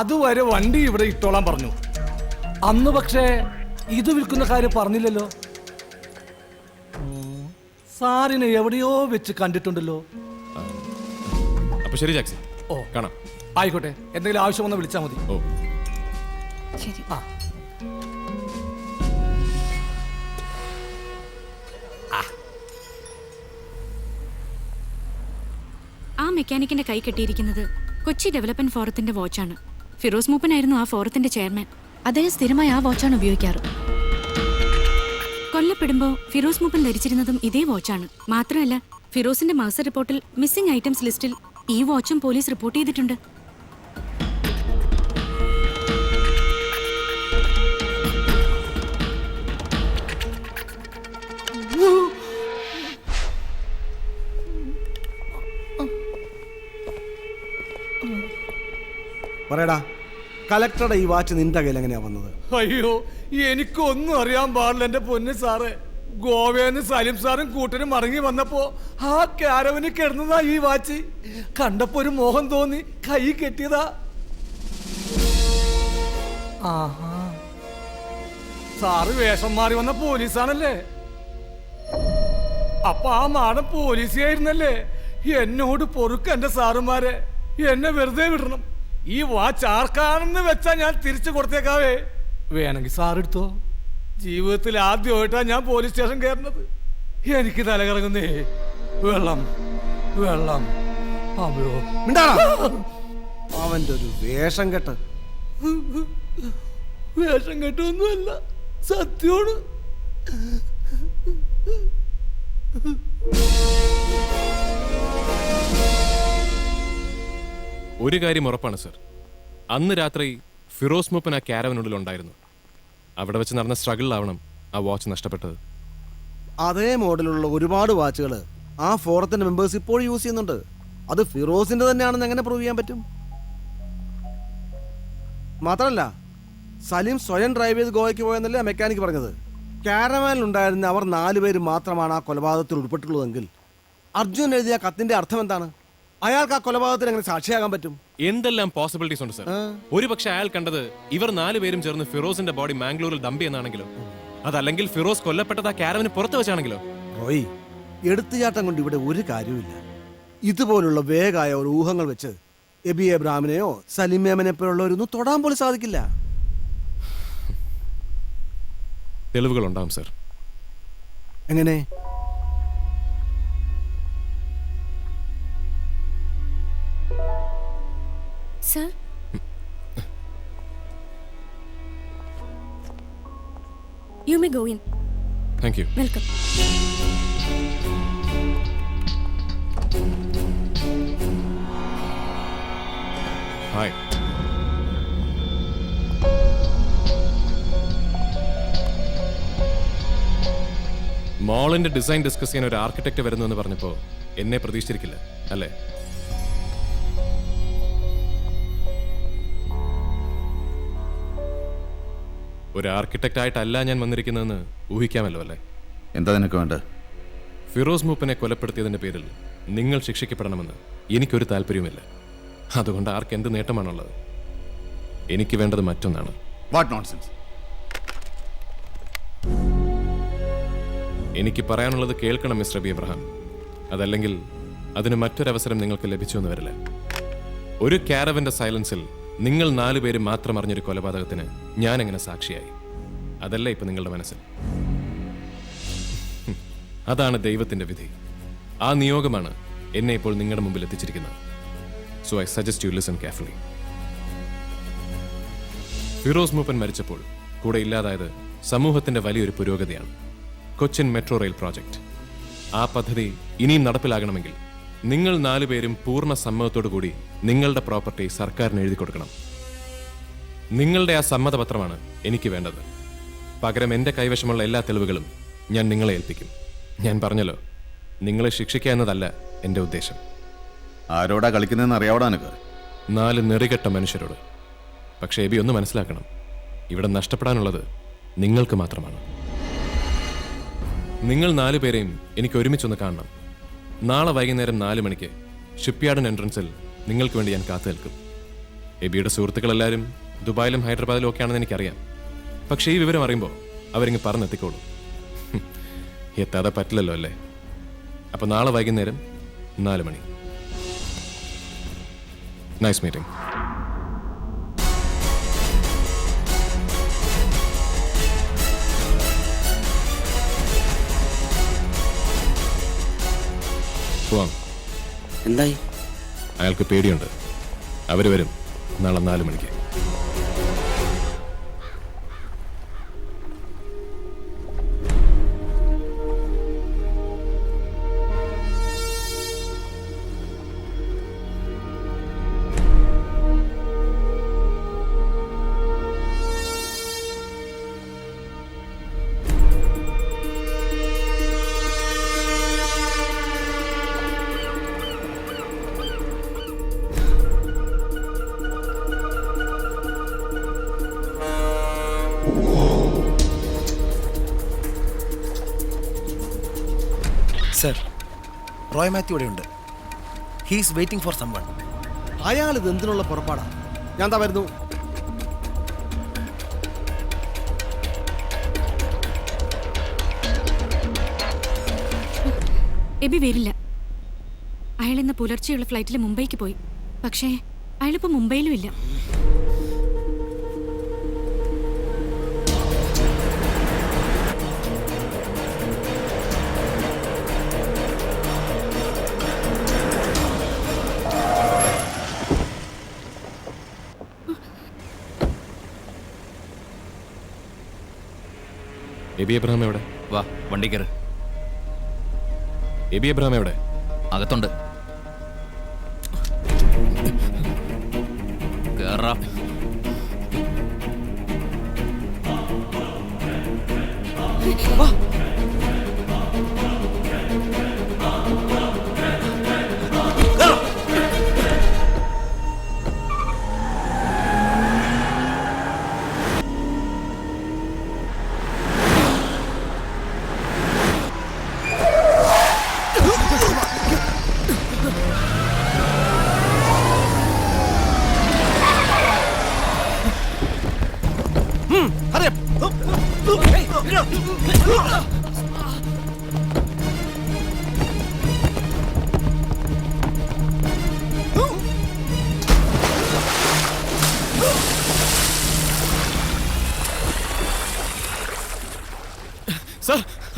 [SPEAKER 10] അതുവരെ വണ്ടി ഇവിടെ ഇട്ടോളാൻ പറഞ്ഞു. അന്ന് പക്ഷേ ഇത് വിൽക്കുന്ന കാര്യം പറഞ്ഞില്ലല്ലോ. സാറിനെ എവിടെയോ വെച്ച് കണ്ടിട്ടുണ്ടല്ലോ.
[SPEAKER 18] അപ്പൊ ശരി ജാക്സൺ,
[SPEAKER 10] ഓ
[SPEAKER 18] കാണാം.
[SPEAKER 10] ആയിക്കോട്ടെ, എന്തെങ്കിലും ആവശ്യം വന്ന് വിളിച്ചാൽ മതി.
[SPEAKER 18] ഓ
[SPEAKER 4] ശരി. ആ മെക്കാനിക്കിന്റെ കൈ കെട്ടിയിരിക്കുന്നത് കൊച്ചി ഡെവലപ്മെന്റ് ഫോറത്തിന്റെ വാച്ചാണ്. ഫിറോസ് മൂപ്പനായിരുന്നു ആ ഫോറത്തിന്റെ ചെയർമാൻ. അദ്ദേഹം സ്ഥിരമായി ആ വാച്ചാണ് ഉപയോഗിക്കാറ്. കൊല്ലപ്പെടുമ്പോ ഫിറോസ് മൂപ്പൻ ധരിച്ചിരുന്നതും ഇതേ വാച്ചാണ്. മാത്രമല്ല, ഫിറോസിന്റെ മൗസർ റിപ്പോർട്ടിൽ മിസ്സിംഗ് ഐറ്റംസ് ലിസ്റ്റിൽ ഈ വാച്ചും പോലീസ് റിപ്പോർട്ട് ചെയ്തിട്ടുണ്ട്.
[SPEAKER 10] പറയടാ, കലക്ടറുടെ ഈ വാച്ച് നിന്റെ കയ്യിൽ എങ്ങനെയാ വന്നത്? അയ്യോ, എനിക്കൊന്നും അറിയാൻ പാടില്ല എന്റെ പൊന്ന് സാറേ. ഗോവയെന്ന് സലീം സാറും കൂട്ടരും മടങ്ങി വന്നപ്പോ ആ കാരവന് കിടന്നതാ ഈ വാച്ച്. കണ്ടപ്പോ ഒരു മോഹം തോന്നി, കൈ കെട്ടിയതാ. ആഹാ, സാറ് വേഷം മാറി വന്ന പോലീസാണല്ലേ? അപ്പൊ ആ മാടൻ പോലീസായിരുന്നല്ലേ? എന്നോട് പൊറുക്ക് എന്റെ സാറുമാരെ, എന്നെ വെറുതെ വിടണം. ഈ വാച്ച് ആർക്കാണെന്ന് വെച്ചാ ഞാൻ തിരിച്ചു കൊടുത്തേക്കാവേ. വേണമെങ്കിൽ സാറെടുത്തോ. ജീവിതത്തിൽ ആദ്യമായിട്ടാ ഞാൻ പോലീസ് സ്റ്റേഷൻ കയറുന്നത്. എനിക്ക് തലകറങ്ങുന്നേ. വെള്ളം വെള്ളം. അവന്റെ ഒരു വേഷം കെട്ട്. വേഷം കെട്ടൊന്നുമല്ല, സത്യമാണ്.
[SPEAKER 18] ഒരു കാര്യം ഉറപ്പാണ് സർ, അന്ന് രാത്രി ഫിറോസ് മൂപ്പൻ ആ ക്യാരവനുള്ളിൽ ഉണ്ടായിരുന്നു. അവിടെ വെച്ച് നടന്ന സ്ട്രഗിളിലാവണം ആ വാച്ച് നഷ്ടപ്പെട്ടത്.
[SPEAKER 10] അതേ മോഡലുള്ള ഒരുപാട് വാച്ചുകൾ ആ ഫോറത്തിന്റെ മെമ്പേഴ്സ് ഇപ്പോൾ യൂസ് ചെയ്യുന്നുണ്ട്. അത് ഫിറോസിന്റെ തന്നെയാണെന്ന് എങ്ങനെ പ്രൂവ് ചെയ്യാൻ പറ്റും? മാത്രമല്ല, സലീം സ്വയം ഡ്രൈവ് ചെയ്ത് ഗോവയ്ക്ക് പോയെന്നല്ലേ മെക്കാനിക് പറഞ്ഞത്. കാരവാനിലുണ്ടായിരുന്ന അവർ 4 പേര് മാത്രമാണ് ആ കൊലപാതകത്തിൽ ഉൾപ്പെട്ടുള്ളതെങ്കിൽ അർജുൻ എഴുതിയ കത്തിന്റെ അർത്ഥം എന്താണ്? അയാൾക്ക് ആ കൊലപാതകത്തിന് എങ്ങനെ സാക്ഷിയാകാൻ പറ്റും?
[SPEAKER 18] എന്തെല്ലാം പോസിബിലിറ്റീസ് ഉണ്ട് സർ. ഒരുപക്ഷെ അയാൾ കണ്ടത് ഇവർ 4 പേരും ചേർന്ന് ഫിറോസിന്റെ ബോഡി മാംഗ്ലൂരിൽ ഡംപ് ചെയ്യുന്നതാണെങ്കിലോ, അതല്ലെങ്കിൽ ഫിറോസ് കൊല്ലപ്പെട്ടത് ആ കാരവന് പുറത്ത് വെച്ചാണെങ്കിലോ?
[SPEAKER 10] റോയ്, എടുത്തുചാട്ടം കൊണ്ട് ഇവിടെ ഒരു കാര്യവുമില്ല. ഇതുപോലുള്ള വേഗമായ ഒരു ഊഹങ്ങൾ വെച്ച് എബി എബ്രാഹിമിനെയോ സലീം മേമനെ പോലുള്ളവരൊന്നും തൊടാൻ പോലും സാധിക്കില്ല.
[SPEAKER 18] തെളിവുകൾ ഉണ്ടാവും സർ.
[SPEAKER 10] എങ്ങനെ?
[SPEAKER 4] Sir, you may go in.
[SPEAKER 18] Thank you.
[SPEAKER 4] Welcome.
[SPEAKER 18] Hi. മോളിന്റെ ഡിസൈൻ ഡിസ്കസ് ചെയ്യാൻ ഒരു ആർക്കിടെക്ട് വരുന്നു എന്ന് പറഞ്ഞപ്പോ എന്നെ പ്രതീക്ഷിച്ചിരിക്കില്ല അല്ലേ? ഒരു ആർക്കിടെക്റ്റ് ആയിട്ടല്ല ഞാൻ വന്നിരിക്കുന്നതെന്ന് ഊഹിക്കാമല്ലോ അല്ലേ?
[SPEAKER 3] എന്താ നിനക്ക് വേണ്ടത്?
[SPEAKER 18] ഫിറോസ് മൂപ്പനെ കൊലപ്പെടുത്തിയതിന്റെ പേരിൽ നിങ്ങൾ ശിക്ഷിക്കപ്പെടണമെന്ന് എനിക്കൊരു താല്പര്യവുമില്ല. അതുകൊണ്ട് ആർക്ക് എന്ത് നേട്ടമാണുള്ളത്? എനിക്ക് വേണ്ടത് മറ്റൊന്നാണ്.
[SPEAKER 3] What nonsense?
[SPEAKER 18] എനിക്ക് പറയാനുള്ളത് കേൾക്കണം മിസ്റ്റർ ബി എബ്രഹാം. അതല്ലെങ്കിൽ അതിന് മറ്റൊരവസരം നിങ്ങൾക്ക് ലഭിച്ചു എന്ന് വരില്ല. ഒരു കാരവന്റെ സൈലൻസിൽ നിങ്ങൾ 4 പേര് മാത്രം അറിഞ്ഞൊരു കൊലപാതകത്തിന് ഞാൻ എങ്ങനെ സാക്ഷിയായി? അതല്ല ഇപ്പൊ നിങ്ങളുടെ മനസ്സിൽ. അതാണ് ദൈവത്തിന്റെ വിധി. ആ നിയോഗമാണ് എന്നെ ഇപ്പോൾ നിങ്ങളുടെ മുമ്പിൽ എത്തിച്ചിരിക്കുന്നത്. So I suggest you listen carefully. Firoz Mooppan മരിച്ചപ്പോൾ കൂടെ ഇല്ലാതായത് സമൂഹത്തിന്റെ വലിയൊരു പുരോഗതിയാണ്. Cochin metro rail project. ആ പദ്ധതി ഇനിയും നടപ്പിലാകണമെങ്കിൽ നിങ്ങൾ 4 പേരും പൂർണ്ണ സമ്മതത്തോടു കൂടി നിങ്ങളുടെ പ്രോപ്പർട്ടി സർക്കാരിന് എഴുതി കൊടുക്കണം. നിങ്ങളുടെ ആ സമ്മതപത്രമാണ് എനിക്ക് വേണ്ടത്. പകരം എൻ്റെ കൈവശമുള്ള എല്ലാ തെളിവുകളും ഞാൻ നിങ്ങളെ ഏൽപ്പിക്കും. ഞാൻ പറഞ്ഞല്ലോ, നിങ്ങളെ ശിക്ഷിക്കുക എന്നതല്ല എൻ്റെ ഉദ്ദേശം.
[SPEAKER 3] ആരോടാ കളിക്കുന്നതെന്ന് അറിയാവടാ നിനക്ക്?
[SPEAKER 18] 4 നെറികെട്ട മനുഷ്യരോട്. പക്ഷേ എബി ഒന്ന് മനസ്സിലാക്കണം, ഇവിടെ നഷ്ടപ്പെടാനുള്ളത് നിങ്ങൾക്ക് മാത്രമാണ്. നിങ്ങൾ 4 പേരെയും എനിക്ക് ഒരുമിച്ചൊന്ന് കാണണം. നാളെ വൈകുന്നേരം 4 മണിക്ക് ഷിപ്പ്യാർഡിന് എൻട്രൻസിൽ നിങ്ങൾക്ക് വേണ്ടി ഞാൻ കാത്തു നിൽക്കും. എബിയുടെ സുഹൃത്തുക്കളെല്ലാവരും ദുബായിലും ഹൈദരാബാദിലും ഒക്കെ ആണെന്ന് എനിക്കറിയാം. പക്ഷേ ഈ വിവരം അറിയുമ്പോൾ അവരിങ്ങ് പറഞ്ഞെത്തിക്കോളൂ. എത്താതെ പറ്റില്ലല്ലോ അല്ലേ? അപ്പൊ നാളെ വൈകുന്നേരം 4 മണി. Nice meeting. പോവാം.
[SPEAKER 2] എന്തായി?
[SPEAKER 18] അയാൾക്ക് പേടിയുണ്ട്. അവര് വരും നാളെ 4 മണിക്ക്.
[SPEAKER 17] സർ, റോയ് മാത്യു ഇവിടെ ഉണ്ട്. He's waiting for someone.
[SPEAKER 10] അയാൾ ഇത് എന്തിനുള്ള പുറപ്പാടാ? ഞാൻ താ വരുന്നു.
[SPEAKER 4] എബി വരില്ല. അയാൾ ഇന്ന് പുലർച്ചെയുള്ള ഫ്ലൈറ്റിൽ മുംബൈക്ക് പോയി. പക്ഷേ അയാളിപ്പോ മുംബൈയിലും ഇല്ല.
[SPEAKER 18] എബി എബ്രഹാം എവിടെ?
[SPEAKER 8] വാ, വണ്ടി കയറ്.
[SPEAKER 18] എബി എബ്രഹാം എവിടെ?
[SPEAKER 8] അകത്തുണ്ട്. കേറാ.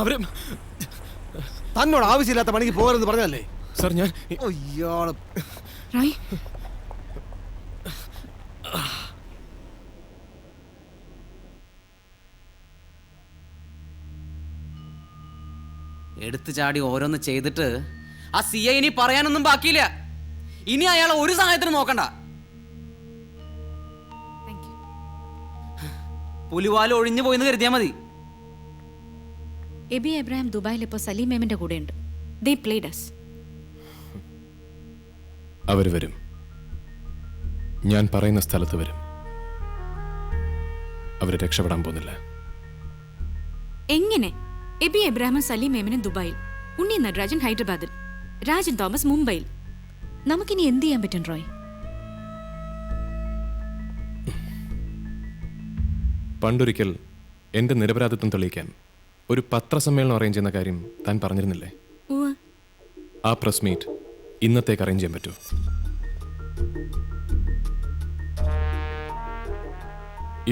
[SPEAKER 18] അവര്
[SPEAKER 10] തന്നോട് ആവശ്യമില്ലാത്ത പണിക്ക് പോകരുത് പറഞ്ഞല്ലേ
[SPEAKER 18] സർ ഞാൻ
[SPEAKER 10] ഇയാള്
[SPEAKER 6] റോയ്
[SPEAKER 2] എടുത്തു ചാടി ഓരോന്ന് ചെയ്തിട്ട് ആ സി ഐ ഇനി പറയാനൊന്നും ബാക്കിയില്ല. ഇനി അയാളെ ഒരു സഹായത്തിന് നോക്കണ്ട. പുലിവാല് ഒഴിഞ്ഞു പോയിന്ന് കരുതിയാ മതി.
[SPEAKER 6] എബി എബ്രാഹിം ദുബായിൽ ഇപ്പോൾ സലീം മേമന്റെ കൂടെയുണ്ട്. They played us.
[SPEAKER 18] അവര് വരും. ഞാൻ പറയുന്ന സ്ഥലത്ത് വരും. അവര് രക്ഷപ്പെടാൻ പോകുന്നില്ല.
[SPEAKER 6] എങ്ങനെ? എബി എബ്രാഹിമും സലീം മേമനും ദുബായിൽ, ഉണ്ണി നടരാജൻ ഹൈദരാബാദിൽ, രാജൻ തോമസ് മുംബൈയിൽ. നമുക്കിനി എന്ത് ചെയ്യാൻ പറ്റും റോയ്?
[SPEAKER 18] പണ്ടൊരിക്കൽ എന്റെ നിരപരാധിത്വം തെളിയിക്കാൻ ഒരു പത്രസമ്മേളനം അറേഞ്ച് ചെയ്യുന്ന കാര്യം താൻ പറഞ്ഞിരുന്നില്ലേ? ആ പ്രസ് മീറ്റ് ഇന്നത്തേക്ക് അറേഞ്ച് ചെയ്യാൻ പറ്റൂ?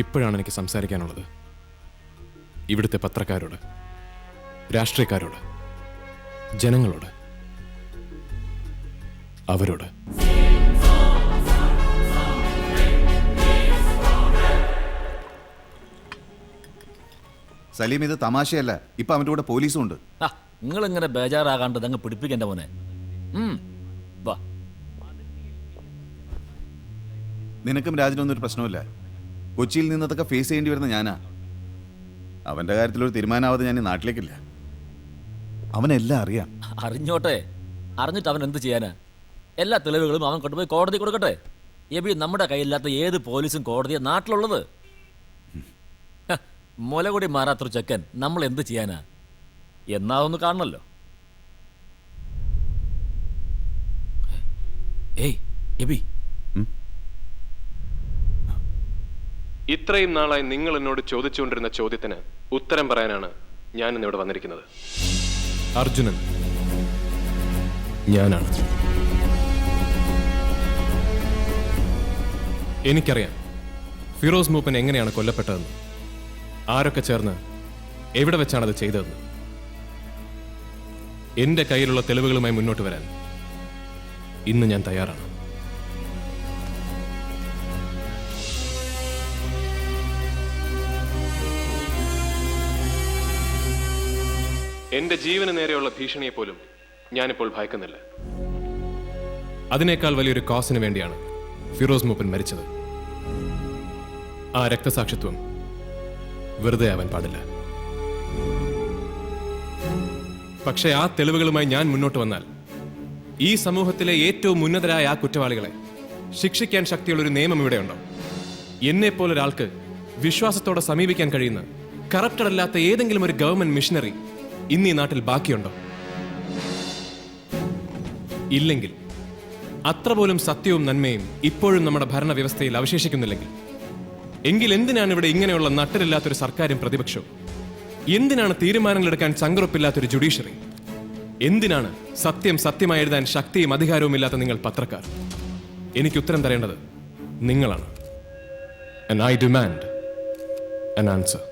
[SPEAKER 18] ഇപ്പോഴാണ് എനിക്ക് സംസാരിക്കാനുള്ളത്. ഇവിടുത്തെ പത്രക്കാരോട്, രാഷ്ട്രീയക്കാരോട്, ജനങ്ങളോട്, അവരോട്.
[SPEAKER 3] സലീം, ഇത് തമാശയല്ല. ഇപ്പൊ അവന്റെ കൂടെ പോലീസും ഉണ്ട്.
[SPEAKER 11] നിങ്ങൾ ഇങ്ങനെ ബേജാറാകാണ്ട് അങ്ങ് പിടിപ്പിക്കണ്ട മോനെ. വാ.
[SPEAKER 3] നിനക്കും രാജനൊന്നും ഒരു പ്രശ്നമില്ല. കൊച്ചിയിൽ നിന്നതൊക്കെ ഫേസ് ചെയ്യേണ്ടി വരുന്ന ഞാനാ. അവന്റെ കാര്യത്തിലൊരു തീരുമാനമാവാതെ ഞാൻ ഈ നാട്ടിലേക്കില്ല. അവനെല്ലാം അറിയാം.
[SPEAKER 11] അറിഞ്ഞോട്ടെ. അറിഞ്ഞിട്ട് അവൻ എന്ത് ചെയ്യാനാ? എല്ലാ തെളിവുകളും അവൻ കൊണ്ടുപോയി കോടതി കൊടുക്കട്ടെ. എബി, നമ്മുടെ കയ്യില്ലാത്ത ഏത് പോലീസും കോടതിയെ നാട്ടിലുള്ളത്? മുലകൂടി മാറാത്തൊരു ചെക്കൻ നമ്മൾ എന്ത് ചെയ്യാനാ? എന്നാ ഒന്ന് കാണണല്ലോ. ഏയ് എബി,
[SPEAKER 18] ഇത്രയും നാളായി നിങ്ങൾ എന്നോട് ചോദിച്ചുകൊണ്ടിരുന്ന ചോദ്യത്തിന് ഉത്തരം പറയാനാണ് ഞാൻ ഇന്നിവിടെ വന്നിരിക്കുന്നത്. അർജുനൻ ഞാനാണ്. എനിക്കറിയാം ഫിറോസ് മൂപ്പൻ എങ്ങനെയാണ് കൊല്ലപ്പെട്ടതെന്ന്, ആരൊക്കെ ചേർന്ന് എവിടെ വെച്ചാണത് ചെയ്തതെന്ന്. എന്റെ കയ്യിലുള്ള തെളിവുകളുമായി മുന്നോട്ട് വരാൻ ഇന്ന് ഞാൻ തയ്യാറാണ്. എന്റെ ജീവന് നേരെയുള്ള ഭീഷണിയെ പോലും ഞാനിപ്പോൾ ഭയക്കുന്നില്ല. അതിനേക്കാൾ വലിയൊരു കോസിന് വേണ്ടിയാണ് ഫിറോസ് മൂപ്പൻ മരിച്ചത്. ആ രക്തസാക്ഷിത്വം വെറുതെ ആവാൻ പാടില്ല. പക്ഷേ ആ തെളിവുകളുമായി ഞാൻ മുന്നോട്ട് വന്നാൽ ഈ സമൂഹത്തിലെ ഏറ്റവും ഉന്നതരായ ആ കുറ്റവാളികളെ ശിക്ഷിക്കാൻ ശക്തിയുള്ള ഒരു നിയമം ഇവിടെയുണ്ടോ? എന്നെപ്പോലൊരാൾക്ക് വിശ്വാസത്തോടെ സമീപിക്കാൻ കഴിയുന്ന കറപ്റ്റഡ് അല്ലാത്ത ഏതെങ്കിലും ഒരു ഗവൺമെന്റ് മിഷനറി ഇന്ന് ഈ നാട്ടിൽ ബാക്കിയുണ്ടോ? ഇല്ലെങ്കിൽ, അത്ര പോലും സത്യവും നന്മയും ഇപ്പോഴും നമ്മുടെ ഭരണവ്യവസ്ഥയിൽ അവശേഷിക്കുന്നില്ലെങ്കിൽ, എങ്കിൽ എന്തിനാണ് ഇവിടെ ഇങ്ങനെയുള്ള നട്ടലില്ലാത്തൊരു സർക്കാരും പ്രതിപക്ഷവും? എന്തിനാണ് തീരുമാനങ്ങൾ എടുക്കാൻ ചങ്കുറപ്പില്ലാത്തൊരു ജുഡീഷ്യറി? എന്തിനാണ് സത്യം സത്യമായി എഴുതാൻ ശക്തിയും അധികാരവും ഇല്ലാത്ത നിങ്ങൾ പത്രക്കാർ? എനിക്ക് ഉത്തരം തരേണ്ടത് നിങ്ങളാണ്. And I demand an answer.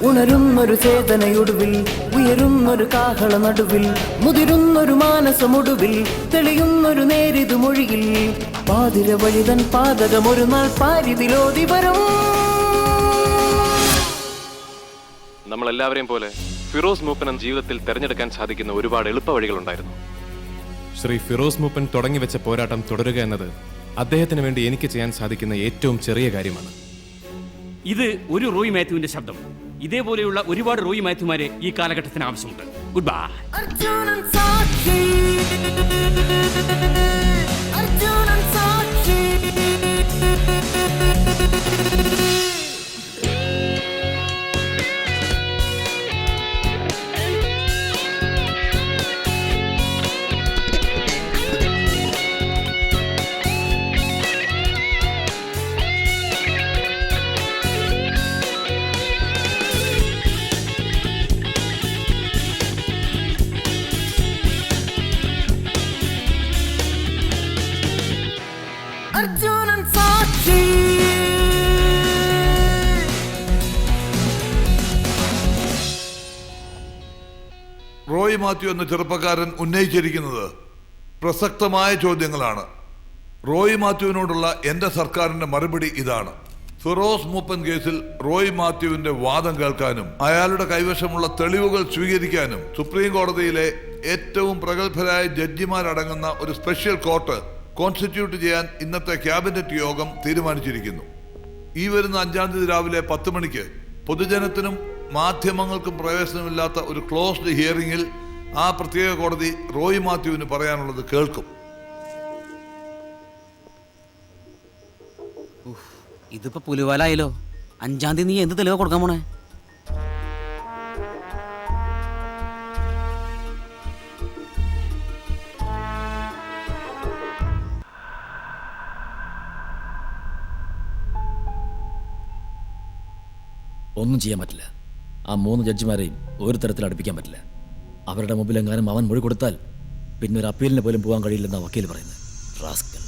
[SPEAKER 12] ഉണരുന്നൊരു ചേതനയൊടുവിൽ, ഉയരുന്നൊരു കാഹള നടുവിൽ, മുതിരുന്നൊരു മാനസമൊടുവിൽ, തെളിയുന്നൊരു നേരിതു മൊഴിയിൽ, പാതിര വഴിതൻ പാതകമൊരു നാൾ പാരിതിലോതി വരും.
[SPEAKER 18] നമ്മളെല്ലാവരെയും പോലെ ഫിറോസ് മൂപ്പൻ ജീവിതത്തിൽ തെരഞ്ഞെടുക്കാൻ സാധിക്കുന്ന ഒരുപാട് എളുപ്പ വഴികളുണ്ടായിരുന്നു. ശ്രീ ഫിറോസ് മൂപ്പൻ തുടങ്ങിവെച്ച പോരാട്ടം തുടരുക എന്നത് അദ്ദേഹത്തിന് വേണ്ടി എനിക്ക് ചെയ്യാൻ സാധിക്കുന്ന ഏറ്റവും ചെറിയ കാര്യമാണ്.
[SPEAKER 22] ഇത് ഒരു റോയ് മാത്യുവിന്റെ ശബ്ദം. ഇതേപോലെയുള്ള ഒരുപാട് റോയ് മാത്യുമാരെ ഈ കാലഘട്ടത്തിന് ആവശ്യമുണ്ട്. Good bye.
[SPEAKER 12] അർജുനൻ സാക്ഷി, അർജുനൻ സാക്ഷി.
[SPEAKER 13] മാത്യു എന്ന ചെറുപ്പക്കാരൻ ഉന്നയിച്ചിരിക്കുന്നത് പ്രസക്തമായ ചോദ്യങ്ങളാണ്. റോയ് മാത്യുവിനോടുള്ള എൻ്റെ സർക്കാരിൻ്റെ മറുപടി ഇതാണ്. ഫിറോസ് മൂപ്പൻ കേസിൽ റോയ് മാത്യുവിന്റെ വാദം കേൾക്കാനും അയാളുടെ കൈവശമുള്ള തെളിവുകൾ സ്വീകരിക്കാനും സുപ്രീം കോടതിയിലെ ഏറ്റവും പ്രഗത്ഭരായ ജഡ്ജിമാരടങ്ങുന്ന ഒരു സ്പെഷ്യൽ കോർട്ട് കോൺസ്റ്റിറ്റ്യൂട്ട് ചെയ്യാൻ ഇന്നത്തെ ക്യാബിനറ്റ് യോഗം തീരുമാനിച്ചിരിക്കുന്നു. ഈ വരുന്ന 5-ാം തീയതി രാവിലെ 10 മണിക്ക് പൊതുജനത്തിനും മാധ്യമങ്ങൾക്കും പ്രവേശനമില്ലാത്ത ഒരു ക്ലോസ്ഡ് ഹിയറിംഗിൽ ആ പ്രത്യേക കോടതി റോയ് മാത്യുവിന് പറയാനുള്ളത് കേൾക്കും.
[SPEAKER 2] ഇതിപ്പോ പുലിവാലായല്ലോ. 5-ാം തീയതി നീ എന്ത് തെളിവ് കൊടുക്കാൻ പോണേ?
[SPEAKER 11] ഒന്നും ചെയ്യാൻ പറ്റില്ല. ആ 3 ജഡ്ജിമാരെയും ഒരു തരത്തിൽ അടുപ്പിക്കാൻ പറ്റില്ല. അവരുടെ മുമ്പിൽ എങ്ങാനും അവൻ മൊഴി കൊടുത്താൽ പിന്നെ ഒരു അപ്പീലിന് പോലും പോകാൻ കഴിയില്ലെന്നാണ് വക്കീൽ പറയുന്നത്. റാസ്കൽ.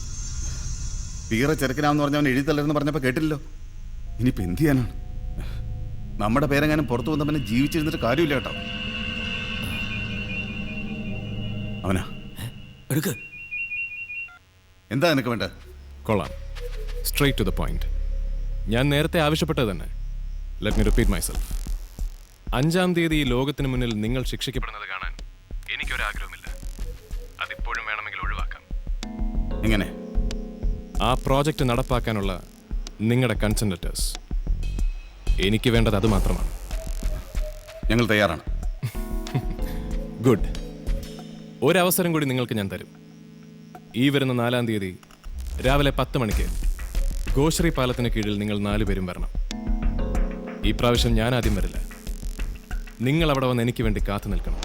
[SPEAKER 3] പീറ ചെറുക്കനാന്ന് പറഞ്ഞവൻ എഴുതി തള്ളരെന്ന് പറഞ്ഞപ്പോൾ കേട്ടില്ലല്ലോ. ഇനിയിപ്പോൾ എന്ത് ചെയ്യാനാണ്? നമ്മുടെ പേരെങ്ങാനും പുറത്തു വന്ന പിന്നെ ജീവിച്ചിരുന്നിട്ട് കാര്യമില്ല കേട്ടോ. അവനാ
[SPEAKER 11] എടുക്ക്.
[SPEAKER 3] എന്താ നിനക്ക് വേണ്ട?
[SPEAKER 18] കൊള്ളാം. Straight to the point. ഞാൻ നേരത്തെ ആവശ്യപ്പെട്ടത് തന്നെ. Let me repeat myself. 5-ാം തീയതി ഈ ലോകത്തിന് മുന്നിൽ നിങ്ങൾ ശിക്ഷിക്കപ്പെടുന്നത് കാണാൻ എനിക്കൊരാഗ്രഹമില്ല. അതിപ്പോഴും വേണമെങ്കിൽ ഒഴിവാക്കാം.
[SPEAKER 3] എങ്ങനെ?
[SPEAKER 18] ആ പ്രോജക്റ്റ് നടപ്പാക്കാനുള്ള നിങ്ങളുടെ കൺസെന്റ് ലെറ്റേഴ്സ്. എനിക്ക് വേണ്ടത് അത് മാത്രമാണ്.
[SPEAKER 3] ഞങ്ങൾ തയ്യാറാണ്.
[SPEAKER 18] ഗുഡ്. ഒരവസരം കൂടി നിങ്ങൾക്ക് ഞാൻ തരും. ഈ വരുന്ന 4-ാം തീയതി രാവിലെ 10 മണിക്ക് ഗോശ്രീ പാലത്തിന് കീഴിൽ നിങ്ങൾ 4 പേരും വരണം. ഈ പ്രാവശ്യം ഞാൻ ആദ്യം വരില്ല. നിങ്ങൾ അവിടെ വന്ന് എനിക്ക് വേണ്ടി കാത്തു നിൽക്കണം.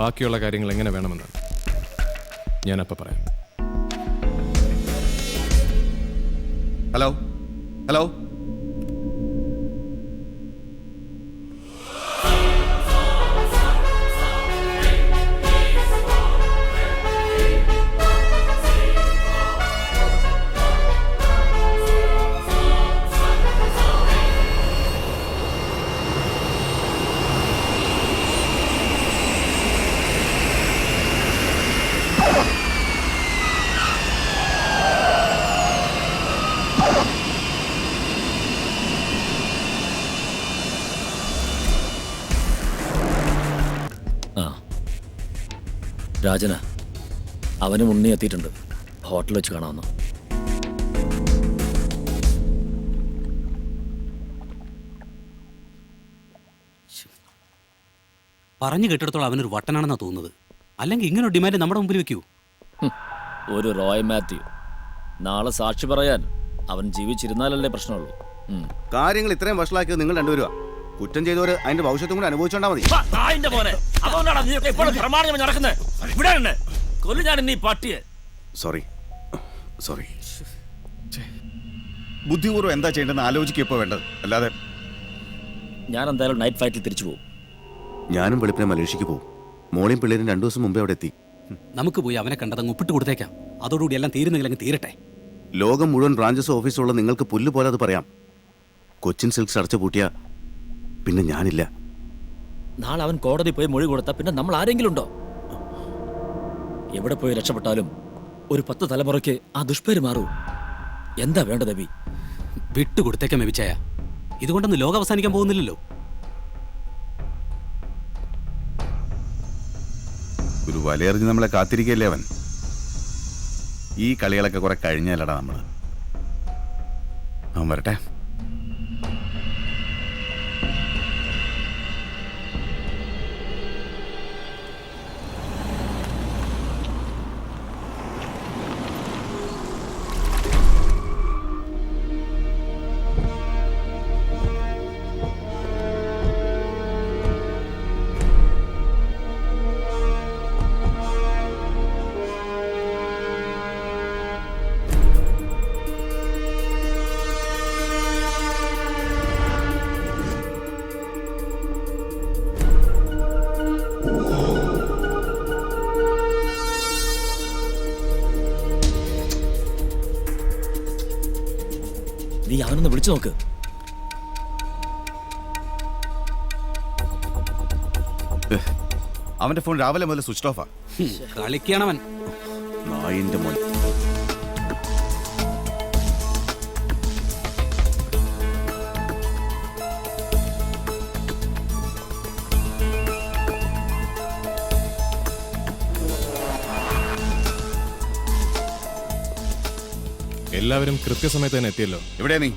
[SPEAKER 18] ബാക്കിയുള്ള കാര്യങ്ങൾ എങ്ങനെ വേണമെന്ന് ഞാനപ്പോൾ പറയാം.
[SPEAKER 3] ഹലോ ഹലോ
[SPEAKER 11] രാജന അവനും ഉണ്ണി എത്തിയിട്ടുണ്ട്. ഹോട്ടലിൽ വെച്ച് കാണാമെന്ന്.
[SPEAKER 22] പറഞ്ഞു കേട്ടിടത്തോളം അവനൊരു വട്ടനാണെന്നാണ് തോന്നുന്നത്. അല്ലെങ്കിൽ ഇങ്ങനെ ഡിമാൻഡ് നമ്മുടെ മുമ്പിൽ വെക്കൂ.
[SPEAKER 11] ഒരു റോയ് മാത്യു നാളെ സാക്ഷി പറയാൻ അവൻ ജീവിച്ചിരുന്നാലല്ലേ പ്രശ്നമുള്ളൂ.
[SPEAKER 3] കാര്യങ്ങൾ ഇത്രയും വഷളാക്കിയത് നിങ്ങൾ രണ്ടുപേരുവാ. കുറ്റം ചെയ്തവര് അതിന്റെ ഭവിഷ്യത്തും കൂടെ അനുഭവിച്ചോണ്ടാ മതി. Sorry sorry. ബുദ്ധിപൂർവ്വം എന്താ ചെയ്യേണ്ടതെന്ന് ആലോചിക്കുക ഇപ്പോൾ വേണ്ടത്. അല്ലാതെ
[SPEAKER 11] ഞാൻ എന്തായാലും നൈറ്റ് ഫ്ലൈറ്റിൽ തിരിച്ചു പോകും.
[SPEAKER 3] ഞാനും വെളുപ്പിനെ മലേഷ്യക്ക് പോകും. മോളിയും പിള്ളേരും 2 ദിവസം മുമ്പേ അവിടെ എത്തി.
[SPEAKER 22] നമുക്ക് പോയി അവനെ കണ്ടതങ്ങ് ഒപ്പിട്ട് കൊടുത്തേക്കാം. അതോടുകൂടി എല്ലാം തീരുന്നെങ്കിൽ അങ്ങ് തീരട്ടെ.
[SPEAKER 3] ലോകം മുഴുവൻ ബ്രാഞ്ചസ് ഓഫീസുള്ള നിങ്ങൾക്ക് പുല്ല് പോലെ അത് പറയാം. കൊച്ചിൻ സിൽക്സ് അടച്ചു പൂട്ടിയ പിന്നെ ഞാനില്ല.
[SPEAKER 11] നാളെ അവൻ കോടതി പോയി മൊഴി കൊടുത്താൽ പിന്നെ നമ്മൾ ആരെങ്കിലും ഉണ്ടോ? എവിടെ പോയി രക്ഷപ്പെട്ടാലും ഒരു 10 തലമുറയ്ക്ക് ആ ദുഷ്പേര് മാറൂ. എന്താ വേണ്ടത് അബി?
[SPEAKER 22] വിട്ടുകൊടുത്തേക്കാം മെവിച്ചായ. ഇതുകൊണ്ടൊന്നും ലോകം അവസാനിക്കാൻ പോകുന്നില്ലല്ലോ.
[SPEAKER 3] ഒരു വലയെറിഞ്ഞ് നമ്മളെ കാത്തിരിക്കല്ലേ അവൻ. ഈ കളികളൊക്കെ കുറെ കഴിഞ്ഞല്ലടാ നമ്മൾ. അവൻ വരട്ടെ.
[SPEAKER 11] നീ അവനൊന്ന് വിളിച്ചു നോക്ക്.
[SPEAKER 3] അവന്റെ ഫോൺ രാവിലെ മുതൽ സ്വിച്ച് ഓഫാ.
[SPEAKER 22] കളിക്കണവൻ.
[SPEAKER 3] നായിന്റെ മോൻ.
[SPEAKER 18] എല്ലാവരും കൃത്യസമയത്ത് തന്നെ എത്തിയല്ലോ.
[SPEAKER 3] എവിടെയാ നീ?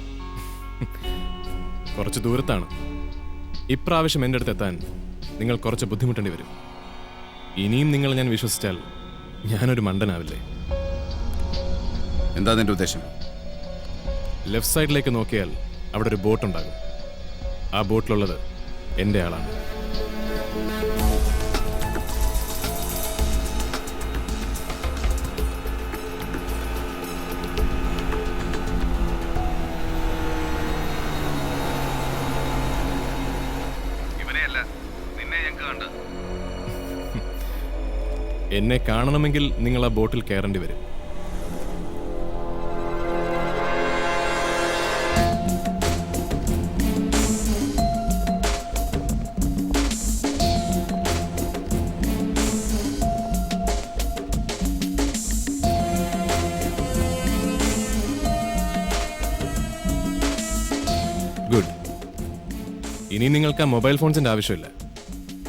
[SPEAKER 18] കുറച്ച് ദൂരത്താണ്. ഇപ്രാവശ്യം എൻ്റെ അടുത്ത് എത്താൻ നിങ്ങൾ കുറച്ച് ബുദ്ധിമുട്ടേണ്ടി വരും. ഇനിയും നിങ്ങൾ ഞാൻ വിശ്വസിച്ചാൽ ഞാനൊരു മണ്ടനാവില്ലേ?
[SPEAKER 3] എന്താ നിന്റെ ഉദ്ദേശം?
[SPEAKER 18] ലെഫ്റ്റ് സൈഡിലേക്ക് നോക്കിയാൽ അവിടെ ഒരു ബോട്ട് ഉണ്ടാകും. ആ ബോട്ടിലുള്ളത് എൻ്റെ ആളാണ്. എന്നെ കാണണമെങ്കിൽ നിങ്ങൾ ആ ബോട്ടിൽ കയറേണ്ടി വരും. ഗുഡ്. ഇനി നിങ്ങൾക്ക് ആ മൊബൈൽ ഫോൺസിന്റെ ആവശ്യമില്ല.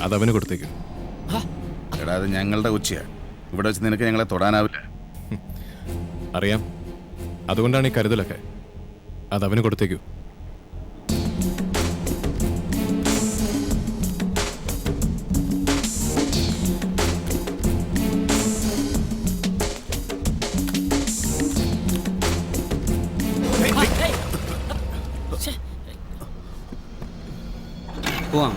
[SPEAKER 18] അതവന് കൊടുത്തേക്കും.
[SPEAKER 3] എടാ, അത് ഞങ്ങളുടെ ഉച്ചയാ. ഇവിടെ വെച്ച് നിനക്ക് ഞങ്ങളെ തൊടാനാവില്ല.
[SPEAKER 18] അറിയാം. അതുകൊണ്ടാണ് ഈ കരുതലൊക്കെ. അതവന് കൊടുത്തേക്കൂ.
[SPEAKER 2] പോവാം.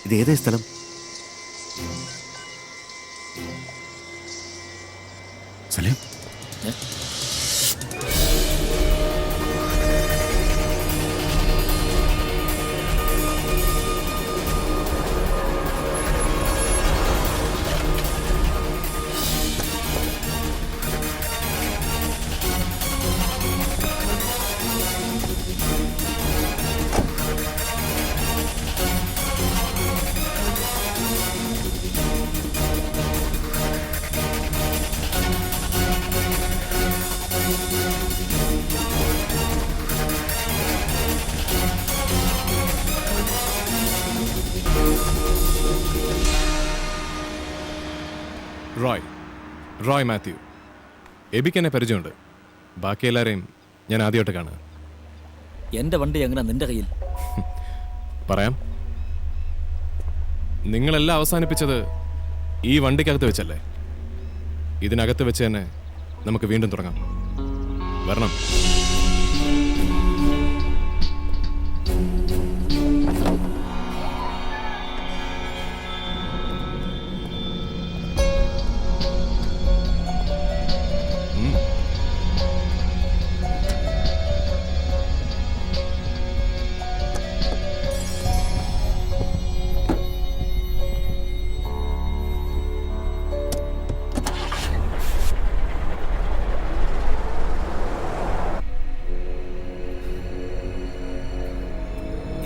[SPEAKER 1] ഇത് ഏതേ സ്ഥലം?
[SPEAKER 3] സലീം,
[SPEAKER 18] റോയ് മാത്യു. എബിക്ക് എന്നെ പരിചയമുണ്ട്. ബാക്കി എല്ലാവരെയും ഞാൻ ആദ്യമായിട്ട് കാണുക.
[SPEAKER 11] എൻ്റെ വണ്ടി എങ്ങനെ നിന്റെ കയ്യിൽ?
[SPEAKER 18] പറയാം. നിങ്ങളെല്ലാം അവസാനിപ്പിച്ചത് ഈ വണ്ടിക്കകത്ത് വെച്ചല്ലേ? ഇതിനകത്ത് വെച്ച് തന്നെ നമുക്ക് വീണ്ടും തുടങ്ങാം. വരണം.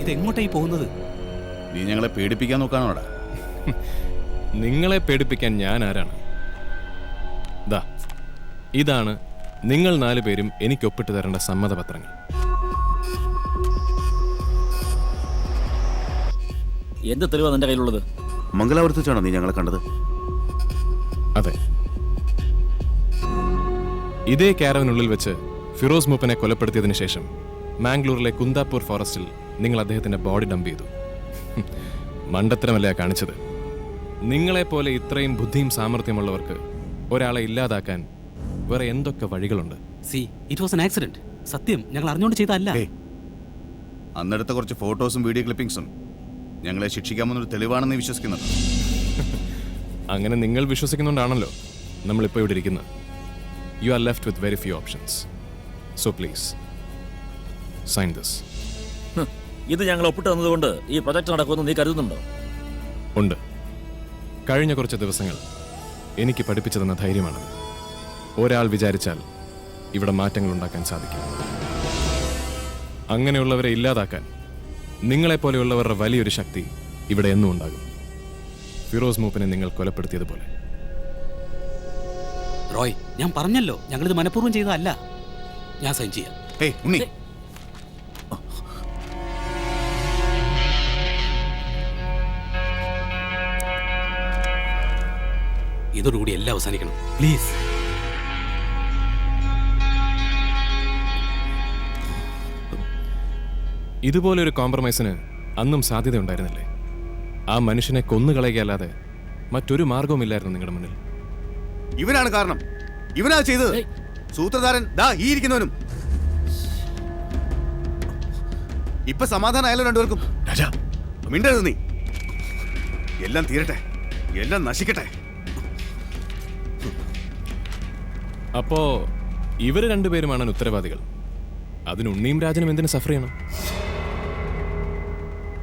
[SPEAKER 21] ഇതെങ്ങോട്ടായി പോകുന്നത്?
[SPEAKER 3] നീ ഞങ്ങളെ പേടിപ്പിക്കാൻ നോക്കാനോടാ?
[SPEAKER 18] നിങ്ങളെ പേടിപ്പിക്കാൻ ഞാൻ ആരാണ്? ദാ, ഇതാണ് നിങ്ങൾ 4 പേരും എനിക്ക് ഒപ്പിട്ട് തരേണ്ട സമ്മതപത്രങ്ങൾ.
[SPEAKER 11] എന്ത് തെളിവാണ് നിന്റെ കയ്യിലുള്ളത്?
[SPEAKER 3] മംഗലാപുരത്ത് വെച്ചാണോ നീ ഞങ്ങളെ കണ്ടത്?
[SPEAKER 18] അതെ, ഇതേ ക്യാരവനുള്ളിൽ വെച്ച് ഫിറോസ് മൂപ്പനെ കൊലപ്പെടുത്തിയതിനു ശേഷം മാംഗ്ലൂരിലെ കുന്താപൂർ ഫോറസ്റ്റിൽ നിങ്ങൾ അദ്ദേഹത്തിന്റെ ബോഡി ഡംപ് ചെയ്തു. മണ്ടത്തരമല്ല കാണിച്ചത്. നിങ്ങളെപ്പോലെ ഇത്രയും ബുദ്ധിയും സാമർഥ്യമുള്ളവർക്ക് ഒരാളെ ഇല്ലാതാക്കാൻ വേറെ എന്തൊക്കെ വഴികളുണ്ട്?
[SPEAKER 22] It was an accident. സത്യം, ഞങ്ങൾ അറിഞ്ഞുകൊണ്ട് ചെയ്തല്ല.
[SPEAKER 3] അന്നെടുത്ത കുറച്ച് ഫോട്ടോസും വീഡിയോ ക്ലിപ്പിംഗ്സും ഞങ്ങളെ ശിക്ഷിക്കാമെന്നൊരു തെളിവാണെന്ന് വിശ്വസിക്കുന്നത്.
[SPEAKER 18] അങ്ങനെ നിങ്ങൾ വിശ്വസിക്കുന്നുണ്ടാണല്ലോ നമ്മളിപ്പോൾ ഇവിടെ ഇരിക്കുന്നത്. You are left with very few options. So please sign this.
[SPEAKER 11] ഇത് ഞങ്ങൾ ഒപ്പിട്ട് തന്നതുകൊണ്ട് ഈ പ്രൊജക്ട് നടക്കുമെന്ന് നീ കരുതുന്നുണ്ടോ?
[SPEAKER 18] ഉണ്ട്. കഴിഞ്ഞ കുറച്ച് ദിവസങ്ങൾ എനിക്ക് പഠിപ്പിച്ചു തന്ന ധൈര്യമാണത്. ഒരാൾ വിചാരിച്ചാൽ ഇവിടെ മാറ്റങ്ങൾ ഉണ്ടാക്കാൻ സാധിക്കും. അങ്ങനെയുള്ളവരെ ഇല്ലാതാക്കാൻ നിങ്ങളെപ്പോലെയുള്ളവരുടെ വലിയൊരു ശക്തി ഇവിടെ എന്നും ഉണ്ടാകും. ഫിറോസ് മൂപ്പനെ നിങ്ങൾ കൊലപ്പെടുത്തിയതുപോലെ.
[SPEAKER 22] റോയ്, ഞാൻ പറഞ്ഞല്ലോ ഞങ്ങളിത് മനഃപൂർവ്വം ചെയ്തതല്ല. ഞാൻ സൈൻ ചെയ്യാം. ഇതോടുകൂടി എല്ലാം അവസാനിക്കണം, പ്ലീസ്.
[SPEAKER 18] ഇതുപോലൊരു കോംപ്രമൈസിന് അന്നും സാധ്യതയുണ്ടായിരുന്നില്ലേ? ആ മനുഷ്യനെ കൊന്നുകളയുകയല്ലാതെ മറ്റൊരു മാർഗവുമില്ലായിരുന്നു നിങ്ങളുടെ മുന്നിൽ.
[SPEAKER 3] ഇവനാണ് കാരണം. ഇവനാ ചെയ്തത്. സൂത്രധാരൻ ദാ ഈ ഇരിക്കുന്നവനും. ഇപ്പൊ സമാധാനമായാലും രണ്ടുപേർക്കും. രാജാ മിണ്ടരുത് നീ. എല്ലാം തീരട്ടെ, എല്ലാം നശിക്കട്ടെ.
[SPEAKER 18] അപ്പോ ഇവര് രണ്ടുപേരുമാണ് ഉത്തരവാദികൾ. അതിന് ഉണ്ണിയും രാജനും എന്തിനു സഫർ ചെയ്യണം?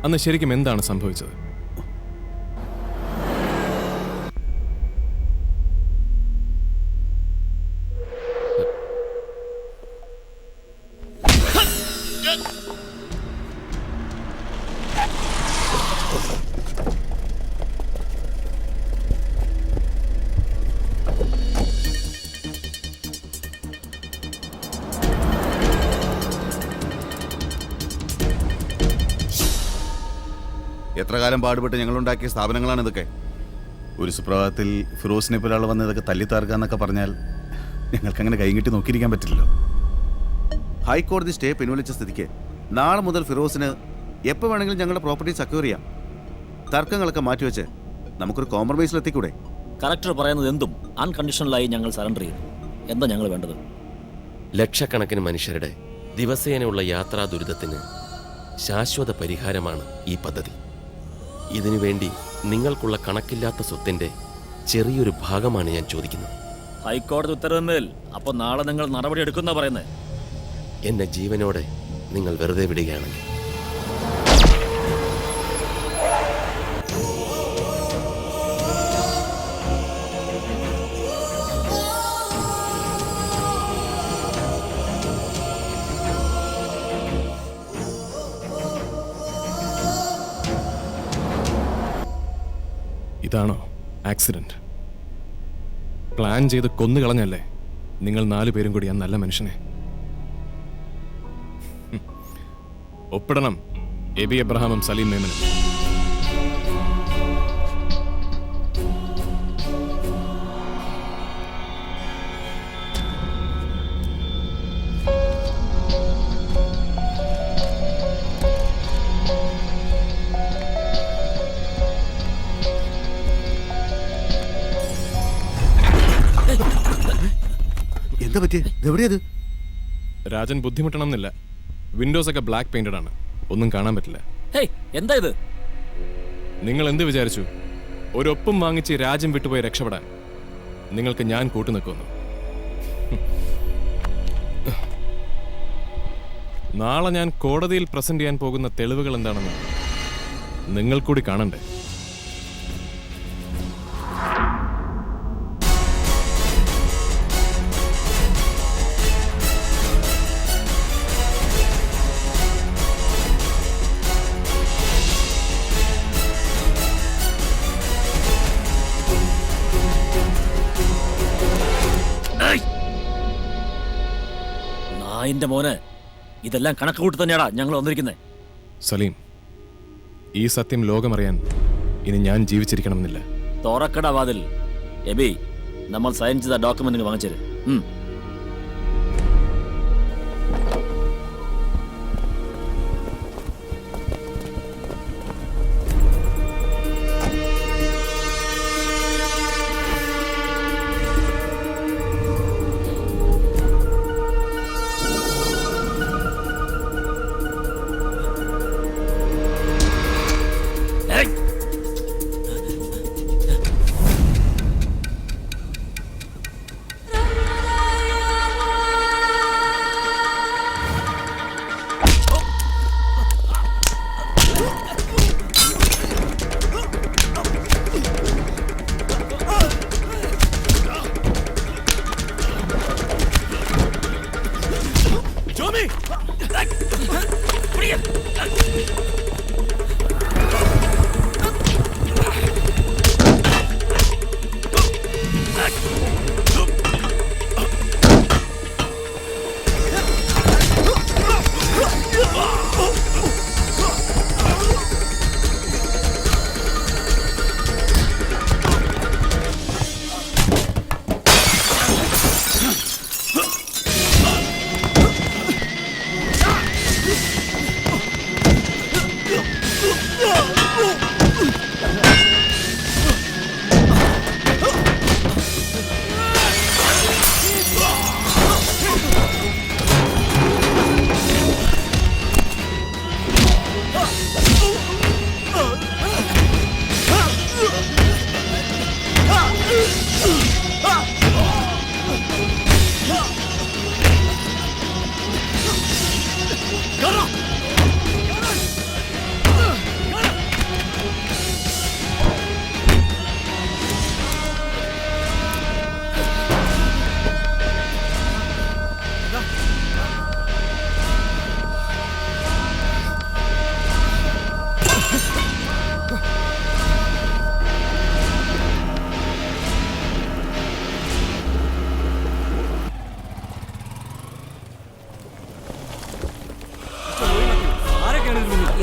[SPEAKER 18] അന്ന് ശരിക്കും എന്താണ് സംഭവിച്ചത്?
[SPEAKER 3] എത്ര കാലം പാടുപെട്ട് ഞങ്ങളുണ്ടാക്കിയ സ്ഥാപനങ്ങളാണ് ഇതൊക്കെ. ഒരു സുപ്രഭാതത്തിൽ ഫിറോസിനെ പോലെ ആൾ വന്ന് ഇതൊക്കെ തല്ലിത്താർക്കുക എന്നൊക്കെ പറഞ്ഞാൽ ഞങ്ങൾക്കങ്ങനെ കൈകിട്ടി നോക്കിയിരിക്കാൻ പറ്റില്ലല്ലോ. ഹൈക്കോടതി സ്റ്റേ പിൻവലിച്ച സ്ഥിതിക്ക് നാളെ മുതൽ ഫിറോസിന് എപ്പോൾ വേണമെങ്കിലും ഞങ്ങളുടെ പ്രോപ്പർട്ടി സെക്യൂർ ചെയ്യാം. തർക്കങ്ങളൊക്കെ മാറ്റിവെച്ച് നമുക്കൊരു കോംപ്രമൈസിലെത്തിക്കൂടെ?
[SPEAKER 11] കലക്ടർ പറയുന്നത് എന്തും അൺകണ്ടീഷണലായി ഞങ്ങൾ സറണ്ടർ ചെയ്തു. എന്താ ഞങ്ങൾ വേണ്ടത്?
[SPEAKER 23] ലക്ഷക്കണക്കിന് മനുഷ്യരുടെ ദിവസേനയുള്ള യാത്രാ ദുരിതത്തിന് ശാശ്വത പരിഹാരമാണ് ഈ പദ്ധതി. ഇതിനുവേണ്ടി നിങ്ങൾക്കുള്ള കണക്കില്ലാത്ത സ്വത്തിന്റെ ചെറിയൊരു ഭാഗമാണ് ഞാൻ ചോദിക്കുന്നത്.
[SPEAKER 11] ഹൈക്കോടതി ഉത്തരവിന്മേൽ അപ്പൊ നാളെ നിങ്ങൾ നടപടി എടുക്കുന്ന പറയുന്നത്?
[SPEAKER 23] എന്നെ ജീവനോടെ നിങ്ങൾ വെറുതെ വിടുകയാണെങ്കിൽ.
[SPEAKER 18] ഇതാണോ ആക്സിഡന്റ്? പ്ലാൻ ചെയ്ത് കൊന്നുകളഞ്ഞല്ലേ നിങ്ങൾ 4 പേരും കൂടി ആ നല്ല മനുഷ്യനെ? ഒപ്പിടണം എബി എബ്രഹാമും സലീം മേമനും.
[SPEAKER 3] എന്താ പറ്റിയ? എവിടെയത്?
[SPEAKER 18] രാജൻ ബുദ്ധിമുട്ടണം എന്നില്ല. വിൻഡോസ് ഒക്കെ ബ്ലാക്ക് പെയിന്റഡ് ആണ്, ഒന്നും കാണാൻ പറ്റില്ല.
[SPEAKER 11] എന്താ ഇത്?
[SPEAKER 18] നിങ്ങൾ എന്ത് വിചാരിച്ചു? ഒരൊപ്പം വാങ്ങിച്ച് രാജ്യം വിട്ടുപോയി രക്ഷപ്പെടാൻ നിങ്ങൾക്ക് ഞാൻ കൂട്ടുനിൽക്കുന്നു. നാളെ ഞാൻ കോടതിയിൽ പ്രസന്റ് ചെയ്യാൻ പോകുന്ന തെളിവുകൾ എന്താണെന്ന് നിങ്ങൾ കൂടി കാണണ്ടേ?
[SPEAKER 11] നായിന്റെ മോനെ, ഇതെല്ലാം കണക്ക് കൂട്ടി തന്നെയാടാ ഞങ്ങൾ വന്നിരിക്കുന്നത്.
[SPEAKER 18] സലീം, ഈ സത്യം ലോകമറിയാൻ ഇനി ഞാൻ ജീവിച്ചിരിക്കണമെന്നില്ല.
[SPEAKER 11] തുറക്കട വാതിൽ. എബി, നമ്മൾ സൈൻ ചെയ്ത ഡോക്യുമെന്റ് വാങ്ങിച്ചേര്.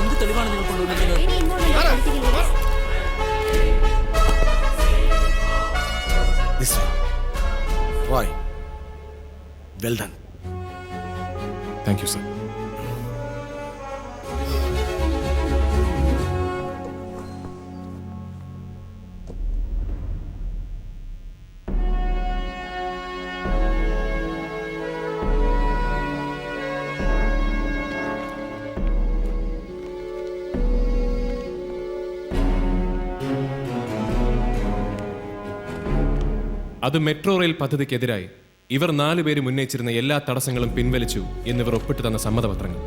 [SPEAKER 2] എന്ത് തെളിവാണ് നിങ്ങൾ കൊണ്ടുവന്നത്?
[SPEAKER 10] This way. Roy, well done.
[SPEAKER 18] Thank you sir. അത് മെട്രോ റെയിൽ പദ്ധതിക്കെതിരായി ഇവർ 4 പേരും ഉന്നയിച്ചിരുന്ന എല്ലാ തടസ്സങ്ങളും പിൻവലിച്ചു എന്നിവർ ഒപ്പിട്ട് തന്ന സമ്മതപത്രങ്ങൾ.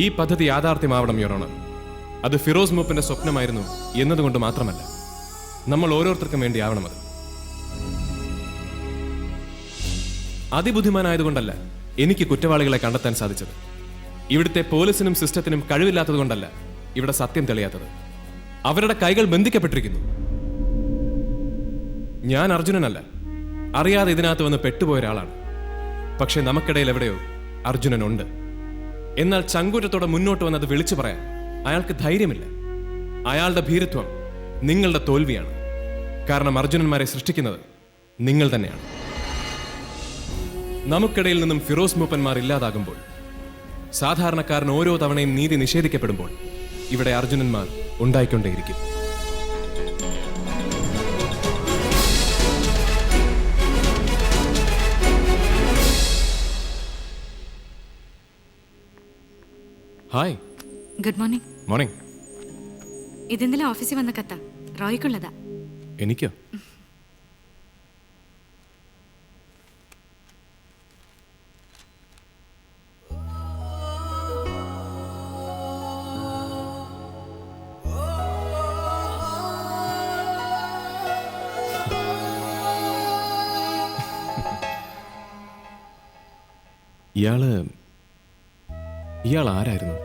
[SPEAKER 18] ഈ പദ്ധതി യാഥാർത്ഥ്യമാവണം യുവർ. അത് ഫിറോസ് മൂപ്പന്റെ സ്വപ്നമായിരുന്നു എന്നതുകൊണ്ട് മാത്രമല്ല, നമ്മൾ ഓരോരുത്തർക്കും വേണ്ടി ആവണം അത്. അതിബുദ്ധിമാനായതുകൊണ്ടല്ല എനിക്ക് കുറ്റവാളികളെ കണ്ടെത്താൻ സാധിച്ചത്. ഇവിടുത്തെ പോലീസിനും സിസ്റ്റത്തിനും കഴിവില്ലാത്തതുകൊണ്ടല്ല ഇവിടെ സത്യം തെളിയാത്തത്. അവരുടെ കൈകൾ ബന്ധിക്കപ്പെട്ടിരിക്കുന്നു. ഞാൻ അർജുനനല്ല, അറിയാതെ ഇതിനകത്ത് വന്ന് പെട്ടുപോയ ഒരാളാണ്. പക്ഷെ നമുക്കിടയിൽ എവിടെയോ അർജുനനുണ്ട്. എന്നാൽ ചങ്കൂറ്റത്തോടെ മുന്നോട്ട് വന്നത് വിളിച്ചു പറയാൻ അയാൾക്ക് ധൈര്യമില്ല. അയാളുടെ ഭീരുത്വം നിങ്ങളുടെ തോൽവിയാണ്. കാരണം അർജുനന്മാരെ സൃഷ്ടിക്കുന്നത് നിങ്ങൾ തന്നെയാണ്. നമുക്കിടയിൽ നിന്നും ഫിറോസ് മൂപ്പന്മാർ ഇല്ലാതാകുമ്പോൾ, സാധാരണക്കാരൻ ഓരോ തവണയും നീതി നിഷേധിക്കപ്പെടുമ്പോൾ ഇവിടെ അർജുനന്മാർ ഉണ്ടായിക്കൊണ്ടേയിരിക്കും. ഹായ്.
[SPEAKER 6] Good morning.
[SPEAKER 18] മോർണിംഗ്.
[SPEAKER 6] ഇതെന്തെങ്കിലും ഓഫീസിൽ വന്ന കത്ത റോയ്ക്കുള്ളതാ.
[SPEAKER 18] എനിക്കോ? ഇയാൾ ആരായിരുന്നു?